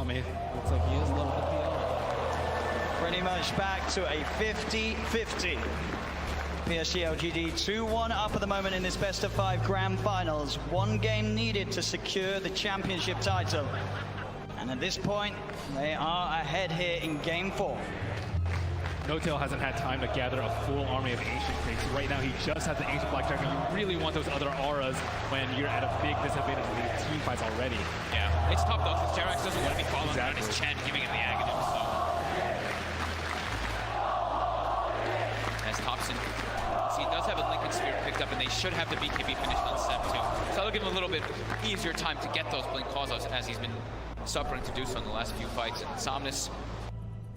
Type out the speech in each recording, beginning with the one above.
Army. Looks like he is level with the Pretty much back to a 50-50. PSG LGD 2-1 up at the moment in this best of 5 grand finals. One game needed to secure the championship title. And at this point, they are ahead here in game 4. No-Tail hasn't had time to gather a full army of Ancient Creeks. Right now, he just has the Ancient Black Dragon. You really want those other auras when you're at a big disadvantage in these team fights already. Yeah, it's tough though, because Jerax doesn't want to be following around his Chen, giving him the Aghanim, so. As Thompson, see, he does have a Lincoln Sphere picked up, and they should have the BKB finished on Seb too. So that'll give him a little bit easier time to get those Blink calls as he's been suffering to do so in the last few fights. And Somnus,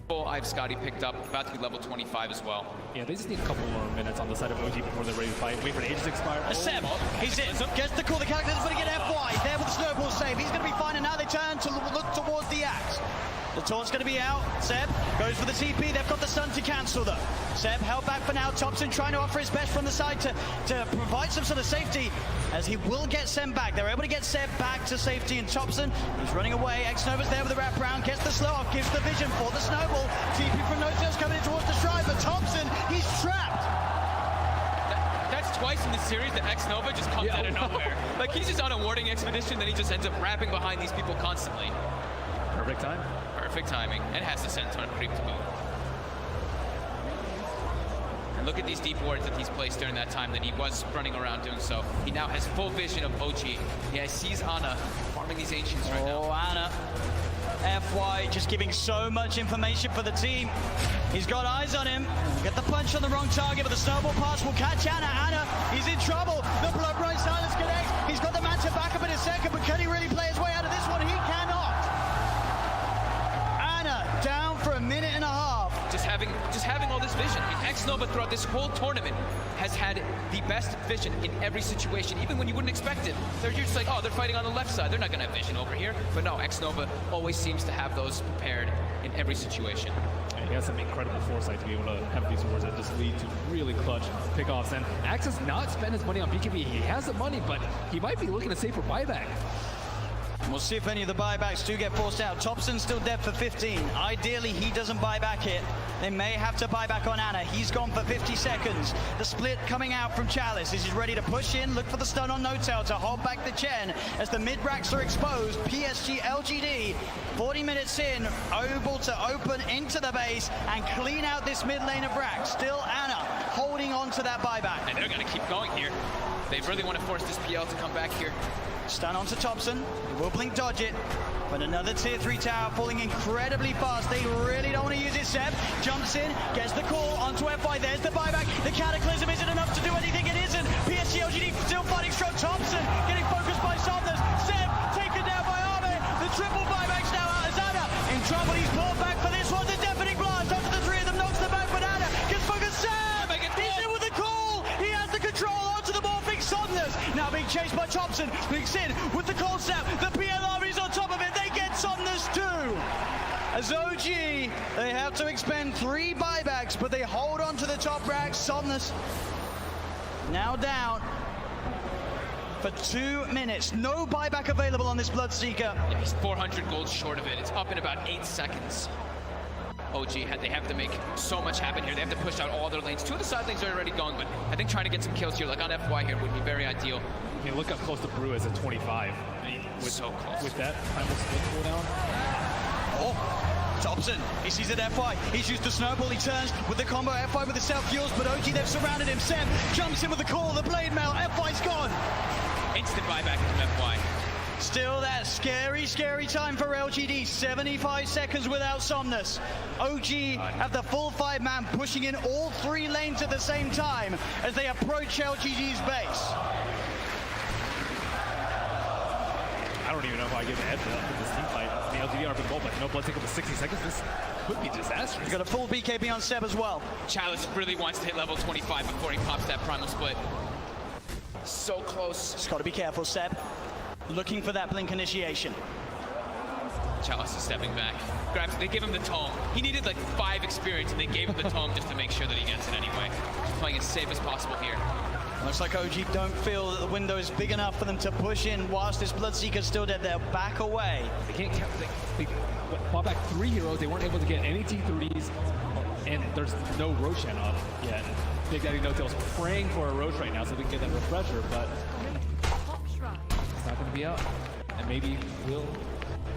I've Scotty picked up, about to be level 25 as well. Yeah, they just need a couple more minutes on the side of OG before they're ready to fight. Wait for the age to expire. Seb, he's in, gets the call, the character's going to get FY, there with the snowball save, he's going to be fine, and now they turn to look towards the axe. The taunt's going to be out, Seb goes for the TP, they've got the stun to cancel though. Seb held back for now, Thompson trying to offer his best from the side to provide some sort of safety, as he will get Seb back. They're able to get Seb back to safety, and Thompson, he's running away. Xnova's there with the wraparound, gets the slow off, gives the vision for the snowball. TP from No-Tail's coming in towards the shrine, but Thompson, he's trapped. That's twice in the series that Xnova just comes out of nowhere. Like, he's just on a warding expedition, then he just ends up wrapping behind these people constantly. Perfect time. Perfect timing, and has the sense on creep to boot. And look at these deep wards that he's placed during that time that he was running around doing so. He now has full vision of OG. Yeah, he sees Ana farming these Ancients right now. Oh, Ana. FY just giving so much information for the team. He's got eyes on him. Get the punch on the wrong target, but the snowball pass will catch Ana. Ana, he's in trouble. The blood right silence connects. He's got the man to back up in a second, but can he really play his way out of this one? He cannot. Ana down for a minute and a half. Just having all this vision. I mean, Xnova throughout this whole tournament has had the best vision in every situation, even when you wouldn't expect it. They're just like, oh, they're fighting on the left side. They're not going to have vision over here. But no, Xnova always seems to have those prepared in every situation. And he has some incredible foresight to be able to have these wards that just lead to really clutch pickoffs. And Axe has not spent his money on BKB. He has the money, but he might be looking to save for buyback. We'll see if any of the buybacks do get forced out. Thompson's still dead for 15. Ideally, he doesn't buy back it. They may have to buy back on Ana. He's gone for 50 seconds. The split coming out from Chalice. He's ready to push in, look for the stun on No-Tail to hold back the Chen. As the mid-racks are exposed, PSG LGD, 40 minutes in, able to open into the base and clean out this mid lane of racks. Still Ana holding on to that buyback. And they're going to keep going here. They really want to force this PL to come back here. Stun onto Thompson, he will blink dodge it, but another tier 3 tower falling incredibly fast. They really don't want to use it. Seb jumps in, gets the call onto FY, there's the buyback. The Cataclysm isn't enough to do anything, it isn't. PSG LGD still fighting strong. Thompson getting focused by Somnus. Seb taken down by Arme. The triple buybacks now out as Ana in trouble. He's pulled back for this one. The deafening blast onto the 3 of them, knocks them back, but Ana gets focused. Seb, he's in with the call. He has the control onto the morphing Somnus. Now being chased by Thompson, blinks in with the cold snap. The PLR is on top of it. They get Somnus too. As OG, they have to expend 3 buybacks, but they hold on to the top rack. Somnus now down for 2 minutes. No buyback available on this Bloodseeker. Yeah, he's 400 gold short of it. It's up in about 8 seconds. OG, they have to make so much happen here. They have to push out all their lanes. 2 of the side lanes are already gone, but I think trying to get some kills here, like on FY here, would be very ideal. I mean, look how close the Brew is at 25. I mean, So close. With that primal split cooldown. Oh, Thompson, he sees it FY. He's used the snowball, he turns with the combo FY with the self-fuels, but OG, they've surrounded him. Seb jumps in with the call, the blade mail, FY's gone. Instant buyback from FY. Still that scary, scary time for LGD. 75 seconds without Somnus. OG have the full 5-man pushing in all 3 lanes at the same time as they approach LGD's base. I don't even know if I give a heads up in this team fight. The LGD are been gold, but no blood take up to 60 seconds. This could be disastrous. He's got a full BKB on Seb as well. Chalice really wants to hit level 25 before he pops that primal split. So close. Just got to be careful, Seb. Looking for that blink initiation. Chalice is stepping back. Grabs, they give him the tome. He needed like 5 experience, and they gave him the tome just to make sure that he gets it anyway. Just playing as safe as possible here. Looks like OG don't feel that the window is big enough for them to push in whilst this Bloodseeker's still dead. They're back away. They can't count. They bought back 3 heroes. They weren't able to get any T3s, and there's no Roshan up yet. Big Daddy No-Tail's praying for a Roche right now so they can get that refresher, but it's not going to be up. And maybe we'll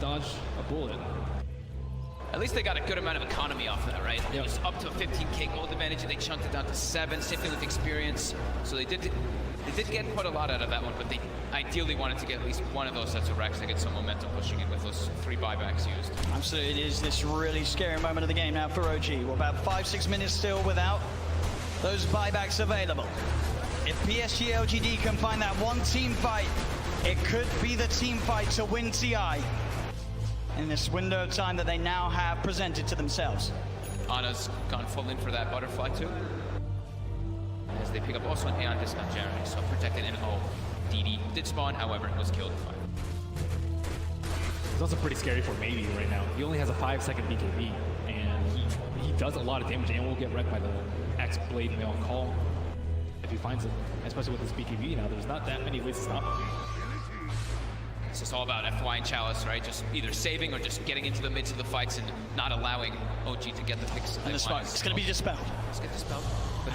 dodge a bullet. At least they got a good amount of economy off of that, right? It was up to a 15k gold advantage, and they chunked it down to 7. Same thing with experience. So they did get quite a lot out of that one, but they ideally wanted to get at least one of those sets of racks to get some momentum pushing in with those 3 buybacks used. Absolutely, it is this really scary moment of the game now for OG. We're about 5-6 minutes still without those buybacks available. If PSG LGD can find that one team fight, it could be the team fight to win TI in this window of time that they now have presented to themselves. Ana's gone full in for that butterfly too. As they pick up also an Aeon disc on Jeremy, so protected in O. DD did spawn, however, was killed in 5. It's also pretty scary for Maybe right now. He only has a 5-second BKB, and he does a lot of damage and will get wrecked by the X-Blade Mail Call if he finds it, especially with his BKB now. There's not that many ways to stop him. It's just all about FY and Chalice, right? Just either saving or just getting into the midst of the fights and not allowing OG to get the picks. And the smoke, it's going to be dispelled. Let's get dispelled. But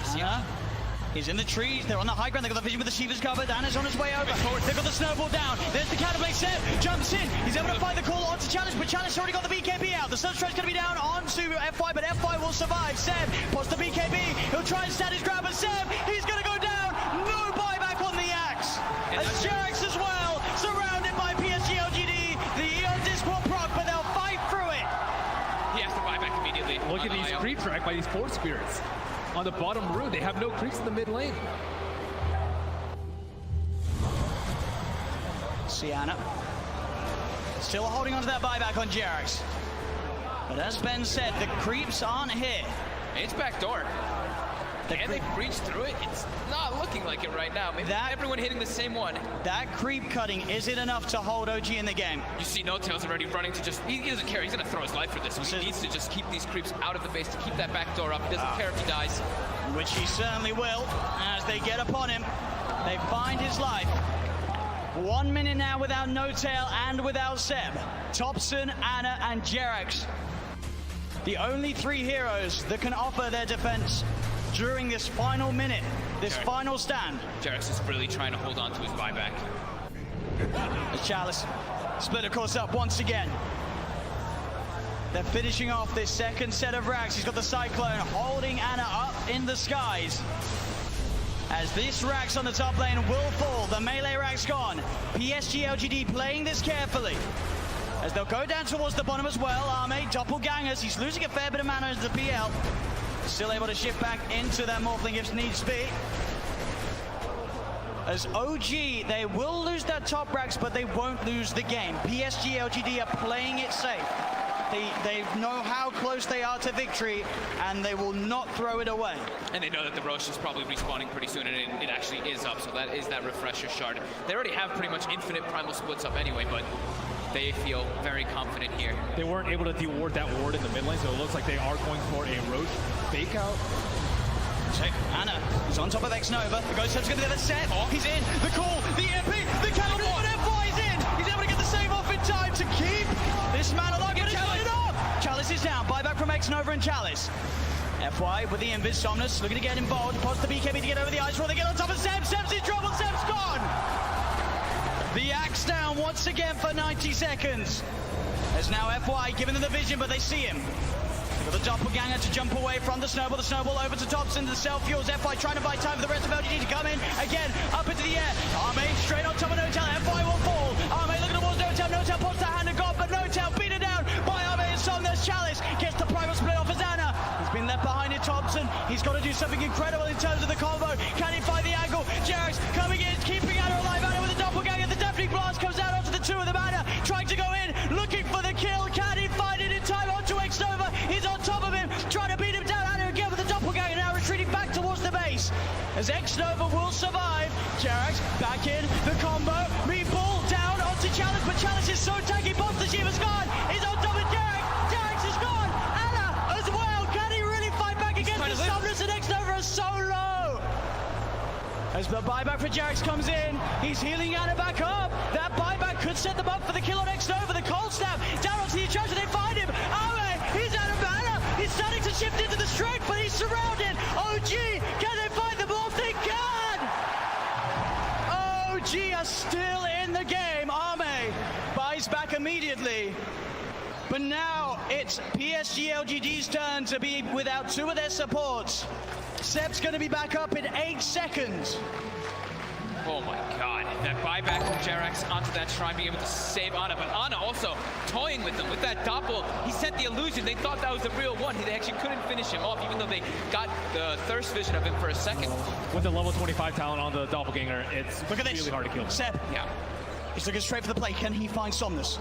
he's in the trees, they're on the high ground, they've got the vision with the Shiva's covered, Anna's on his way over. They've got the snowball down, there's the counterplay, Seb jumps in, he's able to find the call onto Chalice, but Chalice already got the BKB out. The Sunstride's going to be down onto FY, but FY will survive. Seb pots the BKB, he'll try and stand his ground, but Seb, he's going to go down. No buyback on the axe. As Jerax as well, surrounded by PSG LGD. The Eon disc will proc, but they'll fight through it. he has to buy back immediately. Look at these creep track by these Force Spirits. On the bottom row, they have no creeps in the mid lane. Sienna still holding on to that buyback on Jerax. But as Ben said, the creeps aren't here. It's backdoor. Can they breach through it? It's not looking like it right now. Maybe everyone hitting the same one. That creep cutting, is it enough to hold OG in the game? You see No-Tail's already running to just, he doesn't care, he's gonna throw his life for this. He needs to just keep these creeps out of the base to keep that back door up. He doesn't care if he dies. Which he certainly will, as they get upon him. They find his life. 1 minute now without No-Tail and without Seb. Thompson, Anna, and Jerax. The only 3 heroes that can offer their defense during this final minute, this final stand. Jerax is really trying to hold on to his buyback. As Chalice split of course up once again. They're finishing off this second set of racks. He's got the Cyclone holding Anna up in the skies. As this rack's on the top lane will fall, the melee rack's gone. PSG LGD playing this carefully. As they'll go down towards the bottom as well. Arme, doppelgangers, he's losing a fair bit of mana into the PL. Still able to shift back into that Morphling if needs be. As OG, they will lose their top racks, but they won't lose the game. PSG LGD are playing it safe. They know how close they are to victory, and they will not throw it away. And they know that the Roche is probably respawning pretty soon, and it actually is up, so that is that refresher shard. They already have pretty much infinite primal splits up anyway, but they feel very confident here. They weren't able to de-ward that ward in the mid lane, so it looks like they are going for a Roche fake out. Anna is on top of X-Nova. The Ghost Step's going to get the set. He's in. The call, the MP, the cannon, and FY is in. He's able to get the save off in time to keep this man alive. Get it off. Chalice is down. Buyback from X-Nova and Chalice. FY with the Invis. Somnus looking to get involved. Pots the BKB to get over the ice roll. They get on top of Seb. Seb's in trouble. Seb's gone. The axe down once again for 90 seconds. As now FY giving them the vision, but they see him. Got the doppelganger to jump away from the snowball over to Thompson, the self-fuels. FY trying to buy time for the rest of LGD to come in. Again, up into the air. Arme straight on top of No-Tail. FY will fall. Arme looking towards No-Tail. No-Tail pops the hand of God, but No-Tail beaten down by Arme and Somnus. Chalice gets the primal split off as Anna. He's been left behind in Thompson. He's got to do something incredible in terms of the combo. Can he find the angle? Jerax coming in, keeping Anna alive. Anna with the doppelganger. The Deafening Blast comes out onto the 2 of them. Anna trying to go in, looking for the kill. Can he find it in time onto X-Nova? He's on top of him, trying to beat him down. Anna again with the doppelganger, now retreating back towards the base. As X-Nova will survive. Jerax back in, the combo. Meatball down onto Chalice, but Chalice is so tanky. Pops the Shiva's gone. He's on top of Jerax. Jerax is gone. Anna as well. Can he really fight back against the Somnus? And X-Nova is so low. As the buyback for Jarex comes in, he's healing Ana back up. That buyback could set them up for the kill on X-Nova. The cold snap down onto the charge, they find him. Ame, he's out of mana. He's starting to shift into the strength, but he's surrounded. OG, can they find the ball? They can! OG are still in the game. Ame buys back immediately. But now it's PSG LGD's turn to be without two of their supports. Seb's going to be back up in 8 seconds. Oh my god, that buyback from Jarex onto that shrine, being able to save Ana, but Ana also toying with them with that doppel. He sent the illusion, they thought that was the real one. They actually couldn't finish him off, even though they got the thirst vision of him for a second. With the level 25 talent on the doppelganger, it's really hard to kill him. Seb, Yeah. he's looking straight for the play. Can he find Somnus?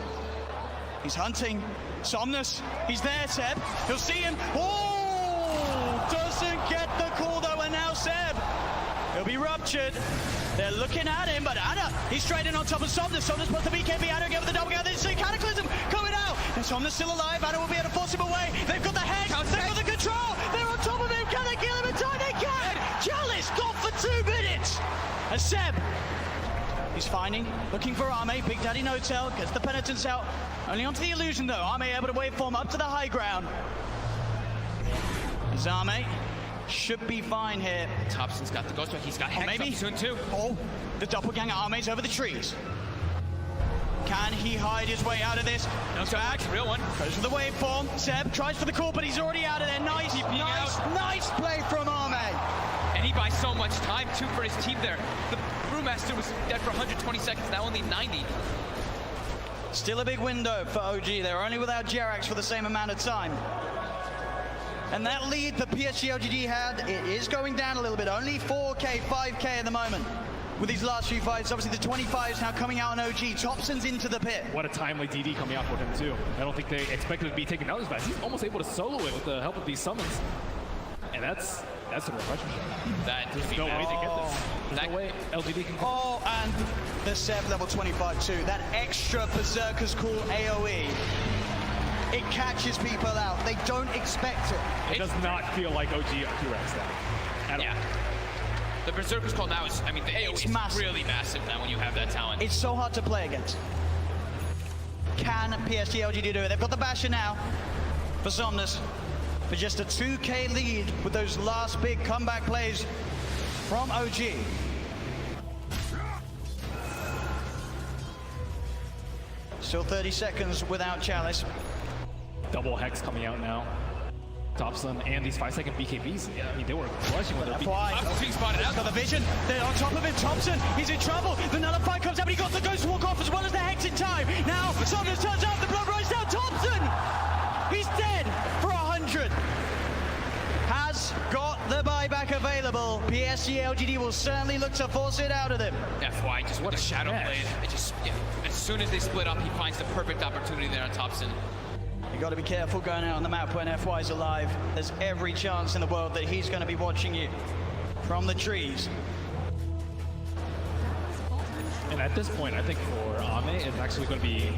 He's hunting. Somnus, he's there, Seb. He'll see him. Oh, doesn't get the call though, and now Seb, he'll be ruptured. They're looking at him, but Ana, he's straight in on top of Somnus. Somnus puts the BKB, Ana again with the double guard. They see Cataclysm coming out. And Somnus still alive. Ana will be able to force him away. They've got the hex, they've got the control. They're on top of him. Can they kill him in time? They can. Chalice got for 2 minutes. And Seb, he's finding, looking for Ame. Big Daddy No-Tail gets the penitence out. Only onto the illusion though. Ame able to waveform up to the high ground. As Ame should be fine here. Thompson's got the ghost back. He's got Hex maybe up soon too. Oh, the doppelganger Ame's over the trees. Can he hide his way out of this? No, back. Real one. Goes for the waveform. Seb tries for the call, but he's already out of there. Nice play from Ame. And he buys so much time too for his team there. The Brewmaster was dead for 120 seconds, now only 90. Still a big window for OG. They're only without Jarex for the same amount of time. And that lead the PSG LGD had, it is going down a little bit. Only 4K, 5K at the moment with these last few fights. Obviously the 25s now coming out on OG. Thompson's into the pit. What a timely DD coming out for him too. I don't think they expected to be taken out as fast. He's almost able to solo it with the help of these summons. And that's a refresher shot. There's no way to get this. There's no way LGD can. Oh, and the Seb level 25 too. That extra Berserker's Call AoE. It catches people out. They don't expect it. It does not feel like OG Q-Rex that. Yeah. The Berserker's Call now is, I mean, the AoE is massive. really massive now when you have that talent. It's so hard to play against. Can PSG LGD do it? They've got the Basher now for Somnus. For just a 2K lead with those last big comeback plays from OG. Still 30 seconds without Chalice. Double Hex coming out now. Thompson and these 5-second BKBs. Yeah, I mean, they were crushing with their BKBs. Being spotted out. Got the vision. They're on top of him. Thompson, he's in trouble. The Nullify comes out, but he got the Ghost Walk off as well as the Hex in time. Now, Somnus turns out, the blood runs down. Thompson! He's dead for 100. Has got the buyback available. PSG LGD will certainly look to force it out of them. FY, just what a shadow blade. It just, yeah, as soon as they split up, he finds the perfect opportunity there on Thompson. You got to be careful going out on the map when FY's alive. There's every chance in the world that he's going to be watching you from the trees. And at this point, I think for Ame, it's actually going to be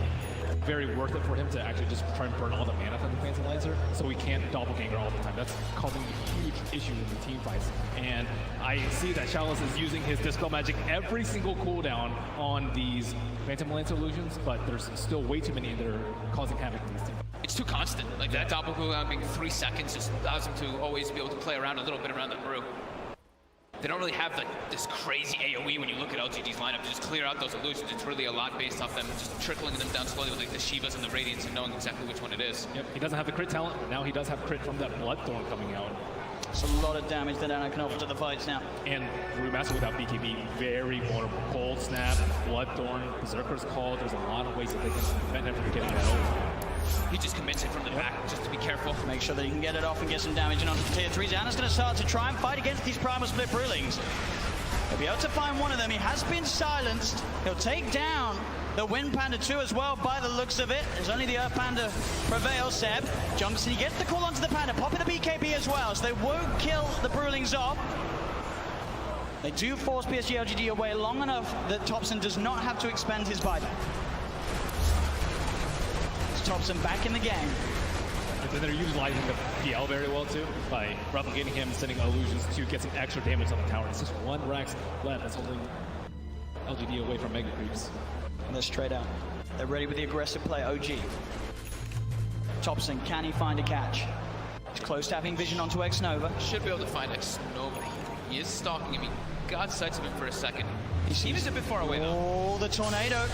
very worth it for him to actually just try and burn all the mana from the Phantom Lancer so he can't doppelganger all the time. That's causing a huge issue in the team fights. And I see that Chalice is using his Dispel Magic every single cooldown on these Phantom Lancer illusions, but there's still way too many that are causing havoc in this team. It's too constant. Like that doppel cooldown being 3 seconds just allows him to always be able to play around a little bit around the brew. They don't really have this crazy AoE when you look at LGD's lineup to just clear out those illusions. It's really a lot based off them just trickling them down slowly with like the Shivas and the Radiants and knowing exactly which one it is. Yep, he doesn't have the crit talent. Now he does have crit from that Bloodthorn coming out. It's a lot of damage that Ana can offer to the fights now. And Brewmaster without BKB, very vulnerable. Cold Snap, Bloodthorn, Berserker's Call. There's a lot of ways that they can prevent him from getting that over. He just commits it from the back, just to be careful. Make sure that he can get it off and get some damage in onto the tier 3s. Ana's going to start to try and fight against these Primal Split Brewlings. He'll be able to find one of them. He has been silenced. He'll take down the Wind Panda 2 as well by the looks of it. There's only the Earth Panda prevails. Seb jumps and he gets the call onto the Panda, popping the BKB as well, so they won't kill the Brewlings off. They do force PSG LGD away long enough that Thompson does not have to expend his buyback. Thompson back in the game. And then they're utilizing the PL very well too, by replicating him, sending illusions to get some extra damage on the tower. It's just one Rax left that's holding LGD away from Mega Creeps. And they're straight out. They're ready with the aggressive play. OG. Thompson, can he find a catch? He's close to having vision onto X-Nova. Should be able to find X-Nova. He is stalking him. He got sights of him for a second. He's a bit far away though. Oh, the tornado.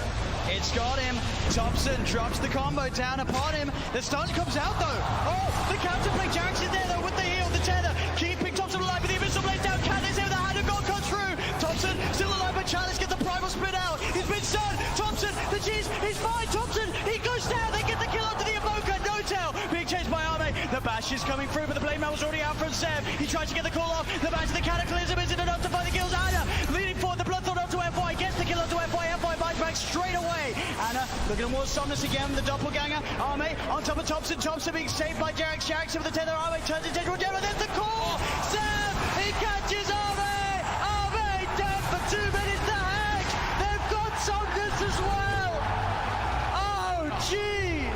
It's got him. Thompson drops the combo down upon him. The stun comes out though. Oh, the counterplay. Jax is there though with the heal, the tether. Keeping Thompson alive with the Abyssal Blade down. Candace here with the hand of God comes through. Thompson still alive, but Chalice gets the primal spin out. He's been stunned. Thompson, the cheese, he's fine. Thompson, he goes down. They get the kill onto the Evoker. No tail. Being chased by Arme. The bash is coming through, but the Blade Man was already out from Seb. He tries to get the call off. The bash of the Cataclysm isn't enough to find the kills. Anna leading forward. The Bloodthorn onto FY. Gets the kill onto FY. FY bites back straight away. Anna looking more somnus again. The doppelganger. Arme on top of Thompson. Thompson being saved by Jax. Jax with the tether. Arme turns into a gem. There's the call. Seb, he catches Arme. Arme dead for 2 minutes. The Hex. They've got somnus as well. Oh, gee.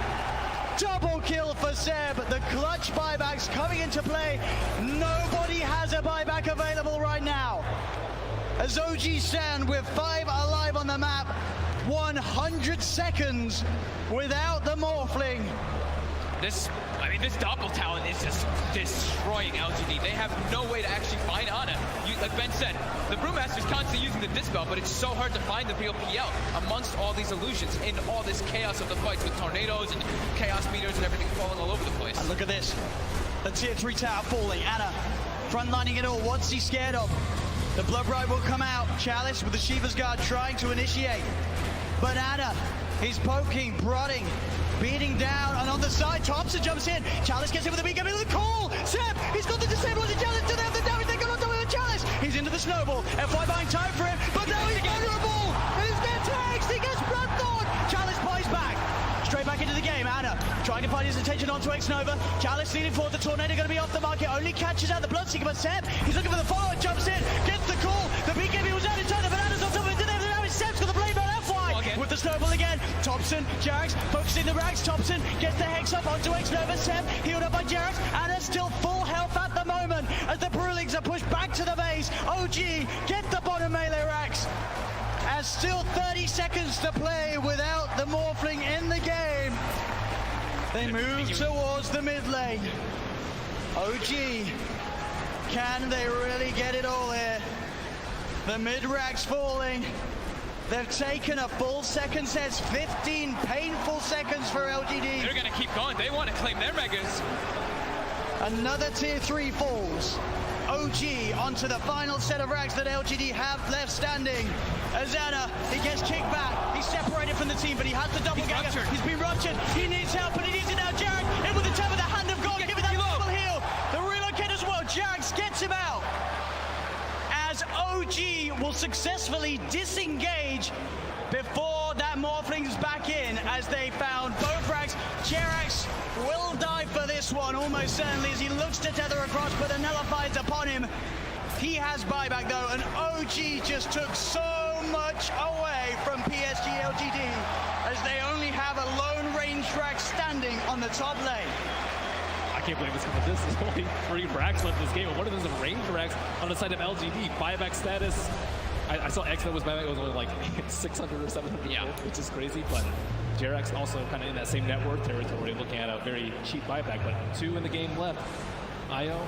Double kill for Seb. The clutch buybacks coming into play. Nobody has a buyback available right now. As OG stand with 5 alive on the map, 100 seconds without the Morphling. This Doppel talent is just destroying LGD. They have no way to actually find Ana. Like Ben said, the Brewmaster's constantly using the Dispel, but it's so hard to find the real PL amongst all these illusions in all this chaos of the fights with tornadoes and chaos meters and everything falling all over the place. And look at this. The tier 3 tower falling. Ana frontlining it all. What's he scared of? The Blood Bride will come out. Chalice with the Shiva's Guard trying to initiate. But Ana, he's poking, prodding, beating down, and on the side, Thompson jumps in. Chalice gets in with the beacon, with the call. Seb, he's got the disable as a Chalice to them. The damage they got onto him with Chalice. He's into the snowball. FY buying time for him, but now he's vulnerable. And he's dead tags. He gets Bloodthorn. Chalice buys back. Straight back into the game. Anna trying to find his attention onto X-Nova. Chalice leading forward. The Tornado going to be off the market. Only catches out the Bloodseeker, but Seb, he's looking for the follow. Jumps in, gets the call. The BKB was out in time. The Bananas on top of it. Now it's Seb's got the blade on FY with the snowball again. Thompson, Jax focusing the Rags. Thompson gets the Hex up onto X-Nova. Seb healed up by Jax. Anna still full health at the moment as the Brewlings are pushed back to the base. OG get the bottom melee Rags. As still 30 seconds to play without the Morphling in the game. They move towards the mid lane. OG, can they really get it all here? The mid rack's falling. They've taken a full second sets, 15 painful seconds for LGD. They're gonna keep going. They want to claim their megas. Another tier 3 falls. OG onto the final set of racks that LGD have left standing. Azana, he gets kicked back. He's separated from the team, but he has the double ganger. He's been ruptured. He needs help, but he needs it now. Jarek in with the tap of the hand of God. Give it that double heal. The relocate as well. Jarek gets him out. As OG will successfully disengage before that Morphling's back in, as they found both racks. Jerax will die for this one, almost certainly, as he looks to tether across, but the nullifies upon him. He has buyback though, and OG just took so much away from PSG LGD, as they only have a lone range rack standing on the top lane. I can't believe this is only 3 racks left in this game, and one of them is a range racks on the side of LGD. Buyback status. I saw X-Nova's buyback was only like 600 or 700, yeah, which is crazy, but Jerax also kind of in that same net worth territory, looking at a very cheap buyback, but 2 in the game left. IO.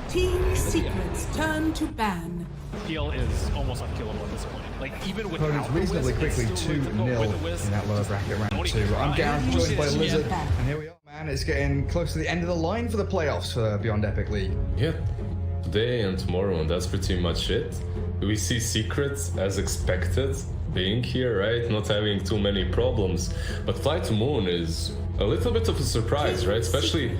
Team Secrets turn to ban. PL is almost unkillable at this point. Like, even with opponents reasonably quickly 2-0 in that lower bracket round 2. I'm Gareth, joined by Lizard, and here we are, man. It's getting close to the end of the line for the playoffs for Beyond Epic League. Yeah, today and tomorrow, and that's pretty much it. We see Secrets as expected, being here, right? Not having too many problems. But Fly to Moon is a little bit of a surprise, right? Especially,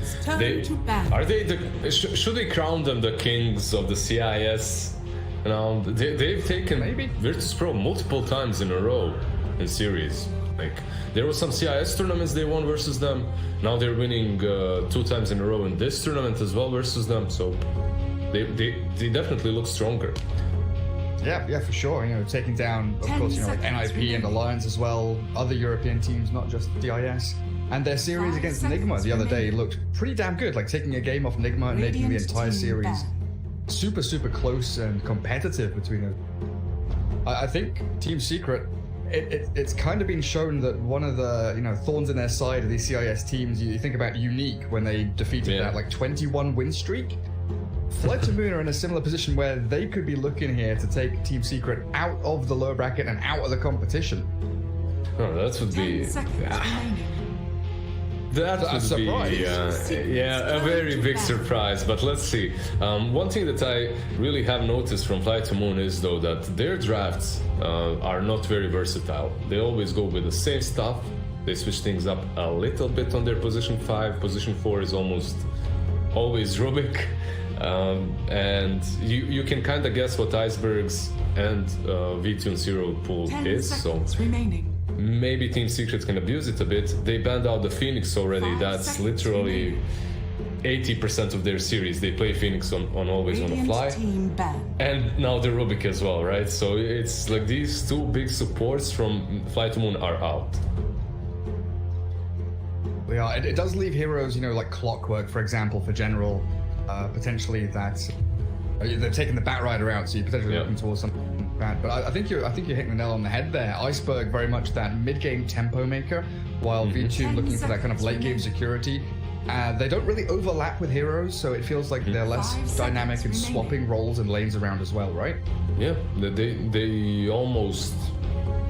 should they crown them the kings of the CIS? You know, they've taken Virtus Pro multiple times in a row in series. Like, there were some CIS tournaments they won versus them. Now they're winning 2 times in a row in this tournament as well versus them. So they definitely look stronger. Yeah, for sure. You know, taking down, of 10 course, you know, like seconds NIP and Alliance as well, other European teams, not just CIS. And their series 5 against seconds Nigma the other day remaining. looked pretty damn good. Like taking a game off Nigma and making the Radiant entire team series back. super close and competitive between them. I think Team Secret, it's kind of been shown that one of the, you know, thorns in their side of these CIS teams, you think about Unique when they defeated that like 21 win streak. Flight to Moon are in a similar position where they could be looking here to take Team Secret out of the lower bracket and out of the competition. Oh, that would 10 be... seconds remaining. That would surprise. be, a very big surprise. But let's see. One thing that I really have noticed from Flight to Moon is, though, that their drafts are not very versatile. They always go with the same stuff. They switch things up a little bit on their position 5. Position 4 is almost always Rubik. And you can kind of guess what Icebergs and V-Tune Zero pool 10 is. So seconds remaining. maybe Team Secret can abuse it a bit. They banned out the Phoenix already. 5 That's seconds literally 80% of their series. They play Phoenix on always on the Radiant fly. team banned. And now the Rubik as well, right? So it's like these two big supports from Flight to Moon are out. Yeah, it does leave heroes, you know, like Clockwork, for example, for General, potentially that they're taking the Batrider out, so you're potentially looking towards something bad. But I think you're hitting the nail on the head there. Iceberg very much that mid-game tempo maker, while V2 looking for that kind of late-game security. They don't really overlap with heroes, so it feels like they're less 5 dynamic in seconds swapping roles and lanes around as well, right? Yeah, they almost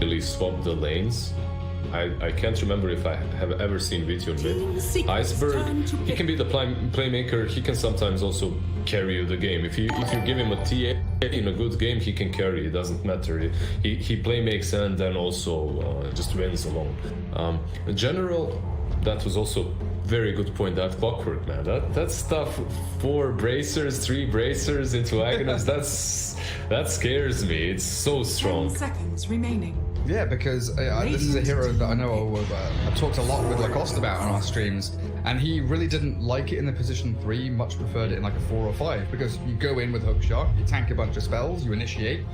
really swap the lanes. I can't remember if I have ever seen Vityon with Iceberg. He can be the playmaker. He can sometimes also carry you the game. If you give him a TA in a good game, he can carry. It doesn't matter. He playmakes and then also just wins alone. In general, that was also very good point. That Clockwork, man. That stuff. 4 bracers, 3 bracers into Aghanim. that scares me. It's so 10 strong. seconds remaining. Yeah, because this is a hero that I know I've talked a lot with Lacoste about on our streams, and he really didn't like it in the position 3, much preferred it in like a 4 or 5, because you go in with Hookshot, you tank a bunch of spells, you initiate,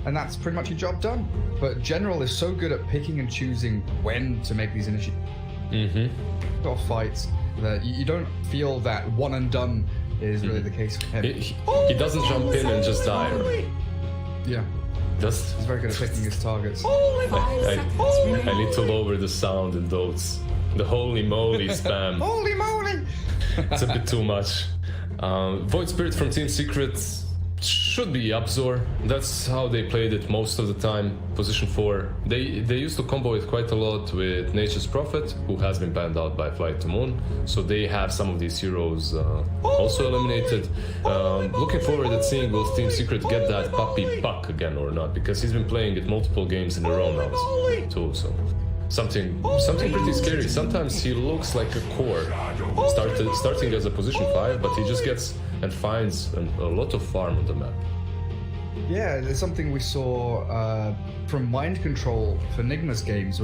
and that's pretty much your job done. But General is so good at picking and choosing when to make these initiative fights that you don't feel that one and done is really the case for him. He doesn't jump in and just die. Yeah. He's very good at picking his targets. 5 seconds remaining. I need to lower the sound in those. The holy moly spam. Holy moly! It's a bit too much. Void Spirit from Team Secret should be Abzor. That's how they played it most of the time. Position 4. They used to combo it quite a lot with Nature's Prophet, who has been banned out by Flight to Moon. So they have some of these heroes also eliminated. Looking forward at seeing will Team Secret get that puppy Puck again or not, because he's been playing it multiple games in a row now too. So something pretty scary. Sometimes he looks like a core, starting as a position 5, but he just gets and finds a lot of farm on the map. Yeah, there's something we saw from Mind Control for Nigma's games.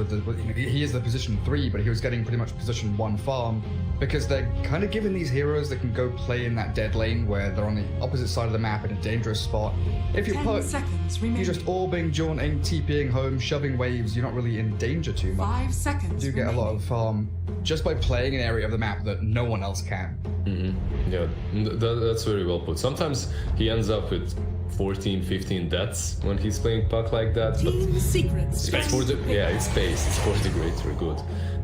He is the position 3, but he was getting pretty much position 1 farm, because they're kind of giving these heroes that can go play in that dead lane where they're on the opposite side of the map in a dangerous spot. If you're 10 seconds remaining. you're just orbing, jaunting, TPing home, shoving waves, you're not really in danger too much. 5 seconds You do get a lot of farm just by playing an area of the map that no one else can. Yeah, that's very well put. Sometimes he ends up with 14, 15 deaths when he's playing Puck like that, but Team Secrets. it's for the it's space. It's for the greater good.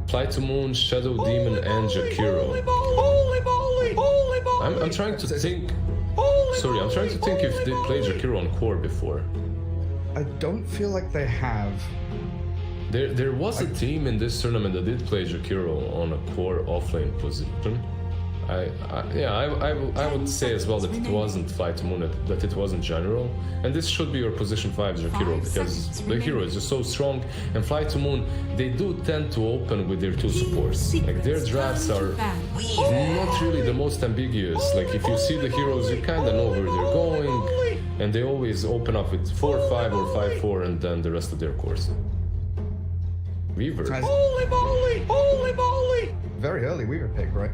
Flight to Moon, Shadow Demon, and Jakiro. I'm trying to think. Sorry, I'm trying to think if they played Jakiro on core before. I don't feel like they have. There was a team in this tournament that did play Jakiro on a core offlane position. I would say as well that it wasn't Flight to Moon, that it wasn't General, and this should be your position 5 Jakiro, because the hero is just so strong, and Flight to Moon, they do tend to open with their 2 supports. Like their drafts are not really the most ambiguous. Like if you see the heroes, you kind of know where they're going, and they always open up with 4-5 or 5-4, and then the rest of their course. Weaver. Very early Weaver pick, right?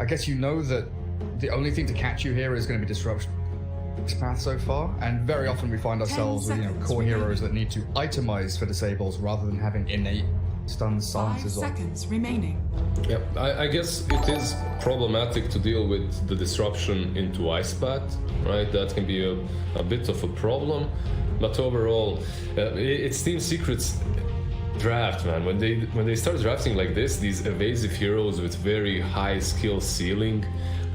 I guess you know that the only thing to catch you here is going to be disruption. path so far, and very often we find ourselves with core heroes that need to itemize for disables rather than having innate stuns, 5 silences on. seconds remaining. Yeah, I guess it is problematic to deal with the disruption into Ice Path, right? That can be a bit of a problem, but overall, it's Team Secret's draft, man. When they start drafting like this, these evasive heroes with very high skill ceiling,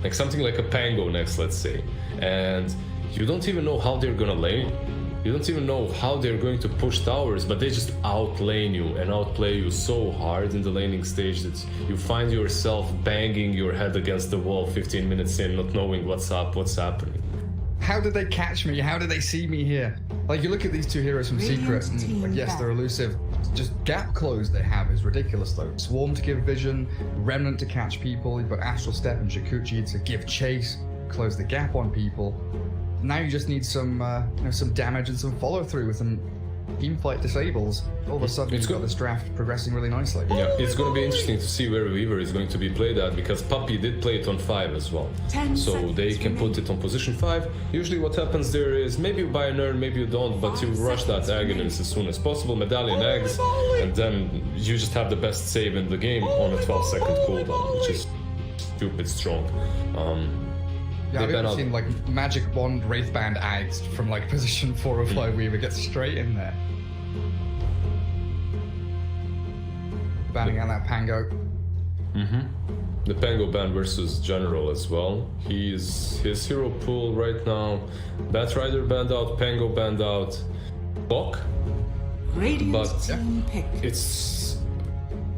like something like a Pango next, let's say, and you don't even know how they're gonna lane. You don't even know how they're going to push towers, but they just outlane you and outplay you so hard in the laning stage that you find yourself banging your head against the wall 15 minutes in, not knowing what's up, what's happening. How did they catch me? How did they see me here? Like, you look at these two heroes from Secret, and like, yes, they're elusive. Just gap close they have is ridiculous, though. Swarm to give vision, Remnant to catch people, you've got Astral Step and Jikuchi to give chase, close the gap on people. Now you just need some damage and some follow through with some teamfight disables. All of a sudden, you've got this draft progressing really nicely. Yeah, it's going to be interesting to see where Weaver is going to be played at, because Puppy did play it on 5 as well. So they can put it on position 5. Usually what happens there is maybe you buy an urn, maybe you don't, but you rush that Aghanim as soon as possible, Medallion eggs, and then you just have the best save in the game on a 12-second cooldown, which is stupid strong. Yeah, I've even seen like Magic Wand Wraithband Ags from like position 4 or 5 Weaver gets straight in there. Banning out that Pango. The Pango ban versus General as well. His hero pool right now, Batrider banned out, Pango banned out, Clock. But it's...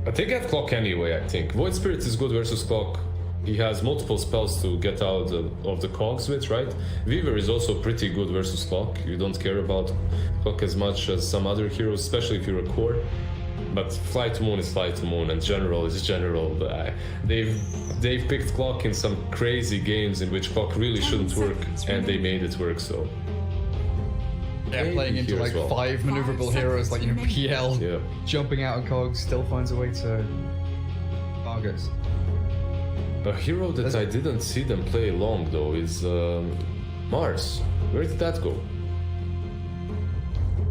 they get Clock anyway, I think. Void Spirit is good versus Clock. He has multiple spells to get out of the cogs with, right? Weaver is also pretty good versus Clock. You don't care about Clock as much as some other heroes, especially if you're a core. But Fly to Moon is Fly to Moon, and General is General. They've picked Clock in some crazy games in which Clock really shouldn't work, and they made it work, so... Yeah, playing into like 5 maneuverable heroes like PL, jumping out of cogs, still finds a way to targets. A hero that I didn't see them play long, though, is Mars. Where did that go?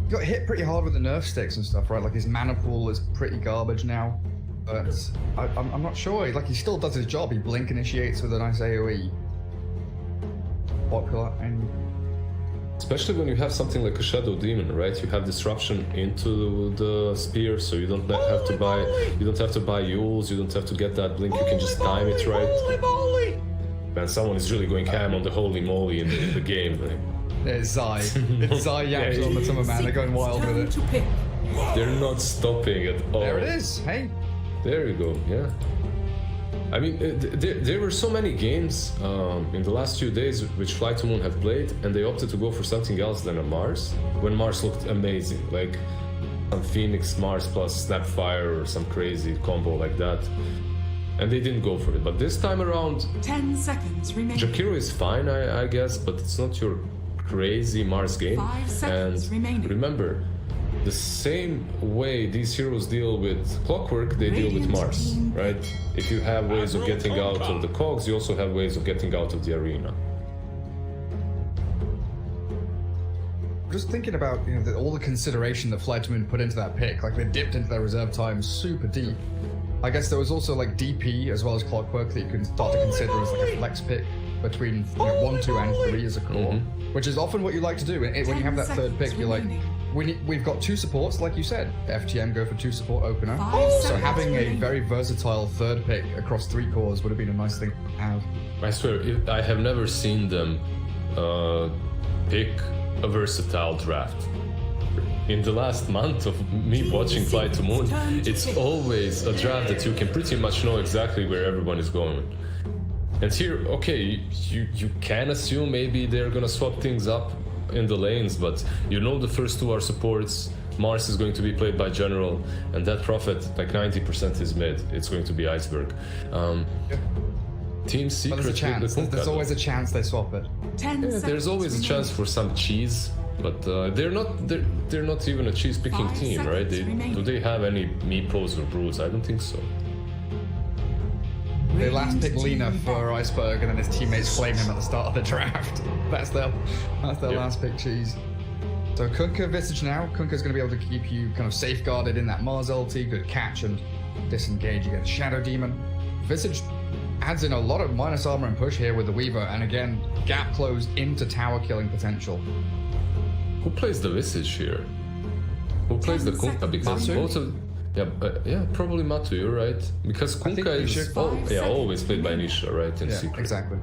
He got hit pretty hard with the nerf sticks and stuff, right? Like, his mana pool is pretty garbage now. But I'm not sure. Like, he still does his job. He blink initiates with a nice AoE. Popular, and... Especially when you have something like a Shadow Demon, right? You have disruption into the spear, so you don't have to buy Yules, you don't have to get that blink, you can just time it right. And someone is really going ham on the holy moly in the game. Right? There's Zai. It's Zai Yams on the Summer Man, they're going wild with it. They're not stopping at all. There it is, hey. There you go, yeah. I mean, there were so many games in the last few days which Fly to Moon have played, and they opted to go for something else than a Mars, when Mars looked amazing, like some Phoenix Mars plus Snapfire or some crazy combo like that. And they didn't go for it, but this time around... 10 seconds remaining. Jakiro is fine, I guess, but it's not your crazy Mars game. 5 seconds remaining. Remember, the same way these heroes deal with Clockwork, they deal with Mars, right? If you have ways of getting out of the cogs, you also have ways of getting out of the arena. Just thinking about all the consideration that Fly to Moon put into that pick, like they dipped into their reserve time super deep. I guess there was also like DP as well as Clockwork that you can start to consider as like a flex pick between 1, 2, and 3 as a core, which is often what you like to do. When you have that third pick, you're like, we've got 2 supports, like you said. FTM go for 2 support opener. So having a very versatile third pick across 3 cores would have been a nice thing to have. I swear, I have never seen them pick a versatile draft. In the last month of me watching Fly to Moon, it's always a draft that you can pretty much know exactly where everyone is going. And here, okay, you can assume maybe they're gonna swap things up in the lanes, but the first 2 are supports. Mars is going to be played by General, and that Prophet, like 90% is mid. It's going to be Iceberg. Team Secret. There's a chance. There's always a chance they swap it. There's always a chance for some cheese, but they're not even a cheese picking team, right? Do they have any meepos or brutes? I don't think so. They last picked Lena for Iceberg, and then his teammates claimed him at the start of the draft. That's their last pick cheese. So Kunkka, Visage now. Kunkka's going to be able to keep you kind of safeguarded in that Mars ulti, good catch and disengage against Shadow Demon. Visage adds in a lot of minus armor and push here with the Weaver, and again, gap close into tower killing potential. Who plays the Visage here? Who plays the Kunkka? Because Matu? both of... Yeah, probably Matu, you're right. Because Kunkka is always played by Nisha, right? In Secret. Exactly.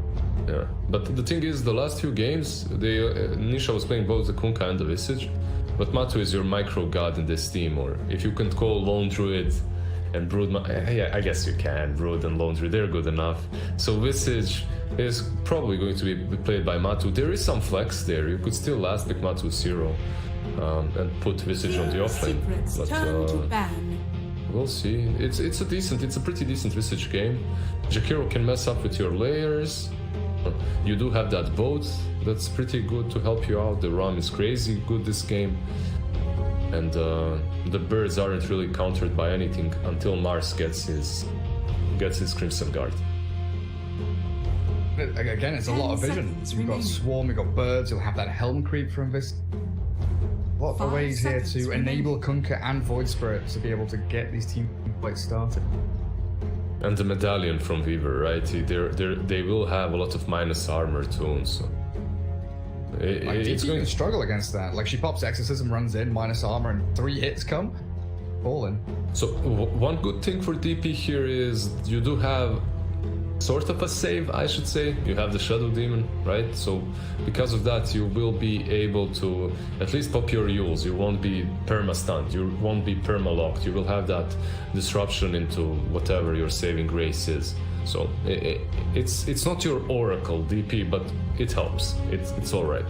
Yeah, but the thing is, the last few games, Nisha was playing both the Kunkka and the Visage, but Matu is your micro god in this team, or if you can call Lone Druid and Brood, yeah, I guess you can. Brood and Lone Druid, they're good enough. So Visage is probably going to be played by Matu. There is some flex there. You could still last pick Matu 0 and put Visage on the offlane. But we'll see. It's a pretty decent Visage game. Jakiro can mess up with your layers. You do have that boat that's pretty good to help you out. The ROM is crazy good this game, and the birds aren't really countered by anything until Mars gets his Crimson Guard. Again, it's a lot of vision. You've got Swarm, you've got birds, you'll have that Helm creep from this. A lot of ways here to enable Kunkka and Void Spirit to be able to get these team fights started. And the medallion from Weaver, right? They will have a lot of minus armor too, so it's going to struggle against that. Like, she pops Exorcism, runs in, minus armor, and 3 hits come. Falling. So one good thing for DP here is you do have sort of a save, I should say. You have the Shadow Demon, right? So because of that, you will be able to at least pop your Yules. You won't be perma-stunned, you won't be perma-locked. You will have that disruption into whatever your saving grace is. So it's not your Oracle DP, but it helps. It's alright.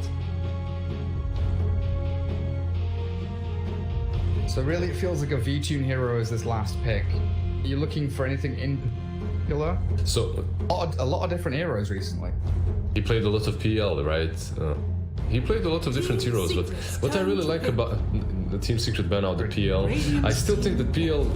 So really, it feels like a V-Tune hero is this last pick. Are you looking for anything in particular? So a lot of different heroes recently. He played a lot of PL, right? He played a lot of different heroes, but what I really like about the Team Secret ban out the PL, I still think that PL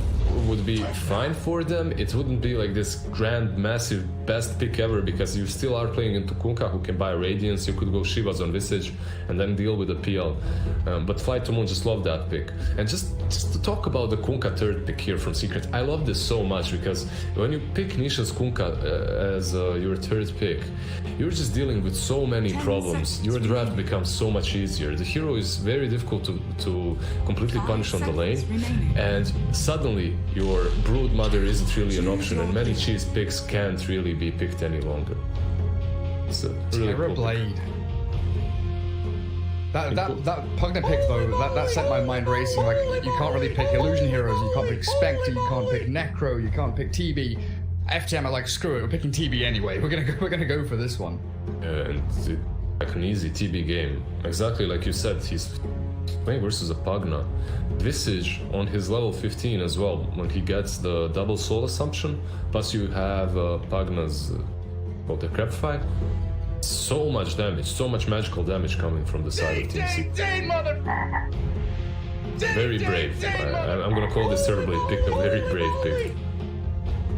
would be fine for them. It wouldn't be like this grand, massive, best pick ever, because you still are playing into Kunkka, who can buy Radiance. You could go Shivas on Visage and then deal with the PL. But Flight to Moon just loved that pick. And just to talk about the Kunkka third pick here from Secret, I love this so much, because when you pick Nisha's Kunkka as your third pick, you're just dealing with so many problems. Your draft becomes so much easier. The hero is very difficult to completely punish on the lane, and suddenly your Brood Mother isn't really an option, and many cheese picks can't really be picked any longer. It's a really cool Blade. That Pugna pick though, that set my mind racing. Like, you can't really pick Illusion heroes, you can't pick Spectre, you can't pick Necro, you can't pick TB. FTM are like, screw it, we're picking TB anyway. We're gonna go for this one. And like an easy TB game, exactly like you said. He's playing versus a Pugna. Visage on his level 15 as well, when he gets the double soul assumption, plus you have Pugna's the Crepify. So much damage, so much magical damage coming from the side of Team Secret. Very brave. I'm gonna call this third blade pick a very brave pick.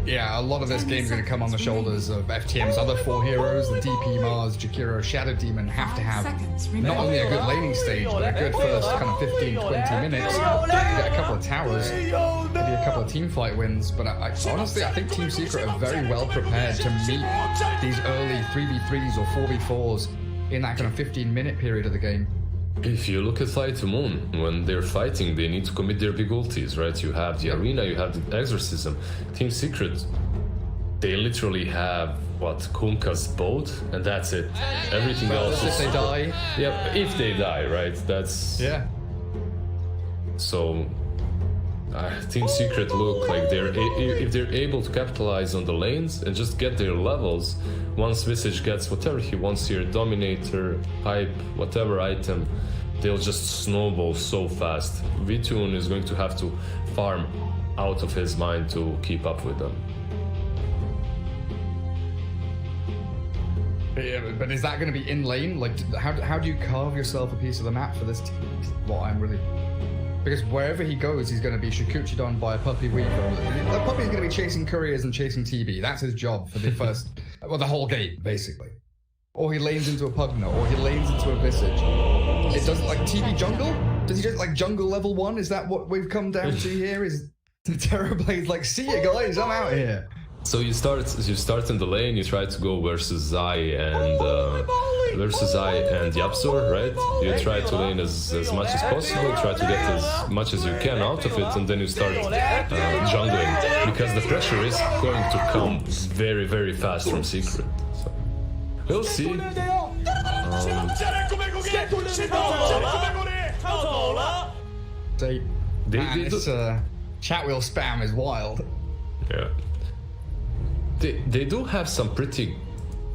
Yeah, a lot of this game's going to come on the shoulders of FTM's other 4 heroes. The DP, Mars, Jakiro, Shadow Demon have to have not only a good laning stage, but a good first kind of 15-20 minutes. Get a couple of towers, maybe a couple of team fight wins. But honestly, I think Team Secret are very well prepared to meet these early 3v3s or 4v4s in that kind of 15-minute period of the game. If you look at Flight to Moon, when they're fighting, they need to commit their big ultis, right? You have the Arena, you have the Exorcism. Team Secret, they literally have, Kunkka's boat, and that's it. Everything else if they die. Yeah, if they die, right? That's... Yeah. So... Team Secret look like if they're able to capitalize on the lanes and just get their levels, once Visage gets whatever he wants here, Dominator, Pipe, whatever item, they'll just snowball so fast. V-Tune is going to have to farm out of his mind to keep up with them. Yeah, but is that going to be in lane? Like, how do you carve yourself a piece of the map for this team? What I'm really Because wherever he goes, he's going to be Shikuchi'd on by a Puppey Weaver. The Puppey's going to be chasing couriers and chasing TB. That's his job for the first, well, the whole game, basically. Or he lanes into a Pugna, or he lanes into a Visage. It doesn't, like, TB jungle? Does he just, like, jungle level 1? Is that what we've come down to here? Is the Terrorblade like, see you guys, I'm out here. So you start in the lane, you try to go versus Zai and Yapzor, right? You try to lane as much as possible, try to get as much as you can out of it, and then you start jungling, because the pressure is going to come very, very fast from Secret. So, we'll see. This chat wheel spam is wild. Yeah. They do have some pretty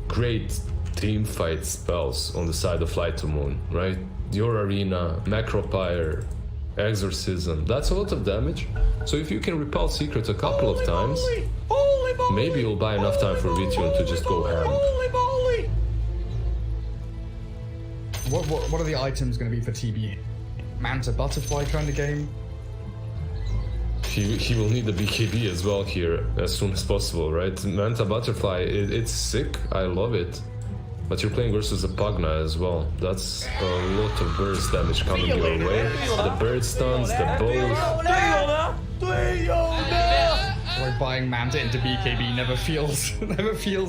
great team fight spells on the side of Light to Moon, right? Your Arena, Macropyre, Exorcism, that's a lot of damage. So if you can repel Secret a couple of times, maybe you'll buy enough time for Vitune to just go ham. What are the items going to be for TB? Manta Butterfly kind of game? He will need the BKB as well here as soon as possible, right? Manta Butterfly, it's sick, I love it. But you're playing versus a Pugna as well. That's a lot of burst damage coming your way. The bird stuns, the bows. Like buying Manta into BKB never feels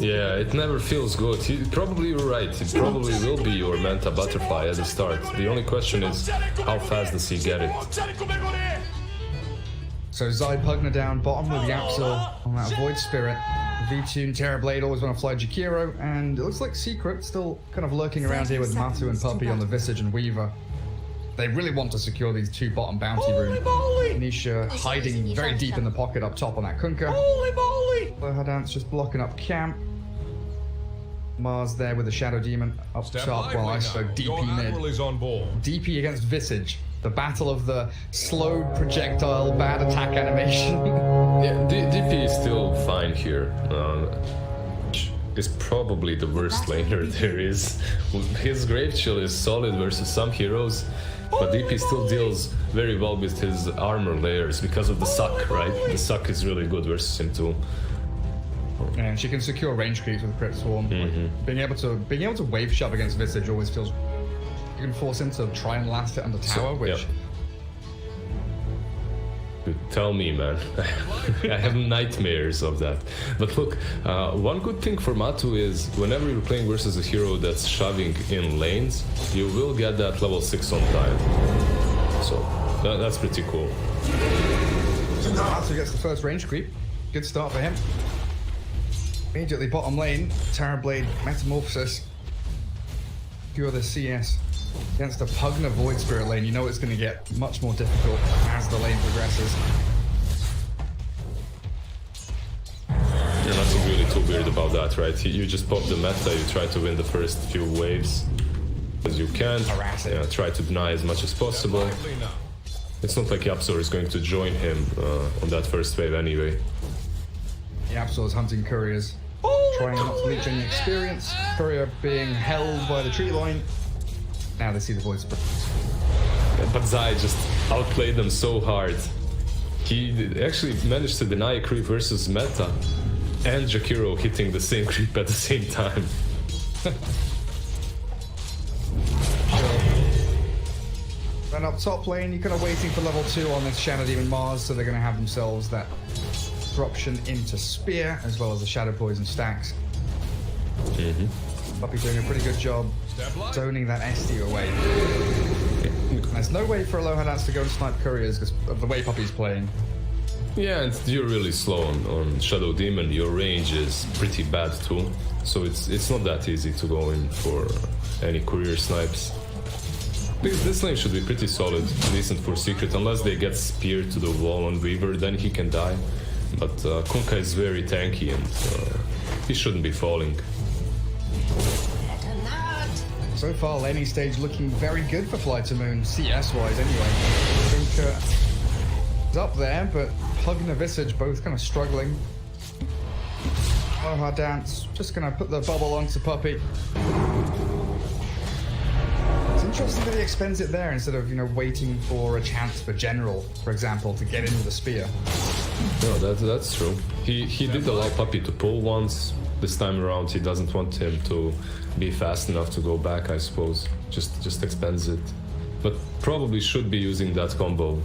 Yeah, it never feels good. Probably you're right. It probably will be your Manta Butterfly at the start. The only question is, how fast does he get it? So Zai Pugna down bottom with Yapzor on that Void Spirit. Vitune, Terrorblade always want to fly Jakiro, and it looks like Secret still kind of lurking around here with Matu and Puppey on the Visage and Weaver. They really want to secure these two bottom bounty rune. Nisha hiding very deep in the pocket up top on that Kunkka. Lohadance just blocking up camp. Mars there with the Shadow Demon up top while ISO DP mid. DP against Visage. The battle of the slow projectile bad attack animation. Yeah, DP is still fine here. Is probably the worst laner there is. His Grave Chill is solid versus some heroes, but DP still deals very well with his armor layers because of the suck, right? The suck is really good versus him too. And she can secure range creeps with Crypt Swarm. Being able to wave shove against Visage always feels. You can force him to try and last it under tower, which. Tell me, man. I have nightmares of that. But look, one good thing for Matu is whenever you're playing versus a hero that's shoving in lanes, you will get that level 6 on time. So that's pretty cool. Matu gets the first range creep. Good start for him. Immediately bottom lane, Terrorblade, Metamorphosis. Cure the CS. Against a Pugna Void Spirit lane, you know it's going to get much more difficult as the lane progresses. You're nothing really too weird about that, right? You just pop the meta, you try to win the first few waves as you can. Try to deny as much as possible. It's not like Yapzor is going to join him on that first wave anyway. Yapzor is hunting couriers, trying not to leech any experience. Courier being held by the tree line. Now they see the Void Spirit. But Zai just outplayed them so hard. He actually managed to deny a creep versus meta and Jakiro hitting the same creep at the same time. And up top lane, you're kind of waiting for level 2 on this Shadow Demon Mars, so they're going to have themselves that disruption into Spear, as well as the Shadow Poison stacks. Puppey doing a pretty good job zoning that SD away. There's no way for a Lohadance to go and snipe couriers because of the way Puppey's playing. Yeah, and you're really slow on Shadow Demon. Your range is pretty bad too, so it's not that easy to go in for any courier snipes. This lane should be pretty solid, decent for Secret, unless they get speared to the wall on Weaver, then he can die. But Kunkka is very tanky and he shouldn't be falling. So far, laning stage looking very good for Fly to Moon, CS-wise anyway. Kunkka is up there, but Pugna Visage both kind of struggling. Lohadance just going to put the bubble onto Puppey. It's interesting that he expends it there instead of, you know, waiting for a chance for General, for example, to get into the spear. No, that's true. He did allow Puppey to pull once. This time around, he doesn't want him to be fast enough to go back, I suppose. Just expends it. But probably should be using that combo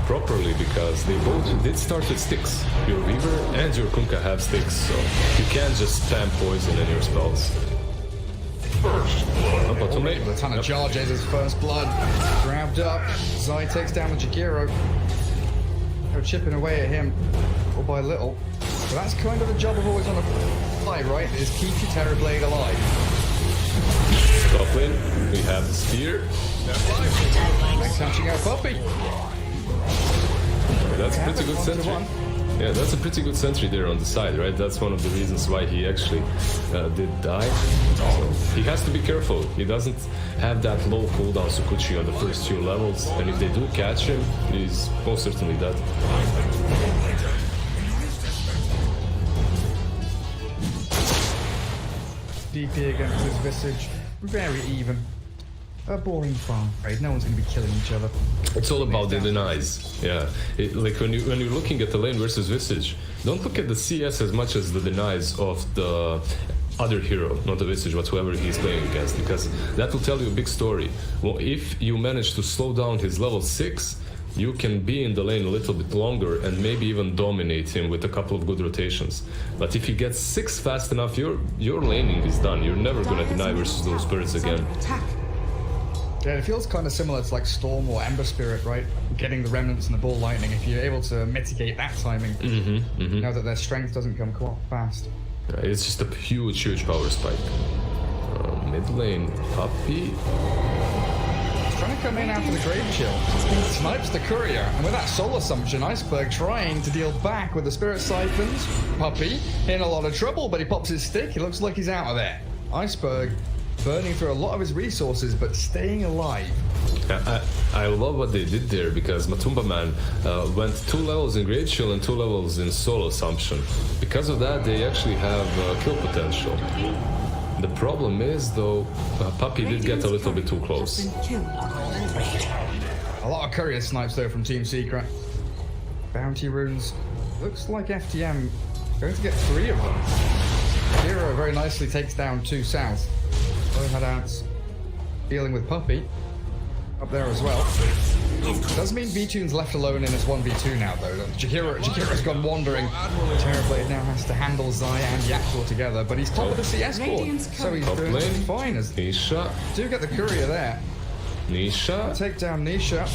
properly, because they both did start with sticks. Your Weaver and your Kunkka have sticks, so you can't just spam poison in your spells. Bottom lane. A ton of charges, his first blood. Grabbed up. Zai takes down the Jakiro. They're chipping away at him, little by little. But that's kind of the job of always on a fly, right? Is keep your Terrorblade alive. Top lane, we have the spear. Next time she got Puppey. That's a pretty good sentry. Yeah, that's a pretty good sentry there on the side, right? That's one of the reasons why he actually did die. So he has to be careful. He doesn't have that low cooldown Sukuchi on the first few levels, and if they do catch him, he's most certainly dead. DP against his Visage, very even. A boring farm raid. No one's going to be killing each other. It's all about the denies. Yeah, like when you're looking at the lane versus Visage, don't look at the CS as much as the denies of the other hero, not the Visage, but whoever he's playing against, because that will tell you a big story. Well, if you manage to slow down his level 6, you can be in the lane a little bit longer and maybe even dominate him with a couple of good rotations. But if he gets 6 fast enough, your laning is done. You're never gonna deny versus those spirits again. Yeah, it feels kind of similar to like Storm or Ember Spirit, right? Getting the remnants and the ball lightning. If you're able to mitigate that timing, you know that their strength doesn't come quite fast. Yeah, it's just a huge power spike. Mid lane, Puppey. Trying to come in after the Grave Chill. Snipes the Courier, and with that Soul Assumption, Iceberg trying to deal back with the Spirit Siphons. Puppey in a lot of trouble, but he pops his stick. He looks like he's out of there. Iceberg burning through a lot of his resources, but staying alive. I love what they did there, because Matumba Man went 2 levels in Great Shield and 2 levels in Soul Assumption. Because of that, they actually have kill potential. The problem is, though, Puppey did get a little bit too close. A lot of courier snipes though from Team Secret. Bounty runes. Looks like FTM going to get 3 of them. Hero very nicely takes down 2 south. Headouts dealing with Puppey up there as well. Does mean V-Tune's left alone in his 1v2 now though. Jakiro's gone wandering. Terrorblade now has to handle Zai and Yaxor together, but he's top of the CS board, so he's doing fine as Nisha. Do get the courier there. Nisha. Take down Nisha.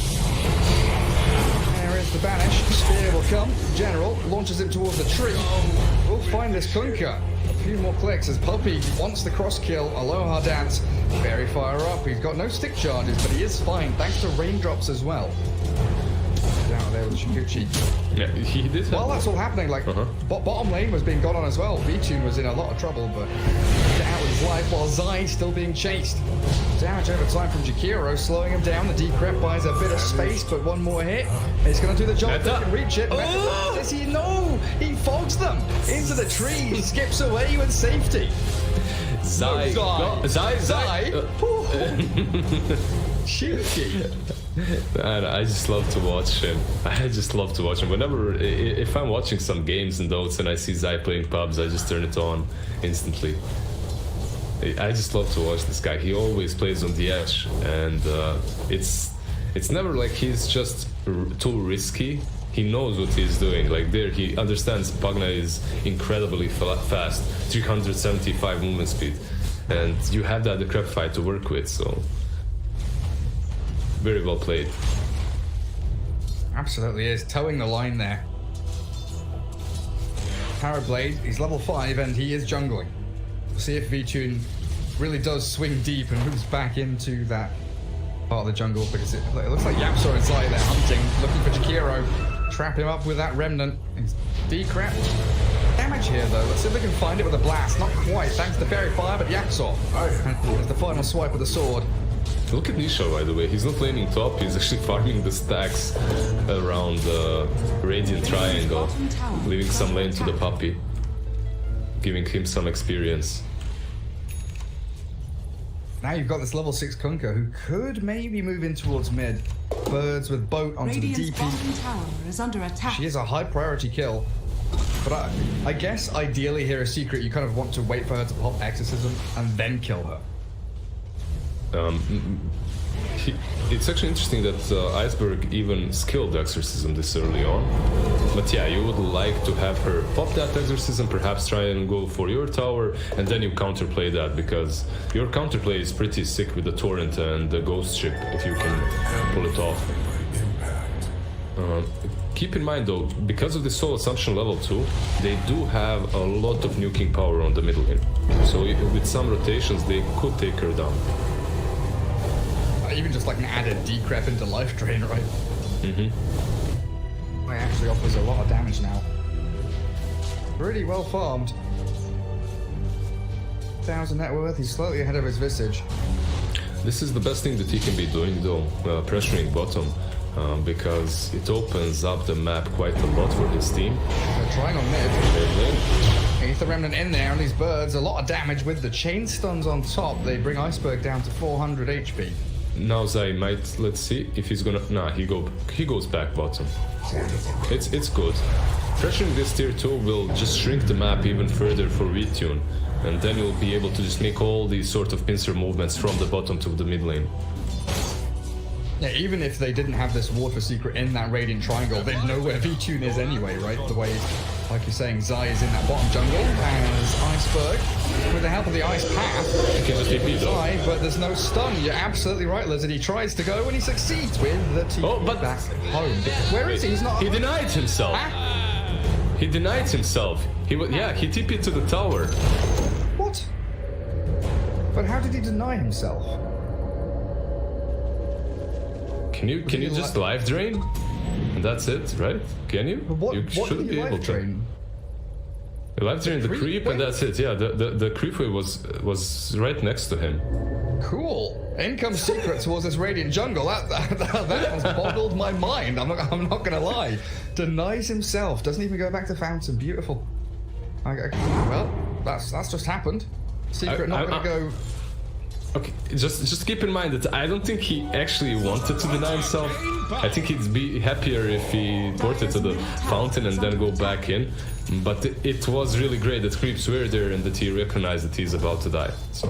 There is the banish. Spear will come. General launches him towards the tree. We'll find this Kunkka. A few more clicks as Puppey wants the cross kill. Aloha dance. Very fire up. He's got no stick charges, but he is fine thanks to raindrops as well. Down there with Shikuchi. Yeah, he did. While that's all happening, like bottom lane was being got on as well. V-Tune was in a lot of trouble, but get out with his life while Zai still being chased. Damage over time from Jakiro, slowing him down. The decrep buys a bit of space, but one more hit. It's going to do the job. They can reach it. Does he know? He fogs them into the tree. Skips away with safety. Zai. Cheeky. Man, I just love to watch him. I just love to watch him. Whenever, if I'm watching some games and Dotes and I see Zai playing pubs, I just turn it on instantly. I just love to watch this guy. He always plays on the edge, and it's never like he's just too risky. He knows what he's doing. Like there, he understands Pugna is incredibly fast, 375 movement speed, and you have that decrep fight to work with. So very well played. Absolutely is towing the line there. Powerblade, he's level 5 and he is jungling. We'll see if V-Tune really does swing deep and moves back into that part of the jungle, because it looks like Yapsor and Zai there hunting, looking for Jakiro. Trap him up with that remnant. He's decrep. Damage here though. Let's see if they can find it with a blast. Not quite, thanks to Fairy Fire, but Yaxor. And the final swipe with the sword. Look at Nisha, by the way. He's not laning top, he's actually farming the stacks around the Radiant Triangle, leaving some lane to the Puppey, giving him some experience. Now you've got this level 6 Kunkka who could maybe move in towards mid. Birds with boat onto the Radiant's DP. bottom tower is under attack. She is a high priority kill. But I guess ideally here a secret, you kind of want to wait for her to pop Exorcism and then kill her. It's actually interesting that Iceberg even skilled Exorcism this early on. But yeah, you would like to have her pop that Exorcism, perhaps try and go for your tower, and then you counterplay that, because your counterplay is pretty sick with the Torrent and the Ghost Ship, if you can pull it off. Keep in mind though, because of the Soul Assumption level 2, they do have a lot of nuking power on the middle lane. So with some rotations, they could take her down. Even just like an added decrep into life drain, right? Mm-hmm. It actually offers a lot of damage now. Pretty well farmed. 1,000 net worth, he's slightly ahead of his Visage. This is the best thing that he can be doing though, pressuring bottom, because it opens up the map quite a lot for his team. They're trying on mid. Aether Remnant in there on these birds, a lot of damage with the chain stuns on top. They bring Iceberg down to 400 HP. Now Zai might, let's see if he's gonna, nah, he goes back bottom. It's good. Pressuring this tier 2 will just shrink the map even further for retune, and then you'll be able to just make all these sort of pincer movements from the bottom to the mid lane. Yeah, even if they didn't have this water secret in that Radiant Triangle, they'd know where V-Tune is anyway, right? The way, like you're saying, Zai is in that bottom jungle, as Iceberg, with the help of the Ice Path, can just TP though. Zai, but there's no stun. You're absolutely right, Lizard. He tries to go and he succeeds with the TP back home. Where is he? He's not. He denied himself. He denied himself. He TP'd to the tower. What? But how did he deny himself? Can you just life drain? And that's it, right? Can you? You should be able to. You life drain the creep and that's it. Yeah, the creep wave was right next to him. Cool. Income secret towards this Radiant jungle. That has boggled my mind. I'm not gonna lie. Denies himself. Doesn't even go back to Fountain. Beautiful. Well, that's just happened. Secret not gonna go. Okay, just keep in mind that I don't think he actually wanted to deny himself. I think he'd be happier if he ported to the Fountain and then go back in. But it was really great that creeps were there and that he recognized that he's about to die. So,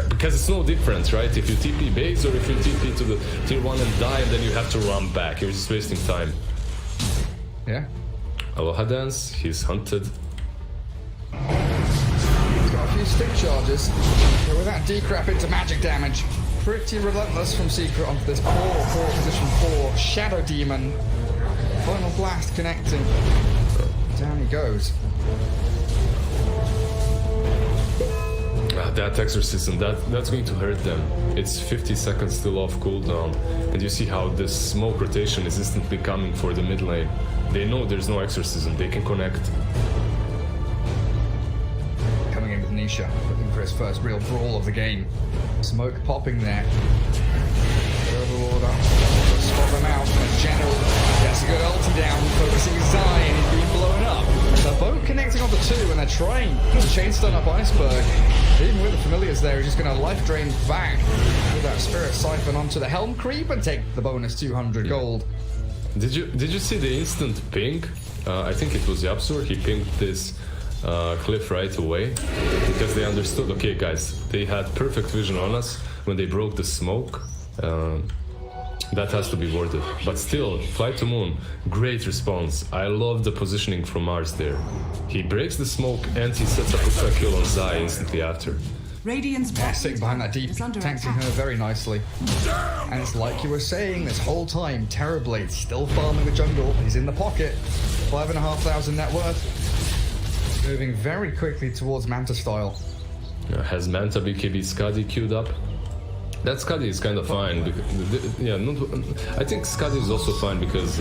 because it's no difference, right? If you TP base or if you TP to the tier 1 and die, and then you have to run back. You're just wasting time. Yeah. Aloha Dance, he's hunted. Got a few stick charges, but with that decrep into magic damage. Pretty relentless from Secret onto this poor position 4 Shadow Demon. Final blast connecting. Down he goes. That Exorcism, that's going to hurt them. It's 50 seconds still off cooldown, and you see how this smoke rotation is instantly coming for the mid lane. They know there's no Exorcism, they can connect. Coming in with Nisha, looking for his first real brawl of the game. Smoke popping there. Overlord up, spot them out, and General gets a good ulti down, focusing Zai, and he's being blown up. They're both connecting on the 2, and they're trying to chain stun up Iceberg. Even with the familiars there, he's just going to life drain back with that Spirit Siphon onto the Helm Creep and take the bonus 200 gold. Did you see the instant ping? I think it was Yapsur. He pinged this cliff right away because they understood, okay guys, they had perfect vision on us when they broke the smoke. That has to be worth it. But still, Flight to Moon, great response. I love the positioning from Mars there. He breaks the smoke and he sets up a quick kill on Zai instantly after. Radiant's sitting behind that deep, taxing her very nicely. And it's like you were saying this whole time, Terrorblade still farming the jungle. He's in the pocket. 5,500 net worth. Moving very quickly towards Manta style. Has Manta BKB Skadi queued up? That Skadi is kind of fine. I think Skadi is also fine because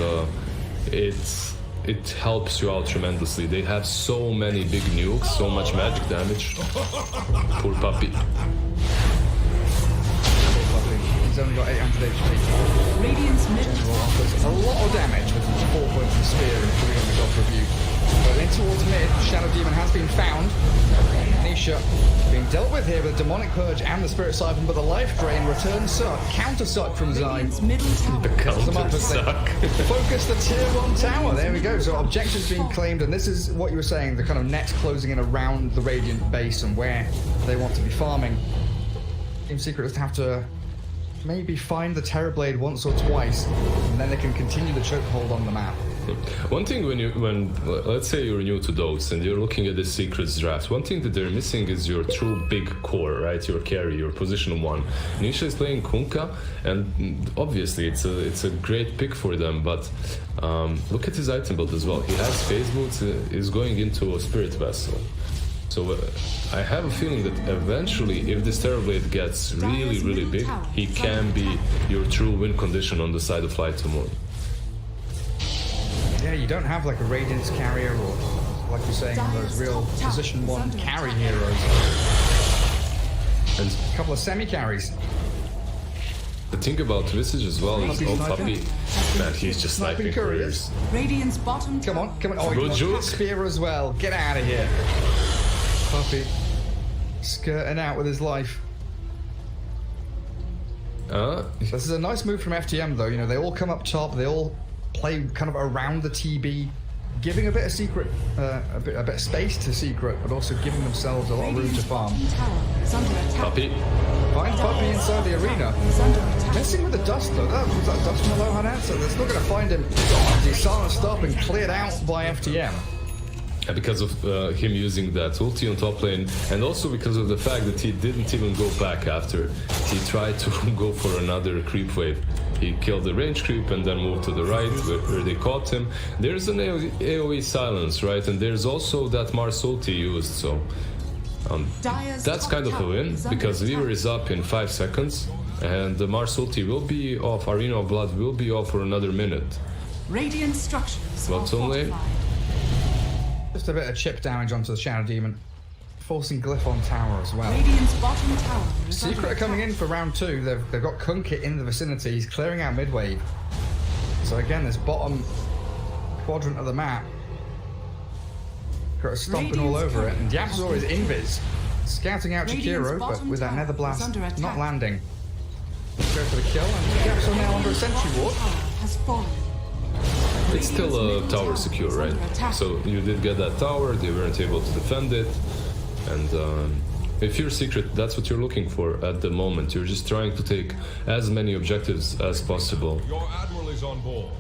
it helps you out tremendously. They have so many big nukes, so much magic damage. Poor puppy. He's only got 800 HP. Radiant's mid General offers a lot of damage with 4 points of spear and 300 gold rebuke. But in towards mid, Shadow Demon has been found. Nisha being dealt with here with the Demonic Purge and the Spirit Siphon, but the Life Drain, return suck, counter suck from Zai. Radiant's middle tower. Counter suck. Focus the tier 1 tower. There we go. So objectives being claimed, and this is what you were saying, the kind of nets closing in around the Radiant base and where they want to be farming. Team Secret just have to maybe find the Terrorblade once or twice, and then they can continue the chokehold on the map. One thing when let's say you're new to Dota and you're looking at the Secrets draft, one thing that they're missing is your true big core, right? Your carry, your position 1. Nisha is playing Kunkka, and obviously it's a great pick for them, but look at his item build as well. He has Phase Boots, is going into a Spirit Vessel. So I have a feeling that eventually, if this Terrorblade gets really, really big, he can be your true win condition on the side of Flight to Moon. Yeah, you don't have like a Radiance carrier or, like you're saying, those real position 1 carry heroes. And a couple of semi-carries. The thing about Visage as well is, Puppey, man, he's just sniping couriers. Radiant's bottom tower. Come on. Oh, he wants the spear as well. Get out of here. Puppey skirting out with his life. This is a nice move from FTM though. You know, they all come up top, they all play kind of around the TB, giving a bit of secret, a bit of space to Secret, but also giving themselves a lot of room to farm. Puppey. Find Puppey inside the arena. Messing with the dust though. Was that dust from the Lohan answer? They're still going to find him. He's silenced up and cleared out by FTM. Because of him using that ulti on top lane, and also because of the fact that he didn't even go back after he tried to go for another creep wave. He killed the range creep and then moved to the right where they caught him. There's an AoE silence, right? And there's also that Mars ulti used, so that's kind of a win, because Weaver is up in 5 seconds, and the Mars ulti will be off, Arena of Blood will be off for another minute. Radiant structures But only just a bit of chip damage onto the Shadow Demon, forcing Glyph on tower as well. Radiant's bottom tower. Secret are coming in for round 2. They've got Kunkka in the vicinity. He's clearing out mid wave. So again, this bottom quadrant of the map, got stomping all over it. And Yapzor is invis, scouting out Chikiro, but with that Nether Blast not landing. Go for the kill, and Yapzor now under a sentry ward. Has fallen. it's still a tower secure, right? So you did get that tower, they weren't able to defend it, and if you're Secret, that's what you're looking for at the moment. You're just trying to take as many objectives as possible. Your admiral is on board.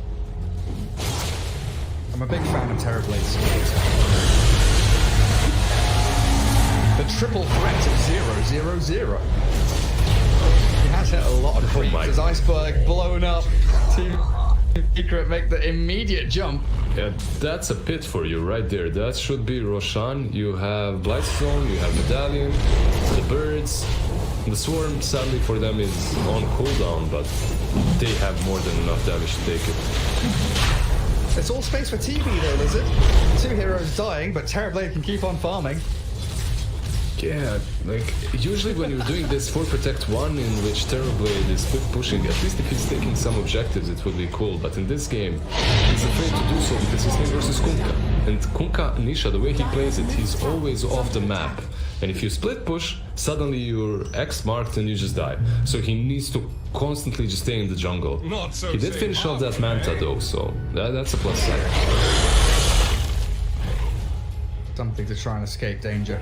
I'm a big fan of Terrorblades. The triple threat of 0-0-0. He has hit a lot of creeps. His iceberg blown up. Team Secret make the immediate jump. Yeah, that's a pit for you right there. That should be Roshan. You have Blightstone, you have Medallion, the birds. The swarm, sadly for them, is on cooldown, but they have more than enough damage to take it. It's all space for TV though, is it? 2 heroes dying, but Terrorblade can keep on farming. Yeah, like, usually when you're doing this 4 Protect 1 in which Terrorblade is split pushing, at least if he's taking some objectives, it would be cool. But in this game, he's afraid to do so because he's playing versus Kunkka. And Kunkka, Nisha, the way he plays it, he's always off the map. And if you split push, suddenly you're X-marked and you just die. So he needs to constantly just stay in the jungle. He did finish off that Manta though, so that's a plus side. Something to try and escape danger.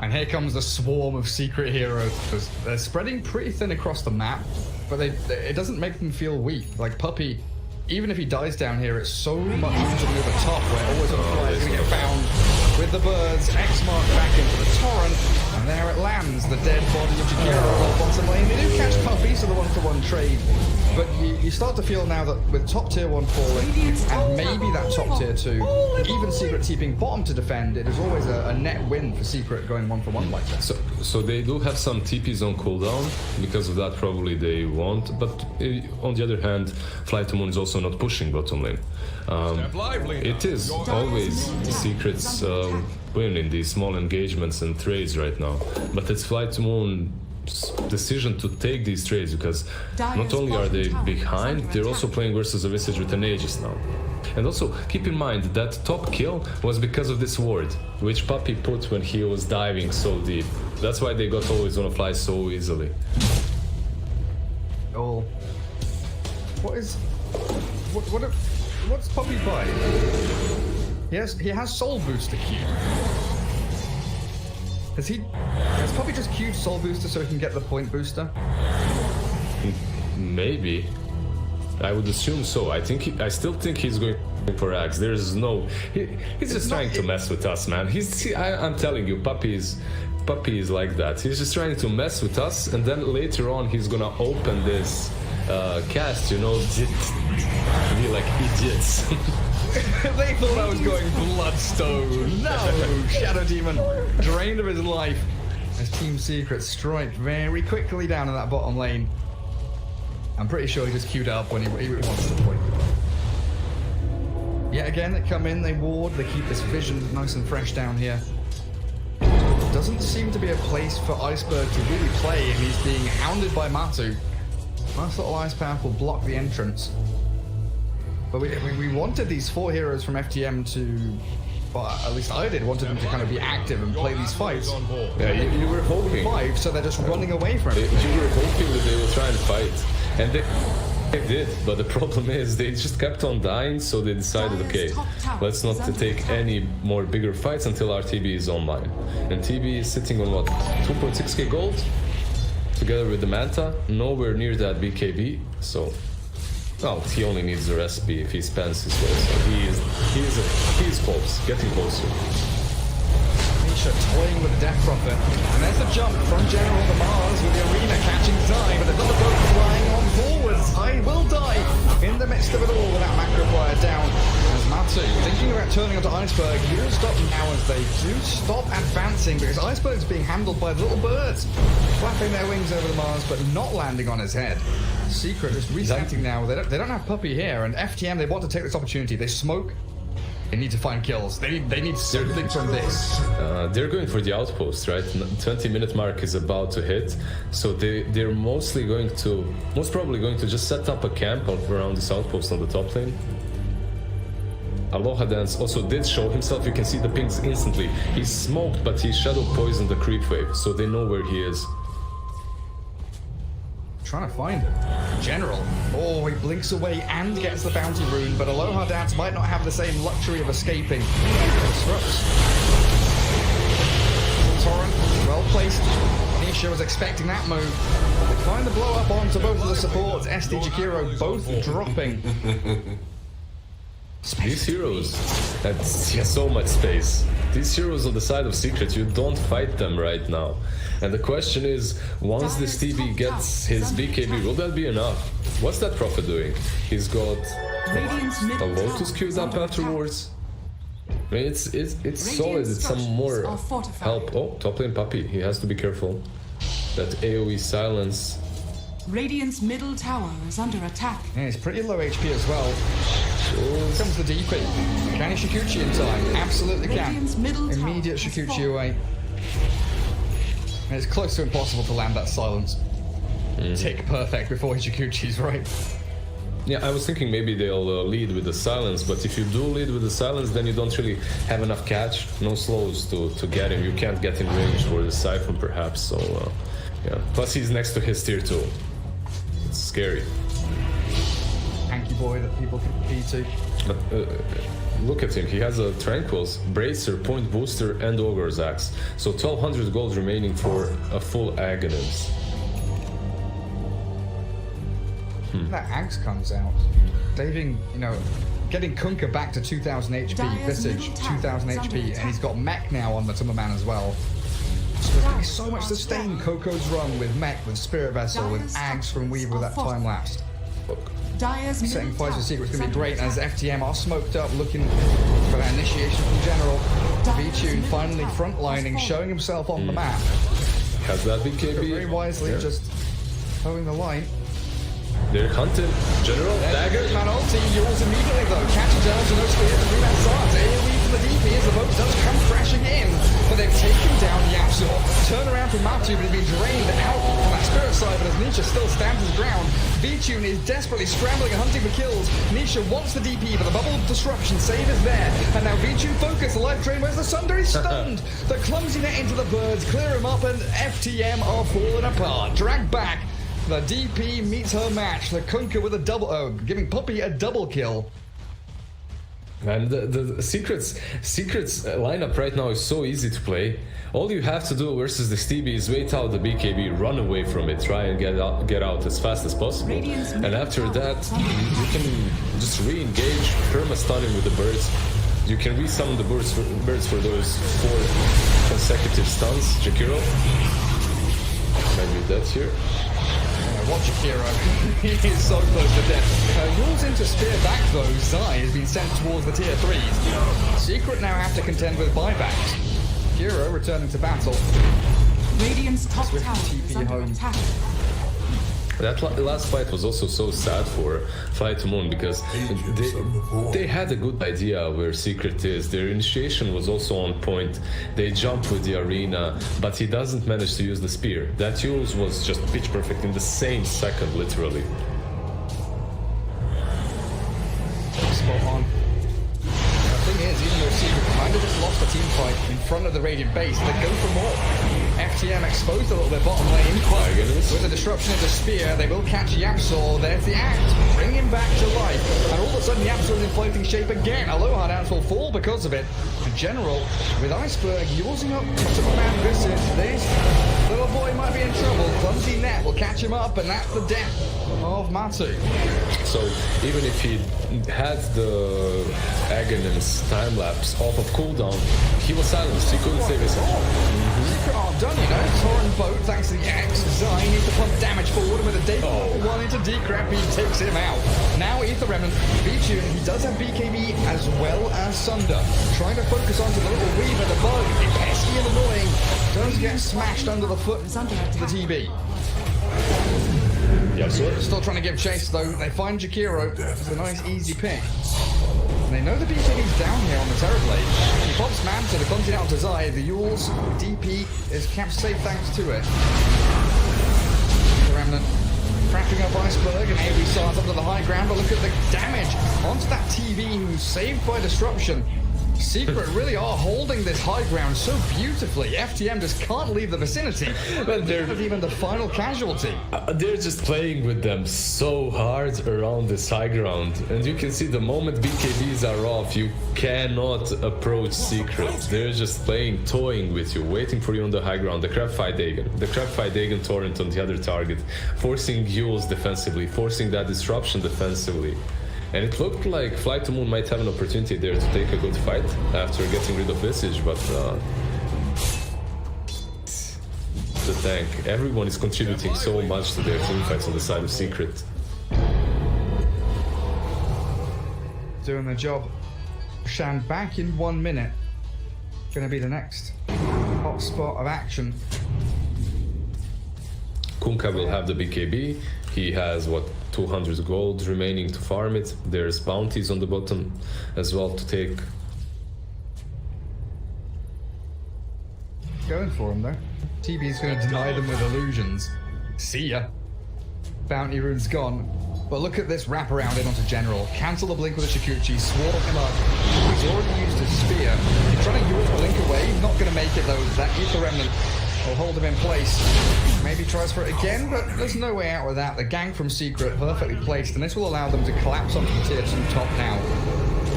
And here comes the swarm of Secret heroes. They're spreading pretty thin across the map, but it doesn't make them feel weak. Like Puppey, even if he dies down here, it's so much easier near the top where always on fire is going to get found with the birds. X-mark back into the torrent, and there it lands, the dead body of Chikiro on bottom lane. They do catch Puppey, so the 1-for-1 trade. But you start to feel now that with top tier 1 falling, and maybe that top tier 2, even Secret keeping bottom to defend, it is always a net win for Secret going 1-for-1 like that. So they do have some TPs on cooldown, because of that probably they won't, but on the other hand, Fly to Moon is also not pushing bottom lane. It is always Secret's win in these small engagements and trades right now, but it's Fly to Moon decision to take these trades, because not only are they behind, they're also playing versus a Visage with an Aegis now. And also, keep in mind that top kill was because of this ward, which Puppy put when he was diving so deep. That's why they got always on a fly so easily. Oh. What's Puppy buy? He has Soul Booster Q. Has Puppy just queued Soul Booster so he can get the point booster? Maybe. I would assume so. I still think he's going for Axe. There's no... He's just trying to mess with us, man. I'm telling you, Puppy is like that. He's just trying to mess with us, and then later on he's gonna open this cast, you know, be like idiots. They thought I was going Bloodstone. No! Shadow Demon drained of his life as Team Secret strike very quickly down in that bottom lane. I'm pretty sure he just queued up when he wants the point. Yet again, they come in, they ward, they keep this vision nice and fresh down here. Doesn't seem to be a place for Iceberg to really play, and he's being hounded by Matu. Nice little ice path will block the entrance. But we wanted these 4 heroes from FTM to, well, at least I wanted them to kind of be active and play these fights. Yeah, you were hoping. 5, so they're just running away from it. You were hoping that they would try and fight. And they did, but the problem is they just kept on dying, so they decided, okay, let's not take any more bigger fights until our TB is online. And TB is sitting on what, 2.6k gold? Together with the Manta, nowhere near that BKB, so... Well, he only needs the recipe if he spends his gold, so he is close, getting closer. Misha toying with the Death Prophet, and there's the jump from General the Mars with the arena catching time, but they've got the boat flying on forwards. I will die in the midst of it all with that macro wire down. As Matu thinking about turning onto Iceberg, you don't stop now as they do stop advancing because Iceberg's being handled by the little birds, flapping their wings over the Mars but not landing on his head. Secret just resetting now. They don't have Puppy here, and FTM, they want to take this opportunity. They smoke. They need to find kills. They need something from this. They're going for the outpost, right? 20-minute mark is about to hit, so they're most probably going to just set up a camp around this outpost on the top lane. Aloha Dance also did show himself. You can see the pings instantly. He's smoked, but he shadow poisoned the creep wave, so they know where he is. Trying to find him. General. Oh, he blinks away and gets the bounty rune, but Aloha Dance might not have the same luxury of escaping. Disrupts. Torrent, well placed. Nisha was expecting that move. They find the blow up onto both of the supports. SD Jakiro both dropping. These heroes have so much space. These heroes on the side of Secret, you don't fight them right now. And the question is, once this TB gets his BKB, will that be enough? What's that Prophet doing? He's got a Lotus queued up afterwards. I mean, it's solid, it's some more help. Oh, top lane Puppy, he has to be careful. That AoE silence. Radiant's middle tower is under attack. Yeah, he's pretty low HP as well. Here comes the DP. Can he Shikuchi in time? Absolutely can. Immediate Shikuchi away. And it's close to impossible to land that silence. Tick perfect before he Shikuchi's, right? Yeah, I was thinking maybe they'll lead with the silence, but if you do lead with the silence, then you don't really have enough catch, no slows to get him. You can't get in range for the Siphon perhaps, so yeah. Plus he's next to his tier 2. It's scary. Hanky boy that people can compete to. Look at him, he has a Tranquils, Bracer, Point Booster, and Ogre's Axe. So 1200 gold remaining for a full Agonist. That Axe comes out. Daving, getting Kunkka back to 2000 HP, Visage, 2000 HP, and he's got Mech now on the Timberman as well. So there's going to be so much sustain. Coco's run with Mech, with Spirit Vessel, with Ags from Weaver with that time lapse. Setting fires with Secret's going to be great, as FTM are smoked up, looking for that initiation from General. V-Tune finally frontlining, showing himself on the map. Has that BKB? Very wisely, just holding the line. They're hunting. General, dagger. Man ulti, Yules immediately though. Catches Elgin, no spear to rebound starts. AoE from the DP as the boat does come crashing in. But they've taken down Yasuo. Turn around down from Matu, but he's been drained out from that spirit side, but as Nisha still stands his ground, V-Tune is desperately scrambling and hunting for kills. Nisha wants the DP, but the bubble disruption save is there. And now V-Tune focus, the life drain, where's the Sunder? He's stunned. The clumsy net into the birds, clear him up, and FTM are falling apart. Dragged back. The DP meets her match. The Kunkka with a double, giving Puppey a double kill. And the Secrets lineup right now is so easy to play. All you have to do versus the Stevie is wait out the BKB, run away from it, try and get out as fast as possible. And after that, you can just re-engage, perma-stunning with the birds. You can re-summon the birds for those 4 consecutive stuns. Jakiro might be dead here. Watch Jakiro. He is so close to death. Rules into spear back though. Zai has been sent towards the tier 3s. Secret now have to contend with buybacks. Jakiro returning to battle. Radiant's top Swift tower TP is under home. attack. That last fight was also so sad for Fly to Moon because they had a good idea where Secret is. Their initiation was also on point. They jumped with the arena, but he doesn't manage to use the spear. That use was just pitch perfect in the same second, literally. Spot on. The thing is, even though Secret kind of just lost the team fight in front of the Radiant base, they go for more. FTM exposed a little bit bottom lane. With the disruption of the spear, they will catch Yapsor. There's the act. Bring him back to life. And all of a sudden, Yapsor is in floating shape again. Aloha dance will fall because of it. In general, with Iceberg using up multiple man visits, this little boy might be in trouble. Clumsy net will catch him up, and that's the death of Matu. So even if he had the Aghanim's time lapse off of cooldown, he was silenced. He couldn't save himself. Secret aren't done, you know. Torrent boat thanks to the X. Zai needs to pump damage forward with a day one into Decrep. He takes him out. Now Ether Remnant, V-Tune, he does have BKB as well as Sunder. Trying to focus onto the little Weaver, the bug. It's pesky and annoying. Does get smashed under the foot of the TB. Still trying to give chase though. They find Jakiro. It's a nice easy pick. And they know the BKB's down here on the Terrorblade. He pops Manta, the clumsy out to Zai. The Yule's DP is kept safe thanks to it. The Remnant cracking up Iceberg, and AV starts up to the high ground, but look at the damage onto that TV who's saved by disruption. Secret really are holding this high ground so beautifully. FTM just can't leave the vicinity. But they're not even the final casualty. They're just playing with them so hard around this high ground. And you can see the moment BKBs are off, you cannot approach Secret. They're just playing, toying with you, waiting for you on the high ground. The Crabfight Dagon. The Crabfight Dagon Torrent on the other target. Forcing Yules defensively, forcing that disruption defensively. And it looked like Fly to Moon might have an opportunity there to take a good fight after getting rid of Visage, but the tank. Everyone is contributing so much to their team fights on the side of Secret. Doing the job. Shan back in 1 minute. Gonna be the next hot spot of action. Kunkka will have the BKB. He has, what, 200 gold remaining to farm it. There's bounties on the bottom as well to take. Going for him though. TB's gonna deny them with illusions. See ya. Bounty rune's gone. But look at this wraparound in onto General. Cancel the blink with a Shikuchi, swarm him up. He's already used his spear. He's trying to use blink away. Not gonna make it though. That Ether Remnant will hold him in place. Maybe tries for it again, but there's no way out with that. The gang from Secret perfectly placed, and this will allow them to collapse onto the tier 2 top now.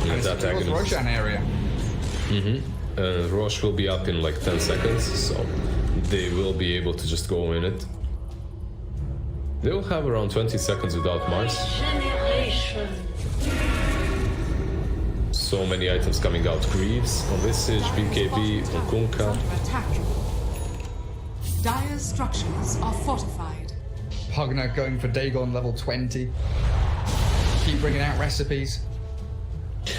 Yeah, and it's the Roshan area. Rosh will be up in like 10 seconds, so they will be able to just go in it. They will have around 20 seconds without Mars. So many items coming out. Greaves on Visage, BKB, on Kunkka. Dire's structures are fortified. Pugna going for Dagon level 20. Keep bringing out recipes.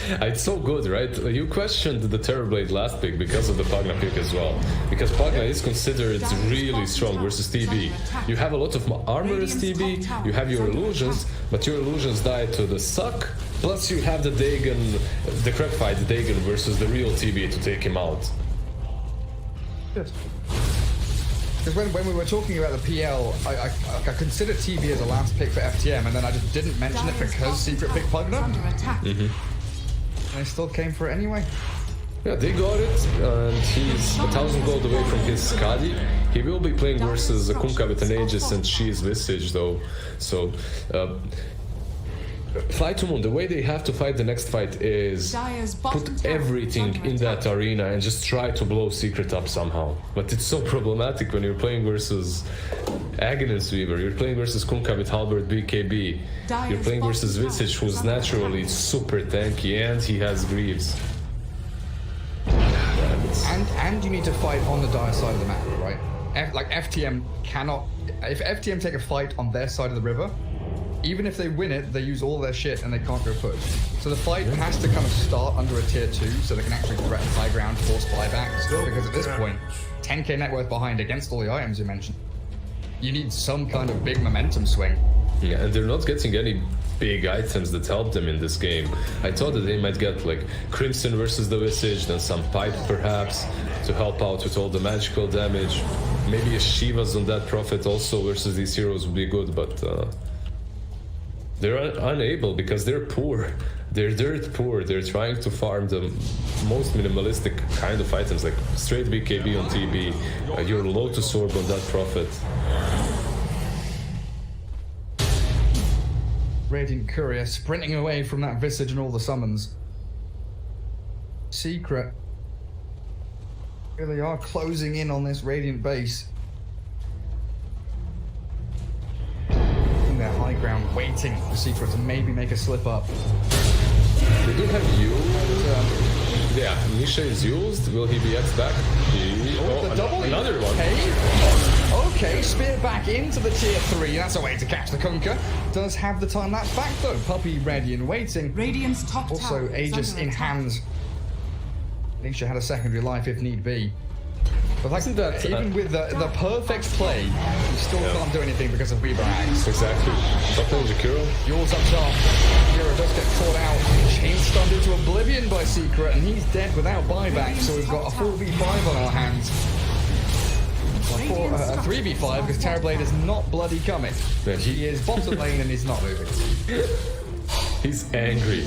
It's so good, right? You questioned the Terrorblade last pick because of the Pugna pick as well. Because Pugna is considered really strong versus TB. You have a lot of armor as TB, you have your illusions, but your illusions die to the suck. Plus you have the Dagon, the Crabfight Dagon versus the real TB to take him out. Good. Because when we were talking about the PL, I considered TB as a last pick for FTM, and then I just didn't mention it because Secret picked Pugna. And they still came for it anyway. Yeah, they got it, and he's 1,000 gold away from his Skadi. He will be playing versus Kunkka with an Aegis and she's Visage though. So, Fight to Moon, the way they have to fight the next fight is put everything in that arena and just try to blow Secret up somehow. But it's so problematic when you're playing versus Aghanim Weaver, you're playing versus Kunkka with Halberd BKB, you're playing versus Visage who's naturally super tanky and he has Greaves. And you need to fight on the dire side of the map, right? Like FTM cannot... If FTM take a fight on their side of the river, even if they win it, they use all their shit and they can't go push. So the fight has to kind of start under a tier 2 so they can actually threaten high ground, force buybacks, because at this point, 10k net worth behind against all the items you mentioned. You need some kind of big momentum swing. Yeah, and they're not getting any big items that help them in this game. I thought that they might get like Crimson versus the Visage, then some Pipe perhaps to help out with all the magical damage. Maybe a Shiva's on that Prophet also versus these heroes would be good, but they're unable because they're poor. They're dirt poor. They're trying to farm the most minimalistic kind of items like straight BKB on TB, your Lotus Orb on that Prophet. Radiant Courier sprinting away from that Visage and all the summons. Secret. Here they are closing in on this Radiant base. In their high ground, waiting for Secret to maybe make a slip up. They do have you. Yeah, Nisha is used. Will he be X back? The double. Another one. Okay, spear back into the tier 3. That's a way to catch the Kunkka. Does have the time lapse back though. Puppy ready and waiting. Radiant's top also, tower Aegis in hand. Nisha had a secondary life if need be. But like that, even with the perfect play, you still can't do anything because of Weaver Axe. Exactly. Top lane Jakiro. Yours up top. Jakiro does get caught out. Chain stunned into oblivion by Secret, and he's dead without buyback. So we've got a 4v5 on our hands. A 3v5 because Terrorblade is not bloody coming. Yeah, he is bottom lane and he's not moving. He's angry.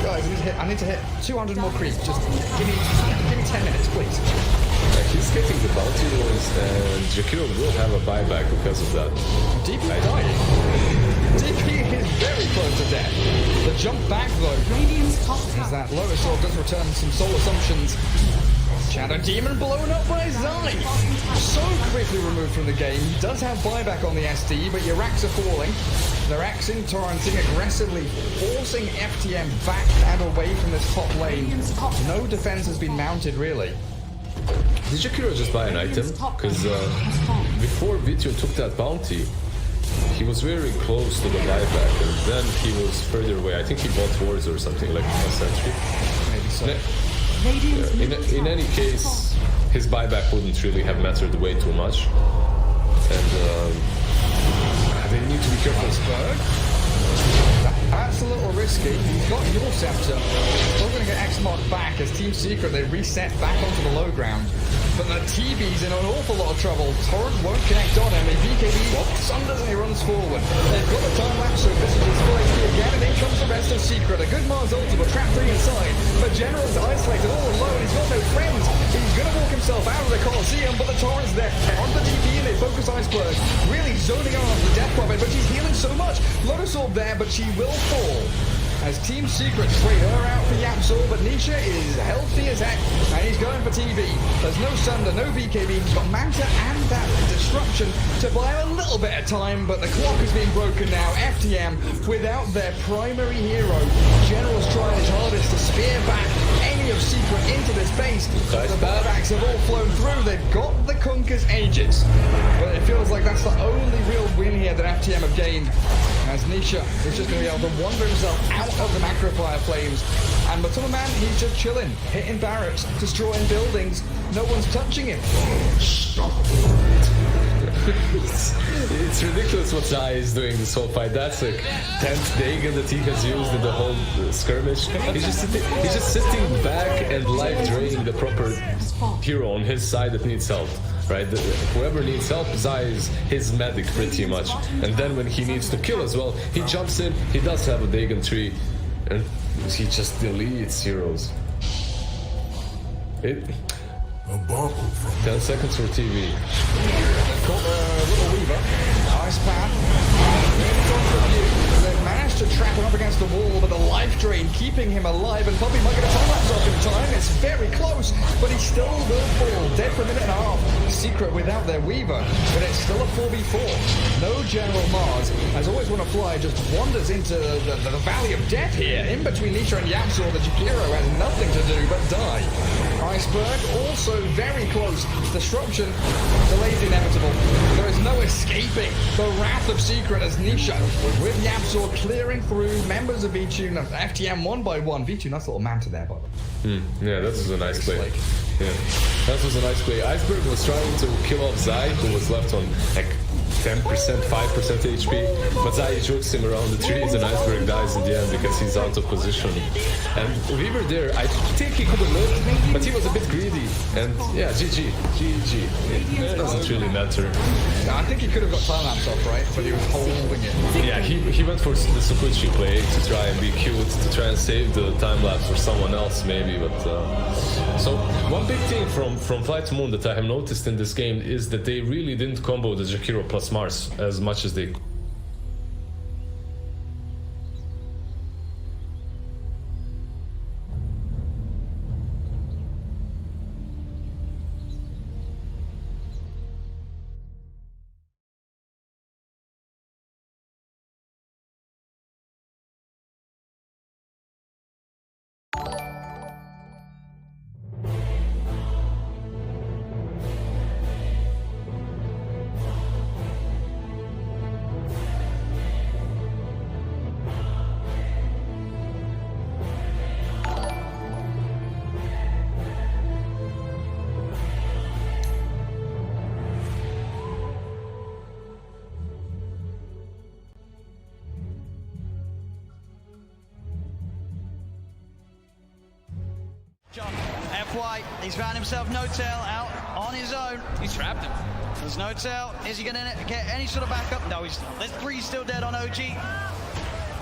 Guys, I need to hit 200 more creeps. Just give me 10 minutes, please. He's getting the bounty rolls, and Jakiro will have a buyback because of that. DP is dying. DP is very close to death. The jump back though is that Lotus Orb does return some soul assumptions. Shadow Demon blown up by Zai. So quickly removed from the game. He does have buyback on the SD, but your racks are falling. They're axing, torrenting aggressively, forcing FTM back and away from this top lane. No defense has been mounted really. Did Jakiro just buy an item? Because before Vitio took that bounty, he was very close to the buyback, and then he was further away. I think he bought wards or something like a century. Maybe so. In any case, his buyback wouldn't really have mattered way too much. And they need to be careful. That's a little risky. He's got your scepter. Still going to get X marked back as Team Secret, they reset back onto the low ground. But the TB's in an awful lot of trouble. Torrent won't connect on him. The BKB sunders and he runs forward. They've got a time lapse, so this is his full HP again, and in comes the rest of Secret. A good Mars ultimate, trap 3 inside. But General's isolated all alone. He's got no friends. He's going to walk himself out of the Colosseum, but the Torrent's there. On the DP, and they focus Iceberg. Really zoning on the Death Prophet, but she's healing so much. Lotus Orb there, but she will fall. As Team Secret trade her out for Yapsor, but Nisha is healthy as heck, and he's going for TB. There's no Sunder, no BKB, he's got Manta and that Disruption to buy him a little bit of time, but the clock is being broken now. FTM, without their primary hero, General's trying his hardest to spear back any of Secret into this base. The buybacks have all flown through, they've got the Kunkka's Aegis. But it feels like that's the only real win here that FTM have gained, as Nisha is just going to be able to wander himself out of the macro fire flames. And Matuma Man, he's just chilling, hitting barracks, destroying buildings. No one's touching him. Stop. it's ridiculous what Zai is doing this whole fight. That's like 10th Dagon that he has used in the whole skirmish. He's just sitting back and live draining the proper hero on his side that needs help. Right, whoever needs help, Zai is his medic pretty much. And then when he needs to kill as well, he jumps in. He does have a Dagon tree, and he just deletes heroes. 10 seconds for TV. Little Weaver, nice pan. In front of you, they've managed to trap him up against the wall, but the life drain keeping him alive, and probably might get a time lapse off in time. It's very close, but he still will fall. Dead for a minute and a half. Secret without their Weaver, but it's still a 4v4. No General Mars, has always want to fly, just wanders into the valley of death here. In between Nisha and Yapzor, the Jakiro has nothing to do but die. Iceberg also very close. Disruption, delays inevitable. There is no escaping the wrath of Secret as Nisha, with Yapzor clearing through members of V2, FTM one by one. V2, nice little manta there, by the way. Yeah, that was a nice play. Yeah, that was a nice play. Iceberg was trying to kill off Zai, who was left on like 10%, 5% HP, but Zai jukes him around the trees and Iceberg dies in the end because he's out of position. And Weaver there, I think he could have lived, but he was a bit greedy. And yeah, GG. It doesn't really matter. I think he could have got time lapse off, right? But he was holding it. Yeah, he went for the Sukuchi play to try and be cute, to try and save the time lapse for someone else maybe, but so one big thing from Flight to Moon that I have noticed in this game is that they really didn't combo the Jakiro plus Mars as much as they. FY, he's found himself No-Tail out on his own. He's trapped him. There's No-Tail. Is he going to get any sort of backup? No, he's not. There's 3 still dead on OG.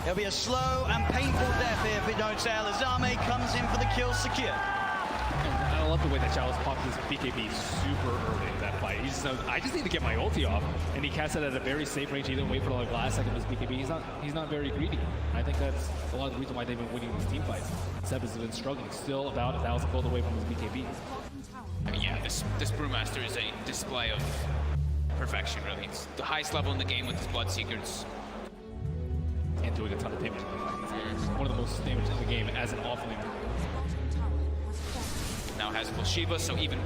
It'll be a slow and painful death here for No-Tail as Zame comes in for the kill secure. And I love the way that Chalice popped his BKB super early in that fight. He just knows, I just need to get my ulti off, and he cast it at a very safe range. He didn't wait for the last second of his BKB. He's not very greedy. I think that's a lot of the reason why they've been winning these team fights. Seb has been struggling, still about 1,000 gold away from his BKB. Yeah, this Brewmaster is a display of perfection, really. It's the highest level in the game with his Bloodseekers. And doing a ton of damage. One of the most damage in the game as an offlaner. Now has full Shiva, so even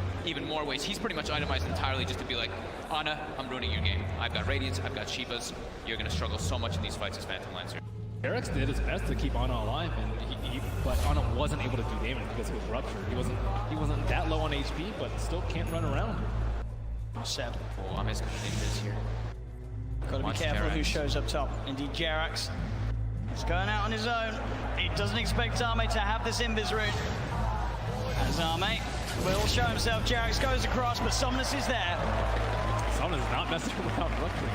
more ways. He's pretty much itemized entirely just to be like, Ana, I'm ruining your game. I've got Radiance, I've got Shivas. You're going to struggle so much in these fights as Phantom Lancer. Eric's did his best to keep Ana alive, and but Ana wasn't able to do damage because he was ruptured. He wasn't that low on HP, but still can't run around. Seb. Oh, I'm as this here. Got to be careful who shows up top. Indeed, Jerax. He's going out on his own. He doesn't expect Zame to have this invis route. And Zame will show himself. Jerax goes across, but Somnus is there. Somnus is not messing around rupturing.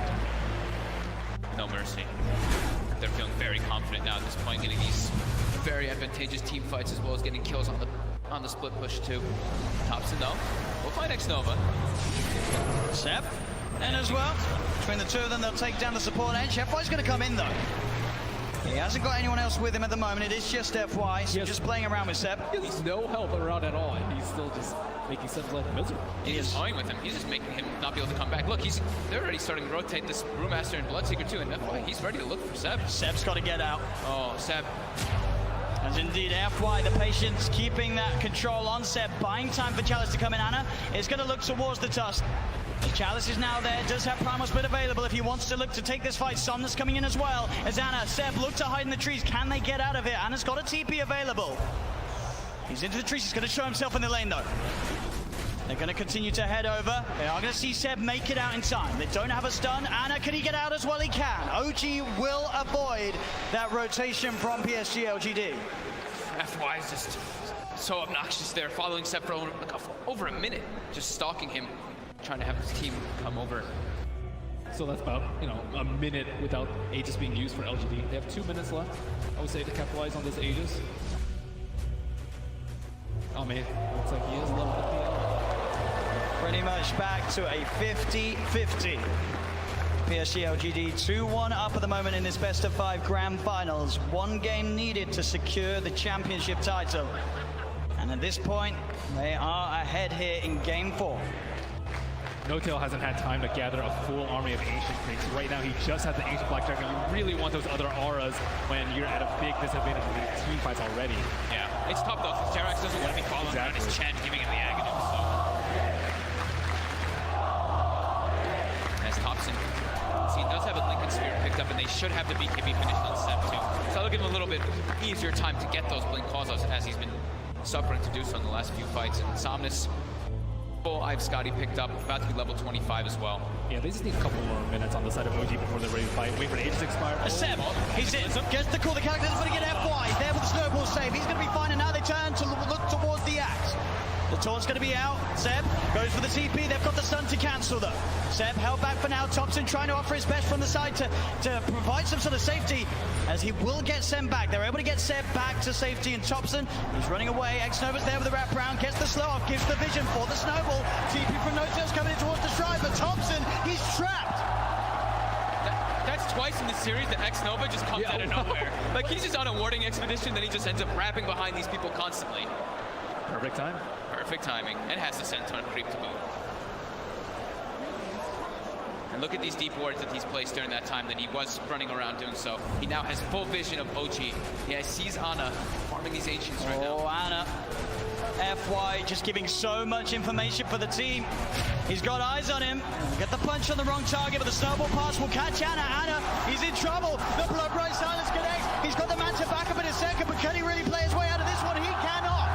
No mercy. They're feeling very confident now at this point, getting these very advantageous team fights as well as getting kills on the split push too. Thompson though, we'll find X-Nova. Seb, and as well, between the two of them, they'll take down the support edge. FY's going to come in though. He hasn't got anyone else with him at the moment. It is just FY, so just playing around with Seb. He has no help around at all, and he's still just making Seb's life miserable. He's just toying with him. He's just making him not be able to come back. Look, they're already starting to rotate this Brewmaster and Bloodseeker too, and FY, he's ready to look for Seb. Seb's got to get out. Oh, Seb. As indeed, FY, the patience, keeping that control on Seb, buying time for Chalice to come in. Ana is going to look towards the Tusk. Chalice is now there, does have Primal Split available if he wants to look to take this fight. Somnus coming in as well. As Ana, Seb look to hide in the trees. Can they get out of it? Ana's got a TP available. He's into the trees, he's going to show himself in the lane though. They're going to continue to head over. They are going to see Seb make it out in time. They don't have a stun. Anna, can he get out as well? He can. OG will avoid that rotation from PSG LGD. FY is just so obnoxious there, following Seb for over a minute, just stalking him, trying to have his team come over. So that's about, a minute without Aegis being used for LGD. They have 2 minutes left, I would say, to capitalize on this Aegis. Oh man, looks like he is level FTM. Pretty much back to a 50-50. PSG LGD 2-1 up at the moment in this best of 5 grand finals. 1 game needed to secure the championship title. And at this point, they are ahead here in game 4. No-Tail hasn't had time to gather a full army of Ancient Freaks. Right now, he just has the Ancient Black Dragon. You really want those other auras when you're at a big disadvantage in these team fights already. Yeah, it's tough though, because Jerax doesn't want to be following around his Chen, giving him the Aghanim, so. As Thompson, see, he does have a Lincoln Sphere picked up, and they should have the BKB finished on Seb too. So that'll give him a little bit easier time to get those Blink Calls as he's been suffering to do so in the last few fights. And Somnus, I've Scotty picked up, about to be level 25 as well. Yeah, they just need a couple more minutes on the side of OG before they're ready to fight. Wait for Aegis to expire. Seb, he's in, gets the call, the character is going to get FY. There with the snowball save, he's going to be fine, and now they turn to look towards the axe. The taunt's going to be out. Seb goes for the TP. They've got the stun to cancel though. Seb held back for now. Thompson trying to offer his best from the side to provide some sort of safety, as he will get Seb back. They're able to get Seb back to safety, and Thompson, he's running away. Xnova's there with the wraparound, gets the slow off, gives the vision for the snowball. TP from No-Tail's coming in towards the stride, but Thompson, he's trapped. That's twice in the series that Xnova just comes out of nowhere. Like, he's just on a warding expedition, then he just ends up wrapping behind these people constantly. Perfect time. Perfect timing, and has the Senton creep to boot. And look at these deep wards that he's placed during that time that he was running around doing so. He now has full vision of OG. Yeah, he sees Ana farming these Ancients right now. Oh, Ana. FY just giving so much information for the team. He's got eyes on him. Get the punch on the wrong target, but the snowball pass will catch Ana. Ana, he's in trouble. The blood bright silence connects. He's got the man to back up in a second, but can he really play his way out of this one? He cannot.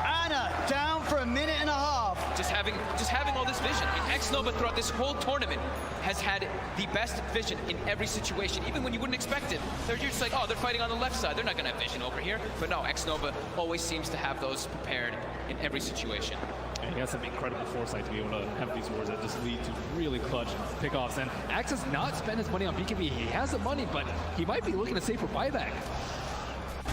Ana down for a minute and a half. Just having all this vision. And Xnova throughout this whole tournament has had the best vision in every situation, even when you wouldn't expect it. They're just like, oh, they're fighting on the left side. They're not going to have vision over here. But no, Xnova always seems to have those prepared in every situation. And he has some incredible foresight to be able to have these wars that just lead to really clutch pickoffs. And Axe has not spent his money on BKB. He has the money, but he might be looking to save for buyback.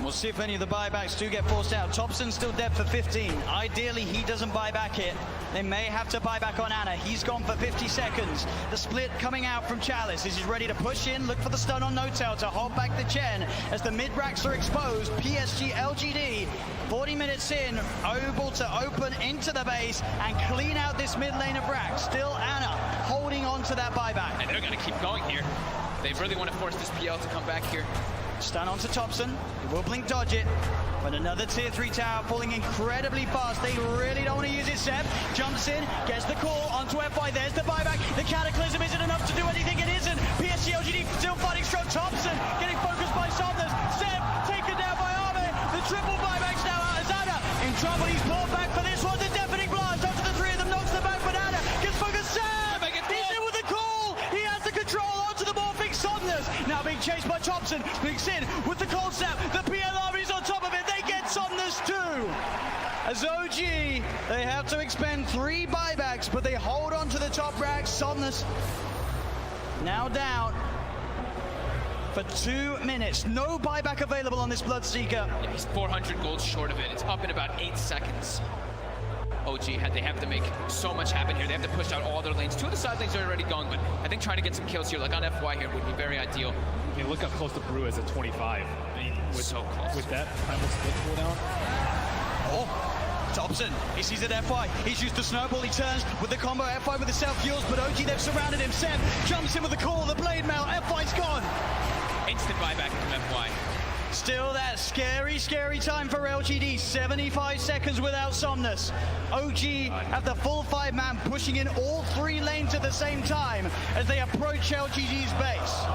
We'll see if any of the buybacks do get forced out. Thompson's still dead for 15. Ideally, he doesn't buy back it. They may have to buy back on Ana. He's gone for 50 seconds. The split coming out from Chalice. He's ready to push in, look for the stun on No-Tail to hold back the Chen. As the mid-racks are exposed, PSG LGD, 40 minutes in, able to open into the base and clean out this mid lane of racks. Still Ana holding on to that buyback. And they're going to keep going here. They really want to force this PL to come back here. Stun onto Thompson. He will blink dodge it. But another tier 3 tower falling incredibly fast. They really don't want to use it. Seb jumps in, gets the call onto FY. There's the buyback. The Cataclysm isn't enough to do anything. It isn't. PSG LGD still fighting strong. Thompson getting focused by Somnus. Seb taken down by Arme. The triple buybacks now out as Ana in trouble. He's pulled back for this one. The deafening blast onto the 3 of them. Knocks them back, but Ana gets focused. Seb! He's in with the call. He has the control onto the morphing Somnus. Now being chased by Thompson. Blinks in with the cold snap. The PL army's on top of it. They get Somnus too. As OG, they have to expend 3 buybacks, but they hold on to the top rack. Somnus now down for 2 minutes. No buyback available on this Bloodseeker. Yeah, he's 400 gold short of it. It's up in about 8 seconds. OG they have to make so much happen here. They have to push out all their lanes. 2 of the side lanes are already going, but I think trying to get some kills here, like on FY here, would be very ideal. I mean, look how close the Brew is at 25. I mean, So close. With that primal split cooldown. Oh, Thompson, he sees it FY. He's used the snowball. He turns with the combo FY with the self-heals, but OG, they've surrounded him. Seb jumps in with the call, the blade mail. FY's gone. Instant buyback from FY. Still that scary, scary time for LGD. 75 seconds without Somnus. OG have the full 5-man pushing in all 3 lanes at the same time as they approach LGD's base.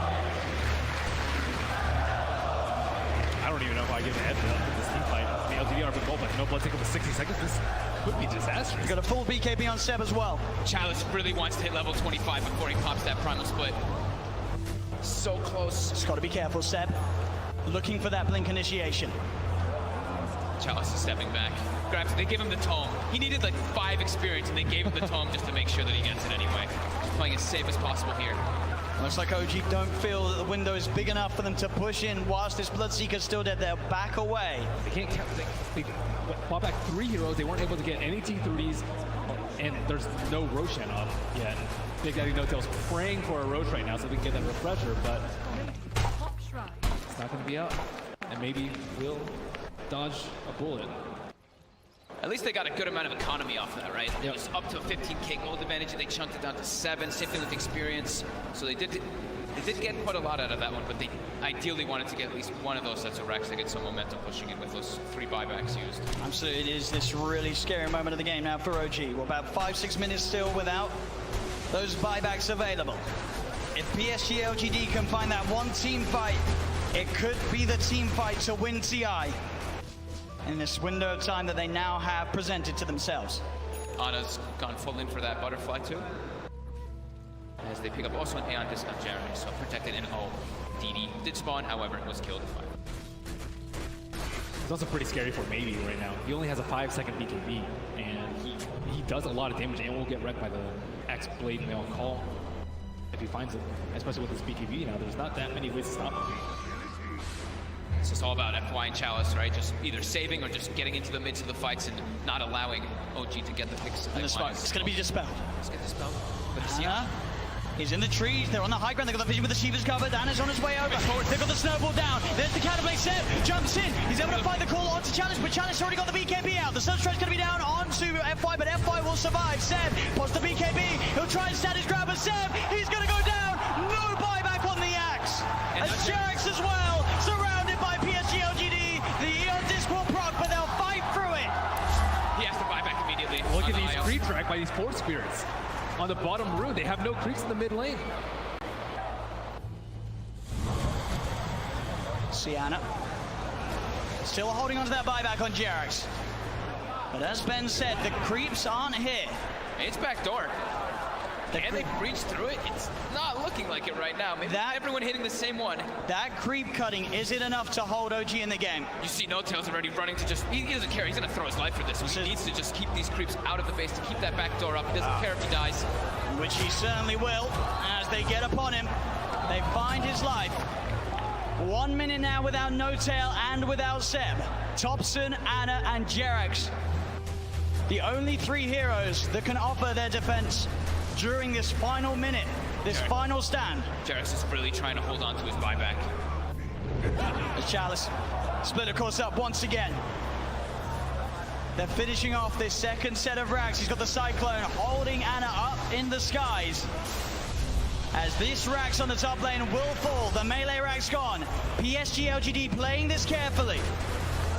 I don't even know if I give a heads up for this team fight. The LG CDR for gold, but no blood taken with 60 seconds. This could be disastrous. We've got a full BKB on Seb as well. Chalice really wants to hit level 25 before he pops that primal split. So close. Just got to be careful, Seb. Looking for that blink initiation. Chalice is stepping back. Grabs, they give him the tome. He needed like 5 experience, and they gave him the tome just to make sure that he gets it anyway. Just playing as safe as possible here. Looks like OG don't feel that the window is big enough for them to push in whilst this Bloodseeker's still dead. They'll back away. They can't count. They bought back 3 heroes. They weren't able to get any T3s, and there's no Roshan up yet. Big Daddy No-Tail's praying for a Roche right now so they can get that refresher, but it's not going to be up. And maybe we'll dodge a bullet. At least they got a good amount of economy off that, right? Yep. It was up to a 15k gold advantage, and they chunked it down to 7. Same thing with experience. So they did get quite a lot out of that one, but they ideally wanted to get at least one of those sets of racks to get some momentum pushing in with those 3 buybacks used. Absolutely, it is this really scary moment of the game now for OG. We're about 5-6 minutes still without those buybacks available. If PSG LGD can find that one team fight, it could be the team fight to win TI in this window of time that they now have presented to themselves. Ana's gone full in for that butterfly too. As they pick up also an Aeon discount Jeremy, so protected in O. DD did spawn, however, was killed. It's also pretty scary for Maybe right now. He only has a 5-second BKB, and he does a lot of damage and will get wrecked by the X-Blade Mail Call if he finds it, especially with his BKB now. There's not that many ways to stop him. It's just all about FY and Chalice, right? Just either saving or just getting into the midst of the fights and not allowing OG to get the picks. And the spark, it's going to be dispelled. Let's get dispelled. But He's in the trees, they're on the high ground, they've got the vision with the Shiva's covered, Anna's on his way over, they've got the snowball down, there's the Catapult, Seb jumps in, he's able to find the call onto Challenge, but Challenge already got the BKB out, the Sunstride's going to be down onto FY, but FY will survive. Seb pots the BKB, he'll try and stand his grab, but Seb, he's going to go down, no buyback on the axe, as Jarex as well, surrounded by PSG LGD, the Eon Disc will proc, but they'll fight through it. He has to buy back immediately. Look at these creep track by these Force Spirits. On the bottom room, they have no creeps in the mid lane. Sienna still holding on to that buyback on Jarex. But as Ben said, the creeps aren't here. It's backdoor. And they breached through it. It's not looking like it right now. Maybe everyone hitting the same one. That creep cutting isn't enough to hold OG in the game. You see No-Tail's already running to just, he doesn't care. He's going to throw his life for this. He needs to just keep these creeps out of the base to keep that back door up. He doesn't care if he dies. Which he certainly will as they get upon him. They find his life. 1 minute now without No-Tail and without Seb. Thompson, Anna, and Jarex. The only 3 heroes that can offer their defense during this final minute, this final stand. Jarex is really trying to hold on to his buyback. As Chalice split, of course, up once again. They're finishing off this second set of racks. He's got the Cyclone holding Anna up in the skies. As this rack's on the top lane will fall, the melee rack's gone. PSG LGD playing this carefully.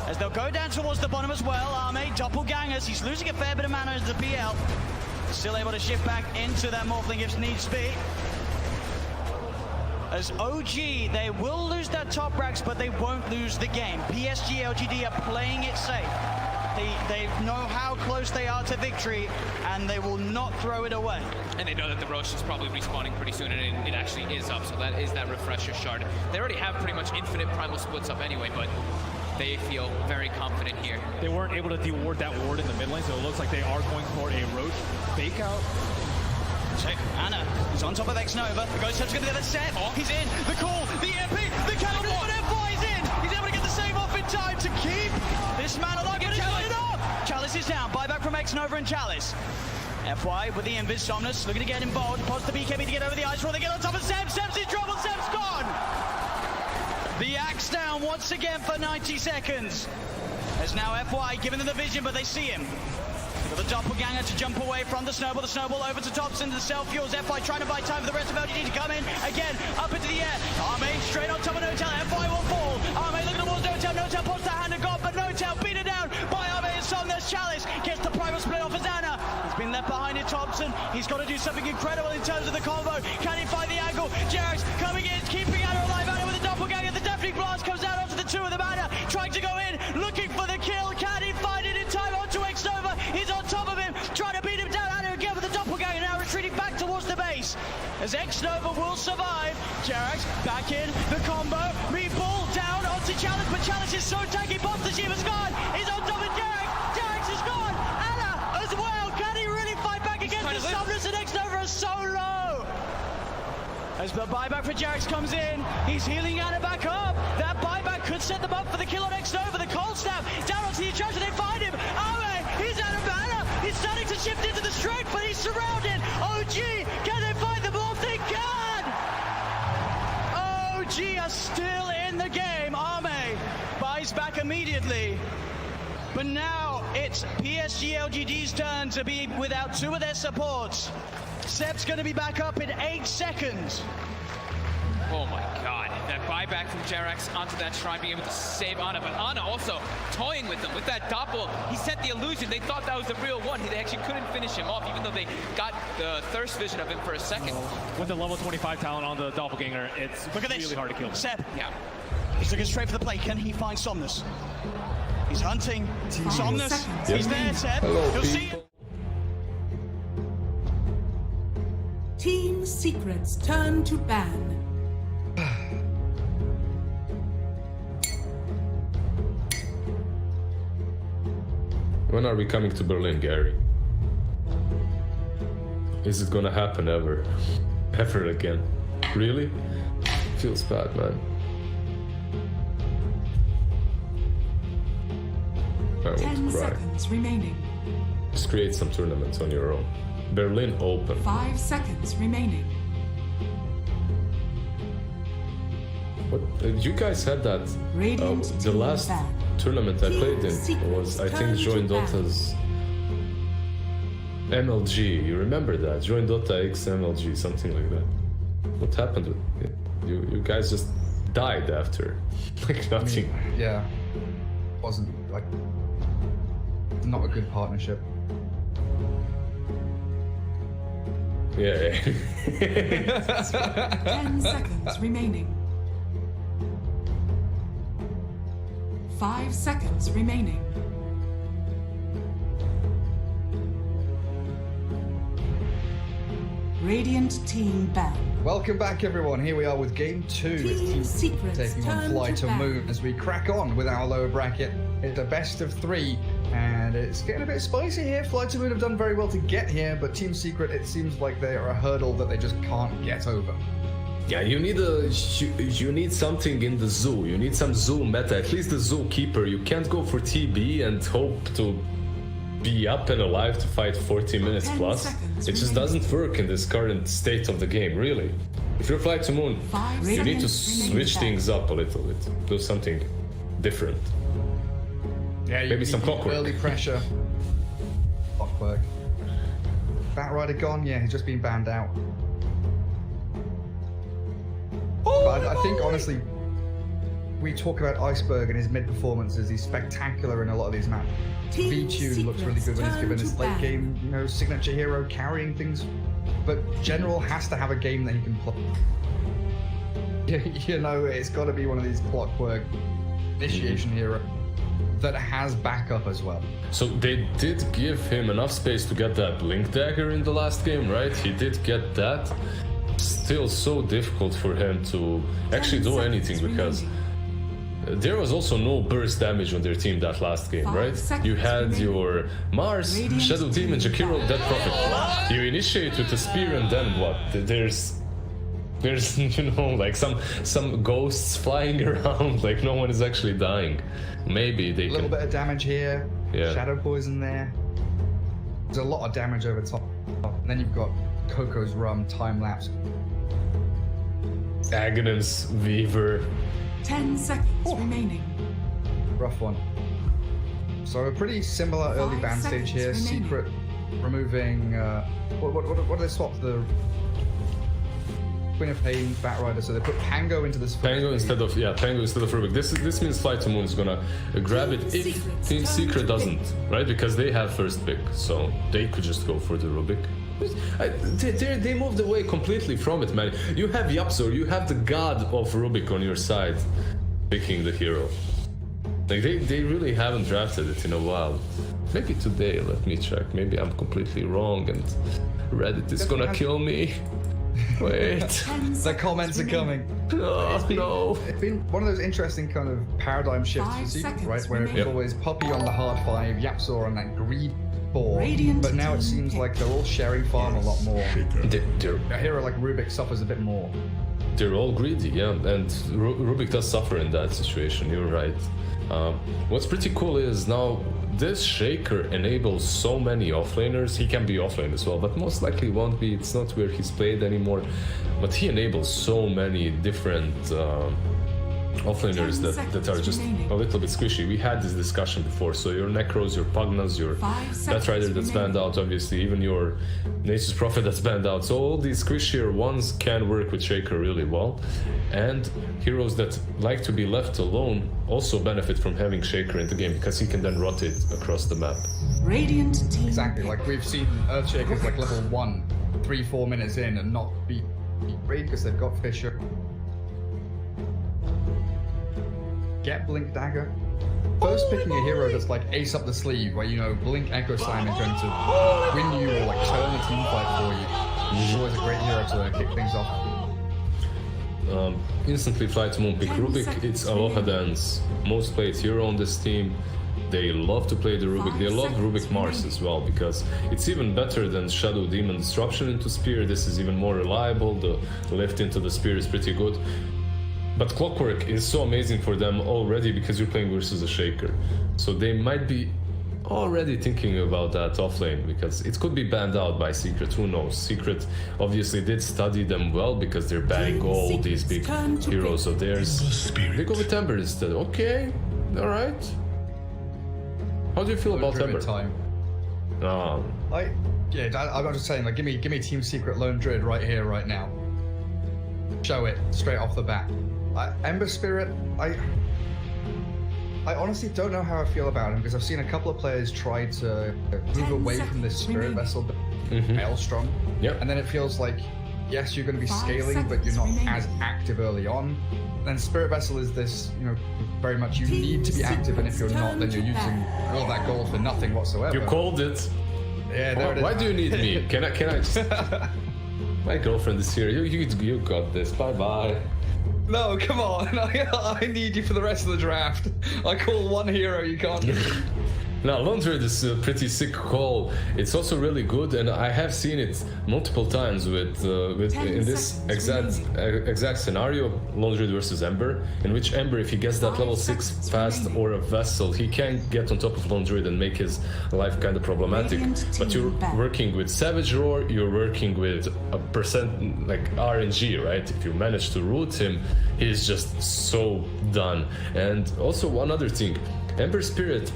As they'll go down towards the bottom as well. Arme, doppelgangers, he's losing a fair bit of mana as the PL. Still able to shift back into that Morphling if needs be. As OG, they will lose that top racks, but they won't lose the game. PSG LGD are playing it safe. They know how close they are to victory, and they will not throw it away. And they know that the Roche is probably respawning pretty soon, and it actually is up, so that is that refresher shard. They already have pretty much infinite primal splits up anyway, but they feel very confident here. They weren't able to de-ward that ward in the mid lane, so it looks like they are going for a Roche fake out. Check. Anna is on top of X-Nova. The Ghost Step's going to get the set. He's in. The call, the MP, the counter, but FY's in. He's able to get the save off in time to keep this man alive. But he's it up. Chalice is down. Buyback from X-Nova and Chalice. FY with the Invis. Somnus looking to get involved. Pods the BKB to get over the ice roll. They get on top of Seb. Seb's in trouble. Seb's gone. The axe down once again for 90 seconds. As now FY giving them the vision, but they see him. They've got the doppelganger to jump away from the snowball. The snowball over to Thompson. The self-fuels. FY trying to buy time for the rest of LGD to come in. Again, up into the air. Arme straight on top of No-Tail. FY will fall. Arme looking towards No-Tail. No-Tail pops the hand of God, but No-Tail beat it down by Arme and Somnus. Chalice gets the primal split off as Anna. He's been left behind in Thompson. He's got to do something incredible in terms of the combo. Can he find the angle? Jarex coming in, keeping Anna alive. Anna with the doppelganger. The deafening blast comes out onto the 2 of them. Anna trying to go in, looking for the kill. Can as X-Nova will survive. Jerax back in, the combo, meatball down onto Challenge, but Challenge is so tanky, Bob the Sheep is gone, he's on top of Jerax, Jerax is gone, Anna as well, can he really fight back against the Summoners, and X-Nova is so low? As the buyback for Jerax comes in, he's healing Anna back up, that buyback could set them up for the kill on X-Nova, the cold snap, down onto the attraction, they find him, he's out of mana, he's starting to shift into the strength, but he's surrounded, OG, can they find the ball? They can! OG are still in the game, Arme buys back immediately, but now it's PSG LGD's turn to be without two of their supports. Seb's going to be back up in 8 seconds. Oh my god, that buyback from Jerax onto that shrine, being able to save Ana, but Ana also toying with them with that doppel. He sent the illusion, they thought that was the real one. They actually couldn't finish him off, even though they got the thirst vision of him for a second. With the level 25 talent on the doppelganger, it's really hard to kill him. Seb, Yeah. he's looking straight for the play. Can he find Somnus? He's hunting. Somnus, he's there, Seb. You'll see him. Team Secret's turn to ban. When are we coming to Berlin, Gary? Is it gonna happen ever? Ever again? Really? Feels bad, man. I want 10 to cry. seconds remaining. Just create some tournaments on your own. Berlin Open. 5 seconds remaining. What? You guys had that. Radiant The team last ban. tournament I Team played in Secrets was, I think, turn to Join ban. Dota's MLG. You remember that? Join Dota X MLG, something like that. What happened with it? You guys just died after. Like nothing. Yeah. Wasn't like not a good partnership. Yeah. 10 seconds remaining. 5 seconds remaining. Radiant team ban. Welcome back, everyone. Here we are with Game 2. With Team Secrets taking on turn Fly to to ban. Moon as we crack on with our lower bracket. It's a best of 3, and it's getting a bit spicy here. Fly to Moon have done very well to get here, but Team Secret, it seems like they are a hurdle that they just can't get over. Yeah, you need something in the zoo. You need some zoo meta. At least the zookeeper. You can't go for TB and hope to be up and alive to fight 40 minutes 10 plus. seconds It just remaining. doesn't work in this current state of the game, really. If you're Fly to Moon, 5 you need to seconds remaining. switch things up a little bit. Do something different. Yeah, Maybe some clockwork. Early pressure. Clockwork. Batrider gone? Yeah, he's just been banned out. But I think, honestly, we talk about Iceberg and his mid-performances. He's spectacular in a lot of these maps. Team V-Tune looks really good when he's Secrets given his turn to late ban. game, signature hero carrying things. But General has to have a game that he can play. It's got to be one of these clockwork initiation hero that has backup as well. So they did give him enough space to get that Blink Dagger in the last game, right? He did get that. Still so difficult for him to actually do anything because there was also no burst damage on their team that last game, 5 right? seconds You had remaining. your Mars, Radiant Shadow Demon, team Jakiro, ban. Dead Prophet. You initiate with a spear and then what? There's like some ghosts flying around, like no one is actually dying. Maybe they A little can. bit of damage here. Yeah. Shadow Poison there. There's a lot of damage over top. And then you've got Coco's Rum, Time Lapse. Aghanim's Weaver. 10 seconds remaining. Rough one. So a pretty similar early 5 ban stage here. seconds remaining. Secret removing what do they swap? The Queen of Pain, Batrider, so they put Pango into this Pango instead of Rubik. This means Fly to Moon is gonna grab it if Secret's Team turn Secret to doesn't, pick. right? Because they have first pick, so they could just go for the Rubik. They moved away completely from it, man. You have Yapzor, you have the god of Rubik on your side, picking the hero. Like they really haven't drafted it in a while. Maybe today, let me check. Maybe I'm completely wrong and Reddit is gonna kill me. Wait. The comments are coming. Oh, no. It's been one of those interesting kind of paradigm shifts 5 for Secret, seconds right? Where it was remaining. always Poppy on the hard 5, Yapzor on that greed 4. Radiant But now it team seems like they're all sharing farm a lot more. A hero like Rubik suffers a bit more. They're all greedy, yeah, and Rubik does suffer in that situation, you're right. What's pretty cool is now this Shaker enables so many offlaners. He can be offlane as well, but most likely won't be. It's not where he's played anymore. But he enables so many different offlaners that are just a little bit squishy. We had this discussion before. So your Necros, your Pugnas, your Batrider that's banned out, obviously, even your Nasus Prophet that's banned out. So all these squishier ones can work with Shaker really well. And heroes that like to be left alone also benefit from having Shaker in the game because he can then rotate across the map. Radiant team. Exactly, like we've seen Earthshakers like level 1, 3-4 minutes in and not be great because they've got Fisher. Get Blink Dagger. First picking a hero that's like ace up the sleeve, where you know Blink Echo Slam is going to win you or like turn the team fight for you. It's always a great hero to kick things off. Instantly fly to Moonpick. Rubik, it's Aloha Dance. Most played hero on this team. They love to play the Rubik. They love Rubik Mars as well because it's even better than Shadow Demon Disruption into Spear. This is even more reliable. The lift into the Spear is pretty good. But Clockwork is so amazing for them already because you're playing versus a Shaker. So they might be already thinking about that offlane because it could be banned out by Secret, who knows. Secret obviously did study them well because they're banning all these big heroes of theirs. They go with Ember instead. Okay, alright. How do you feel about Ember? Time. I'm just saying, like, give me Team Secret Lone Druid right here, right now. Show it straight off the bat. Ember Spirit, I honestly don't know how I feel about him because I've seen a couple of players try to move away from this Spirit Vessel Maelstrom. Yep. And then it feels like, yes, you're going to be scaling, but you're not as active early on. Then Spirit Vessel is this, you know, very much you need to be active, and if you're not, then you're using all that gold for nothing whatsoever. You called it. Yeah, there it is. Why do you need me? Can I just... My girlfriend is here. You got this. Bye-bye. No, come on. I need you for the rest of the draft. I call one hero, you can't. Now, Lone Druid is a pretty sick call. It's also really good, and I have seen it multiple times with in this exact scenario, Lone Druid versus Ember, in which Ember, if he gets that level 6 fast or a Vessel, he can get on top of Lone Druid and make his life kind of problematic. But you're working with Savage Roar, you're working with a percent like RNG, right? If you manage to root him, he's just so done. And also one other thing, Ember Spirit,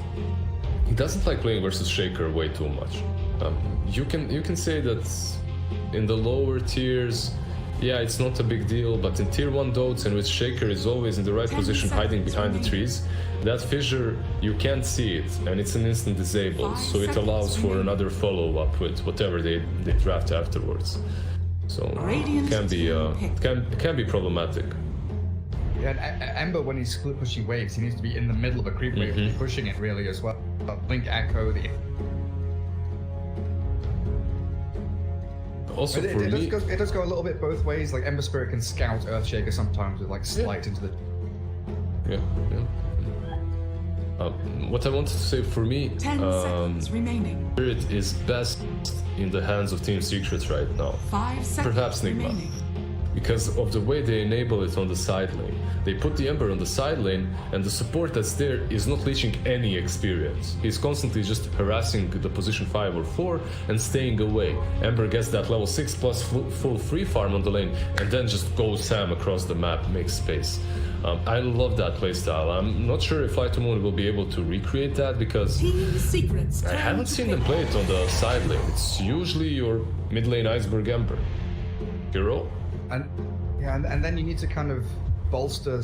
he doesn't like playing versus Shaker way too much. You can say that in the lower tiers, yeah, it's not a big deal, but in tier 1 dotes in which Shaker is always in the right position hiding behind the trees, that fissure, you can't see it, and it's an instant disable, so it allows for another follow-up with whatever they draft afterwards. So it can be problematic. Yeah, and Ember, when he's split pushing waves, he needs to be in the middle of a creep wave, pushing it really as well. Blink Echo, Also it does go a little bit both ways. Like Ember Spirit can scout Earthshaker sometimes with like slight into the. Yeah. What I wanted to say for me, 10 seconds remaining. Spirit is best in the hands of Team Secret right now. 5 seconds Perhaps Nigma. remaining. Because of the way they enable it on the side lane. They put the Ember on the side lane, and the support that's there is not leeching any experience. He's constantly just harassing the position 5 or 4 and staying away. Ember gets that level 6 plus full free farm on the lane, and then just goes Sam across the map, makes space. I love that playstyle. I'm not sure if Flight to Moon will be able to recreate that because I haven't seen them play it on the side lane. It's usually your mid lane Iceberg Ember. Hero? And then you need to kind of bolster.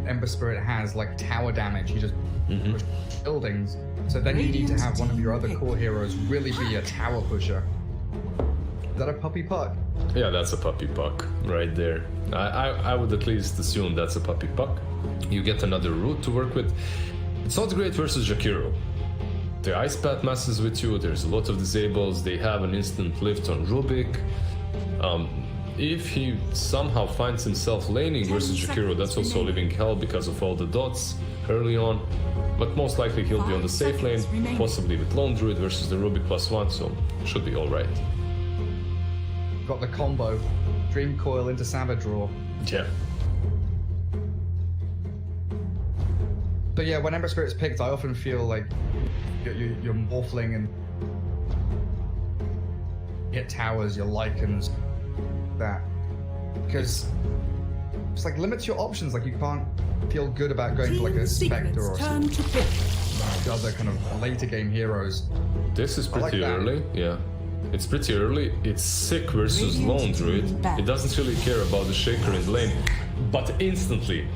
Ember Spirit has like tower damage. You just push buildings. So then you need to have one of your other core heroes really be a tower pusher. Is that a puppy puck? Yeah, that's a puppy puck right there. I would at least assume that's a puppy puck. You get another route to work with. It's not great versus Jakiro. The Ice Path messes with you. There's a lot of disables. They have an instant lift on Rubik. If he somehow finds himself laning versus Jakiro, that's also living hell because of all the dots early on. But most likely he'll be on the safe lane, possibly with Lone Druid versus the Ruby +1, so should be alright. Got the combo. Dream Coil into Savage Roar. Yeah. But yeah, when Ember Spirit's picked, I often feel like you're morphling and hit towers, your Lycans, that. Because it's like limits your options, like you can't feel good about going for like a Spectre or some other kind of later game heroes. This is pretty like early, yeah. It's pretty early. It's sick versus Lone Druid. It doesn't really care about the Shaker in the lane. But instantly,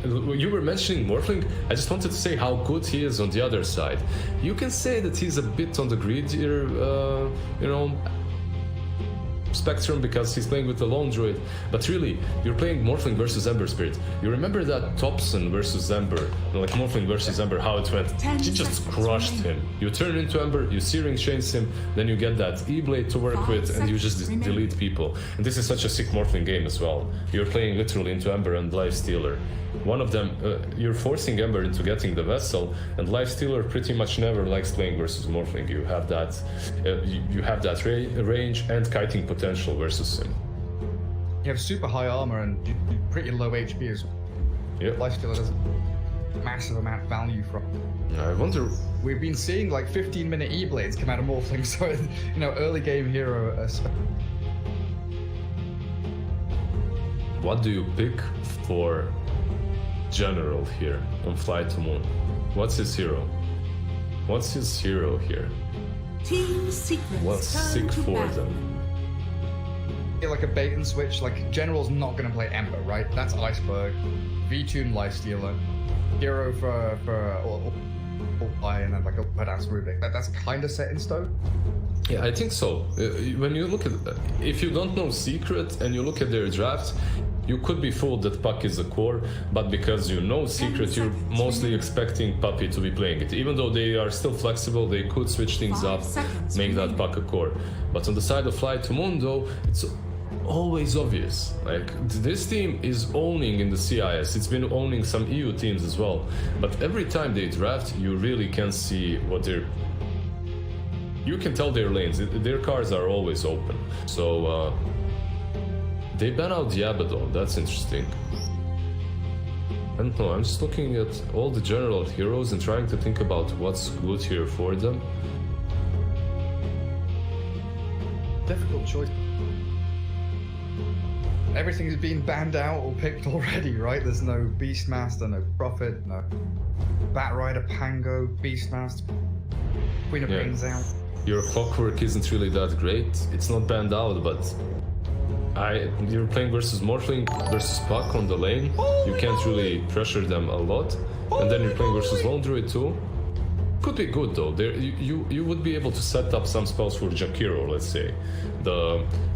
you were mentioning Morphling, I just wanted to say how good he is on the other side. You can say that he's a bit on the greedier, you know, spectrum because he's playing with the Lone Druid, but really, you're playing Morphling versus Ember Spirit. You remember that Thompson versus Ember, like Morphling versus Ember, how it went? He just crushed him. You turn into Ember, you Searing Chains him, then you get that E-Blade to work with, and you just delete people. And this is such a sick Morphling game as well. You're playing literally into Ember and Lifestealer. One of them, you're forcing Ember into getting the Vessel, and Lifestealer pretty much never likes playing versus Morphling. You have that, range and kiting potential versus him. You have super high armor and pretty low HP as well. Yep. Lifestealer does a massive amount of value from. I wonder. We've been seeing like 15-minute E-Blades come out of Morphling, so you know, early game hero. What do you pick for General here on Fly to Moon? What's his hero? What's his hero here? Team Secrets. What's sick for them? Like a bait and switch, like General's not going to play Ember, right? That's Iceberg. V-Tune Lifestealer. Hero for and then like a badass Rubik. That's kind of set in stone. Yeah, I think so. When you look at, if you don't know Secret and you look at their draft, you could be fooled that Puck is the core, but because you know Secret, you're mostly expecting Puppy to be playing it. Even though they are still flexible, they could switch things up, make that Puck a core. But on the side of Fly to Moon, though, it's always obvious. Like, this team is owning in the CIS. It's been owning some EU teams as well. But every time they draft, you really can see what they're... You can tell their lanes. Their cards are always open. So, they ban out the Abaddon. That's interesting. I don't know, I'm just looking at all the general heroes and trying to think about what's good here for them. Difficult choice. Everything's been banned out or picked already, right? There's no Beastmaster, no Prophet, no Batrider, Pango, Beastmaster, Queen of Pain's out. Your Clockwork isn't really that great. It's not banned out, but you're playing versus Morphling versus Puck on the lane. You can't really pressure them a lot. And then you're playing versus Lone Druid too. Could be good though. You would be able to set up some spells for Jakiro, let's say.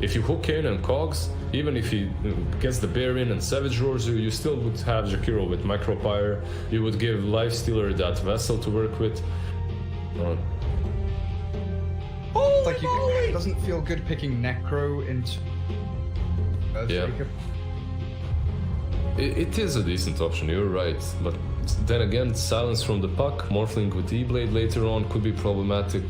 If you hook in and Cogs, even if he gets the Bear in and Savage Roars you still would have Jakiro with Micropyre. You would give Lifestealer that Vessel to work with. Like it doesn't feel good picking Necro into Earthshaker. It is a decent option, you're right, but then again, silence from the Puck, Morphling with E-Blade later on could be problematic.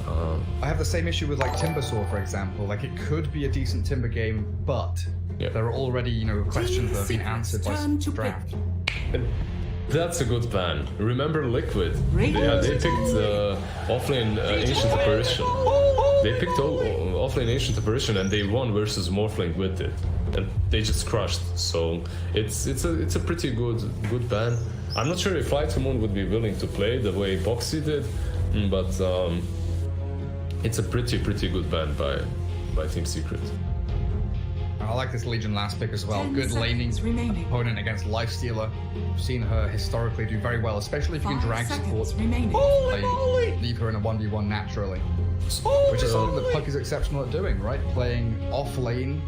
I have the same issue with like Timbersaw, for example. Like it could be a decent Timber game, but there are already, you know, questions that have been answered by some draft. That's a good ban. Remember Liquid? They picked offlane Ancient Apparition. They picked offlane Ancient Apparition and they won versus Morphling with it, and they just crushed. So it's a pretty good ban. I'm not sure if Fly to Moon would be willing to play the way Boxy did, but it's a pretty good ban by Team Secret. I like this Legion last pick as well. Good laning opponent against Lifestealer. I've seen her historically do very well, especially if you can drag support. Leave her in a 1v1 naturally. Which is something that Puck is exceptional at doing, right? Playing off lane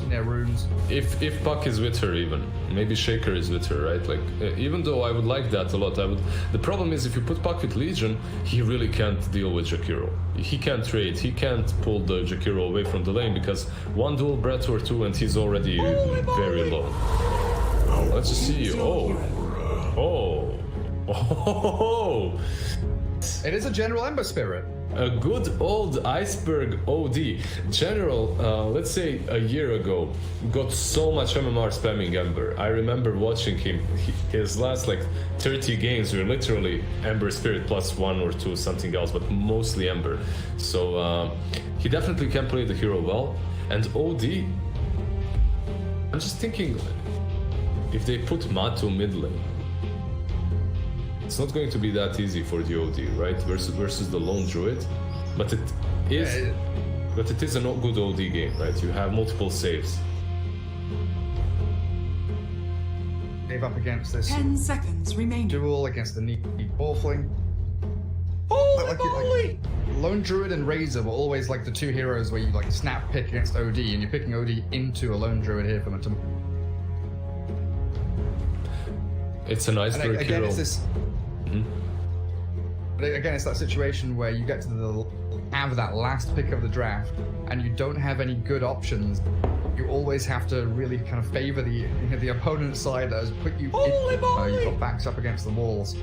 Yeah, runes. If Puck is with her, even maybe Shaker is with her, right? Like even though I would like that a lot, the problem is if you put Puck with Legion, he really can't deal with Jakiro. He can't trade. He can't pull the Jakiro away from the lane because one dual breath or two and he's already very low. Let's just see. Oh. It is a General Ember Spirit. A good old Iceberg OD. General, let's say a year ago, got so much MMR spamming Ember. I remember watching him. His last like 30 games were literally Ember Spirit plus 1 or 2, something else, but mostly Ember. So he definitely can play the hero well. And OD, I'm just thinking, if they put Matu mid lane, it's not going to be that easy for the OD, right? Versus the lone druid, but it is. But it is a not good OD game, right? You have multiple saves. Gave up against this 10 seconds remaining. duel against the neat Morphling. Like Lone Druid and Razor were always like the two heroes where you like snap pick against OD, and you're picking OD into a Lone Druid here from a. It's an Iceberg again, hero. it's this. But again, it's that situation where you get to have that last pick of the draft, and you don't have any good options. You always have to really kind of favor the opponent's side that has put you. You've got backs up against the walls.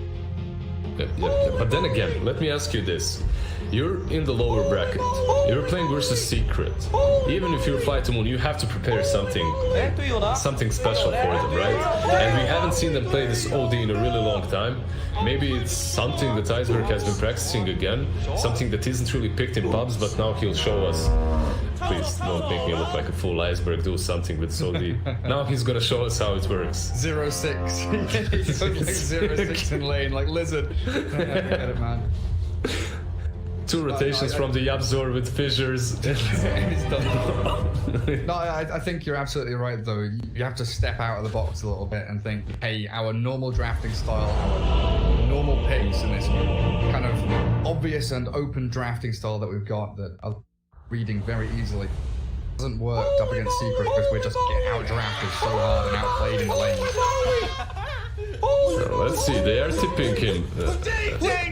Yeah. But then again, let me ask you this. You're in the lower bracket. You're playing versus Secret. Even if you're Fly to Moon, you have to prepare something special for them, right? And we haven't seen them play this OD in a really long time. Maybe it's something that Iceberg has been practicing again, something that isn't really picked in pubs, but now he'll show us. Please don't make me look like a fool. Iceberg, do something with OD. Now he's gonna show us how it works. 0-6. He goes like 0-6 in lane, like Lizard. Get it, man. 2 rotations from the Yabzor with fissures. He's done. No, I think you're absolutely right, though. You have to step out of the box a little bit and think, hey, our normal drafting style, our normal pace, and this kind of obvious and open drafting style that we've got that are reading very easily hasn't worked up against Secret because we're just getting out-drafted so hard and outplayed in the lane. So let's see, they are tipping him.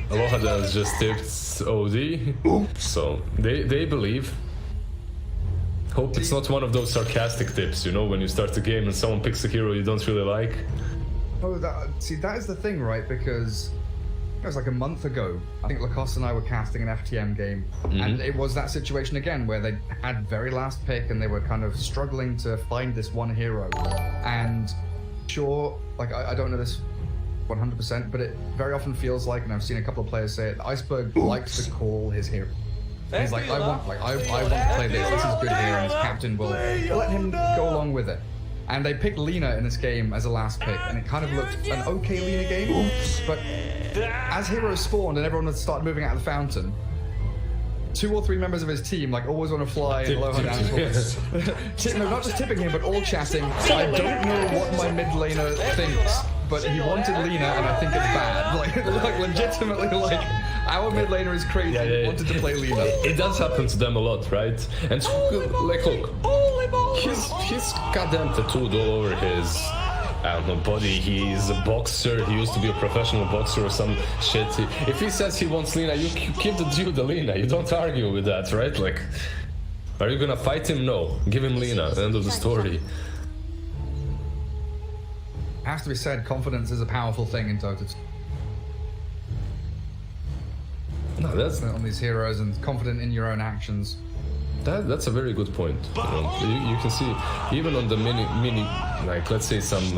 Aloha has just tipped OD. So they believe. Hope it's not one of those sarcastic tips, you know, when you start the game and someone picks a hero you don't really like. Oh, that is the thing, right? Because it was like a month ago. I think Lacoste and I were casting an FTM game, and it was that situation again where they had very last pick and they were kind of struggling to find this one hero. And sure, like I don't know this 100%, but it very often feels like, and I've seen a couple of players say it, Iceberg likes to call his hero. He's like, I want to play this. This is good here, and his captain will let him go along with it. And they picked Lina in this game as a last pick, and it kind of looked an okay Lina game. But as heroes spawned and everyone had started moving out of the fountain, 2 or 3 members of his team like always want to fly and low her down. No, not just tipping him, but all chatting. I don't know what my mid laner thinks, but he wanted Lina, and I think it's bad. Like legitimately, like our mid laner is crazy. He wanted to play Lina. It does happen to them a lot, right? And like, look, he's goddamn tattooed all over his, I don't know, body. He's a boxer. He used to be a professional boxer or some shit. If he says he wants Lina, you give the dude the Lina. You don't argue with that, right? Like, are you gonna fight him? No. Give him Lina. End of the story. It has to be said, confidence is a powerful thing in Dota 2. No, that's on these heroes and confident in your own actions. That's a very good point. You know, you can see even on the mini, like let's say some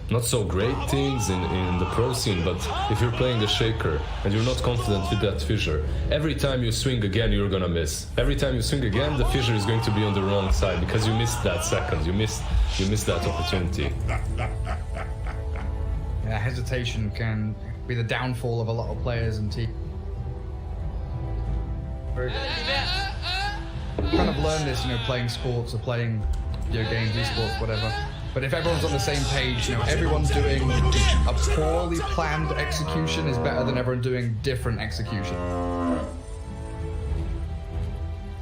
not so great things in the pro scene, but if you're playing a Shaker and you're not confident with that fissure, every time you swing again, you're gonna miss. Every time you swing again, the fissure is going to be on the wrong side because you missed that second. You missed that opportunity. Yeah, hesitation can be the downfall of a lot of players and teams. Kind of learn this, you know, playing sports or playing video games, esports, whatever. But if everyone's on the same page, you know, everyone's doing a poorly planned execution is better than everyone doing different execution.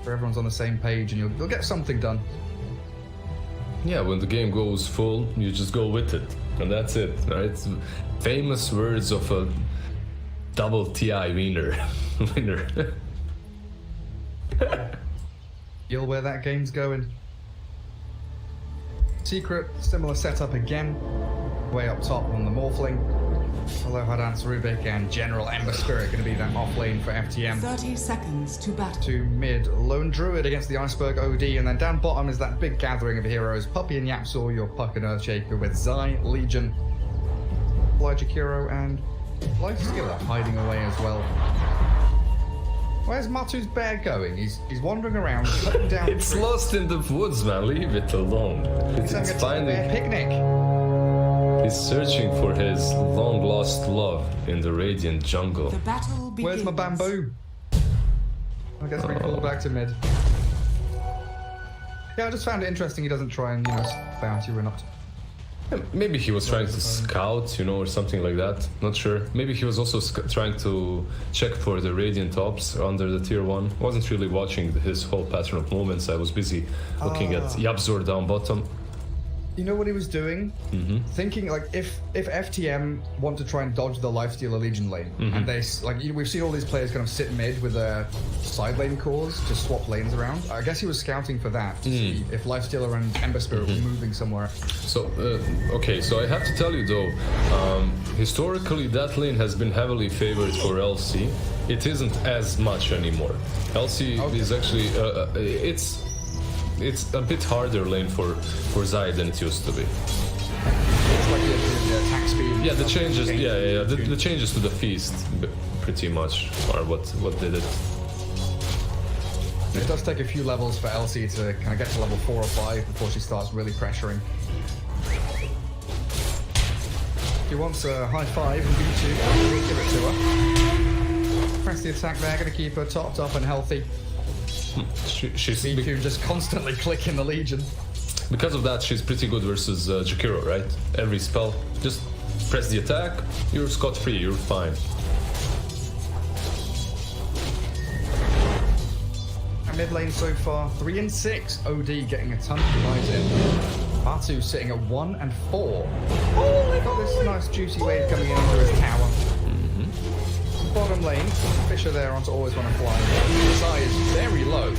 where everyone's on the same page and you'll get something done. Yeah, when the game goes full, you just go with it, and that's it, right? Famous words of a double TI winner. Feel where that game's going. Secret, similar setup again. Way up top on the Morphling. Hello, Hadance, Rubik, and General Ember Spirit going to be that off lane for FTM. 30 seconds to battle. To mid, Lone Druid against the Iceberg OD, and then down bottom is that big gathering of heroes. Puppy and Yapsaw, your Puck and Earthshaker with Zai, Legion, Jakiro, and Lifestealer hiding away as well. Where's Matu's bear going? He's wandering around, cutting down It's trees. lost in the woods, man. Leave it alone. He's having It's a tiny bear finding. picnic. He's searching for his long lost love in the Radiant jungle. The battle begins. Where's my bamboo? I guess we pulled back to mid. Yeah, I just found it interesting he doesn't try and, bounty run up to. Maybe he was trying to scout, or something like that. Not sure. Maybe he was also trying to check for the Radiant ops under the tier 1. Wasn't really watching his whole pattern of movements. I was busy looking at Yabzor down bottom. You know what he was doing? Thinking like if FTM want to try and dodge the Lifestealer Legion lane, and they we've seen all these players kind of sit mid with their side lane cores to swap lanes around. I guess he was scouting for that to see if Lifestealer and Ember Spirit were moving somewhere. So okay, so I have to tell you though, historically that lane has been heavily favored for LC. It isn't as much anymore. LC is actually it's a bit harder lane for Zai than it used to be. It's like the attack speed. Yeah, the changes. The changes to the feast, pretty much, are what did it. It does take a few levels for LC to kind of get to level 4 or 5 before she starts really pressuring. She wants a high 5 and B2. We'll give it to her. Press the attack there, going to keep her topped up and healthy. She's B2 just constantly clicking the Legion. because of that, she's pretty good versus Jakiro, right? Every spell, just press the attack, you're scot-free, you're fine. Mid lane so far, 3 and 6. OD getting a ton of lives in. Matu sitting at 1 and 4. Oh, they got this nice juicy wave coming in under his tower. Bottom lane, Fisher there on to always want to fly. Zai is very low.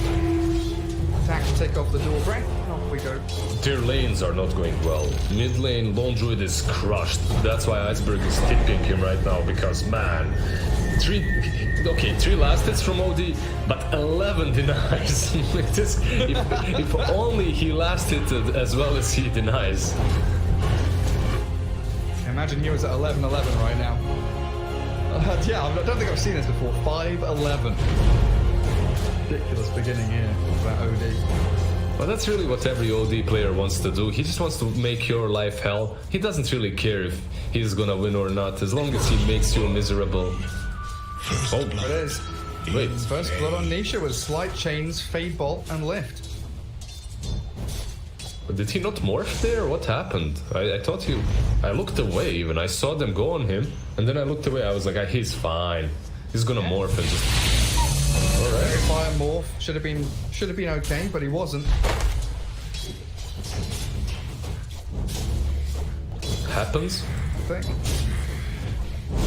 Attack to take off the dual break. Off we go. Their lanes are not going well. Mid lane, Lone Druid is crushed. That's why Iceberg is tipping him right now, because man, 3 last hits from OD, but 11 denies. if only he last hit as well as he denies. Imagine he was at 11-11 right now. Yeah, I don't think I've seen this before. 5-11. Ridiculous beginning here of that OD. Well, that's really what every OD player wants to do. He just wants to make your life hell. He doesn't really care if he's gonna win or not, as long as he makes you miserable. Oh, It is. wait. First blood on Nisha was Slight Chains, Fade Bolt, and Lift. Did he not morph there? What happened? I thought he... I looked away even. I saw them go on him, and then I looked away. I was like, he's fine. He's gonna morph and just... Alright. Fire morph. Should have been okay, but he wasn't. Happens? I think.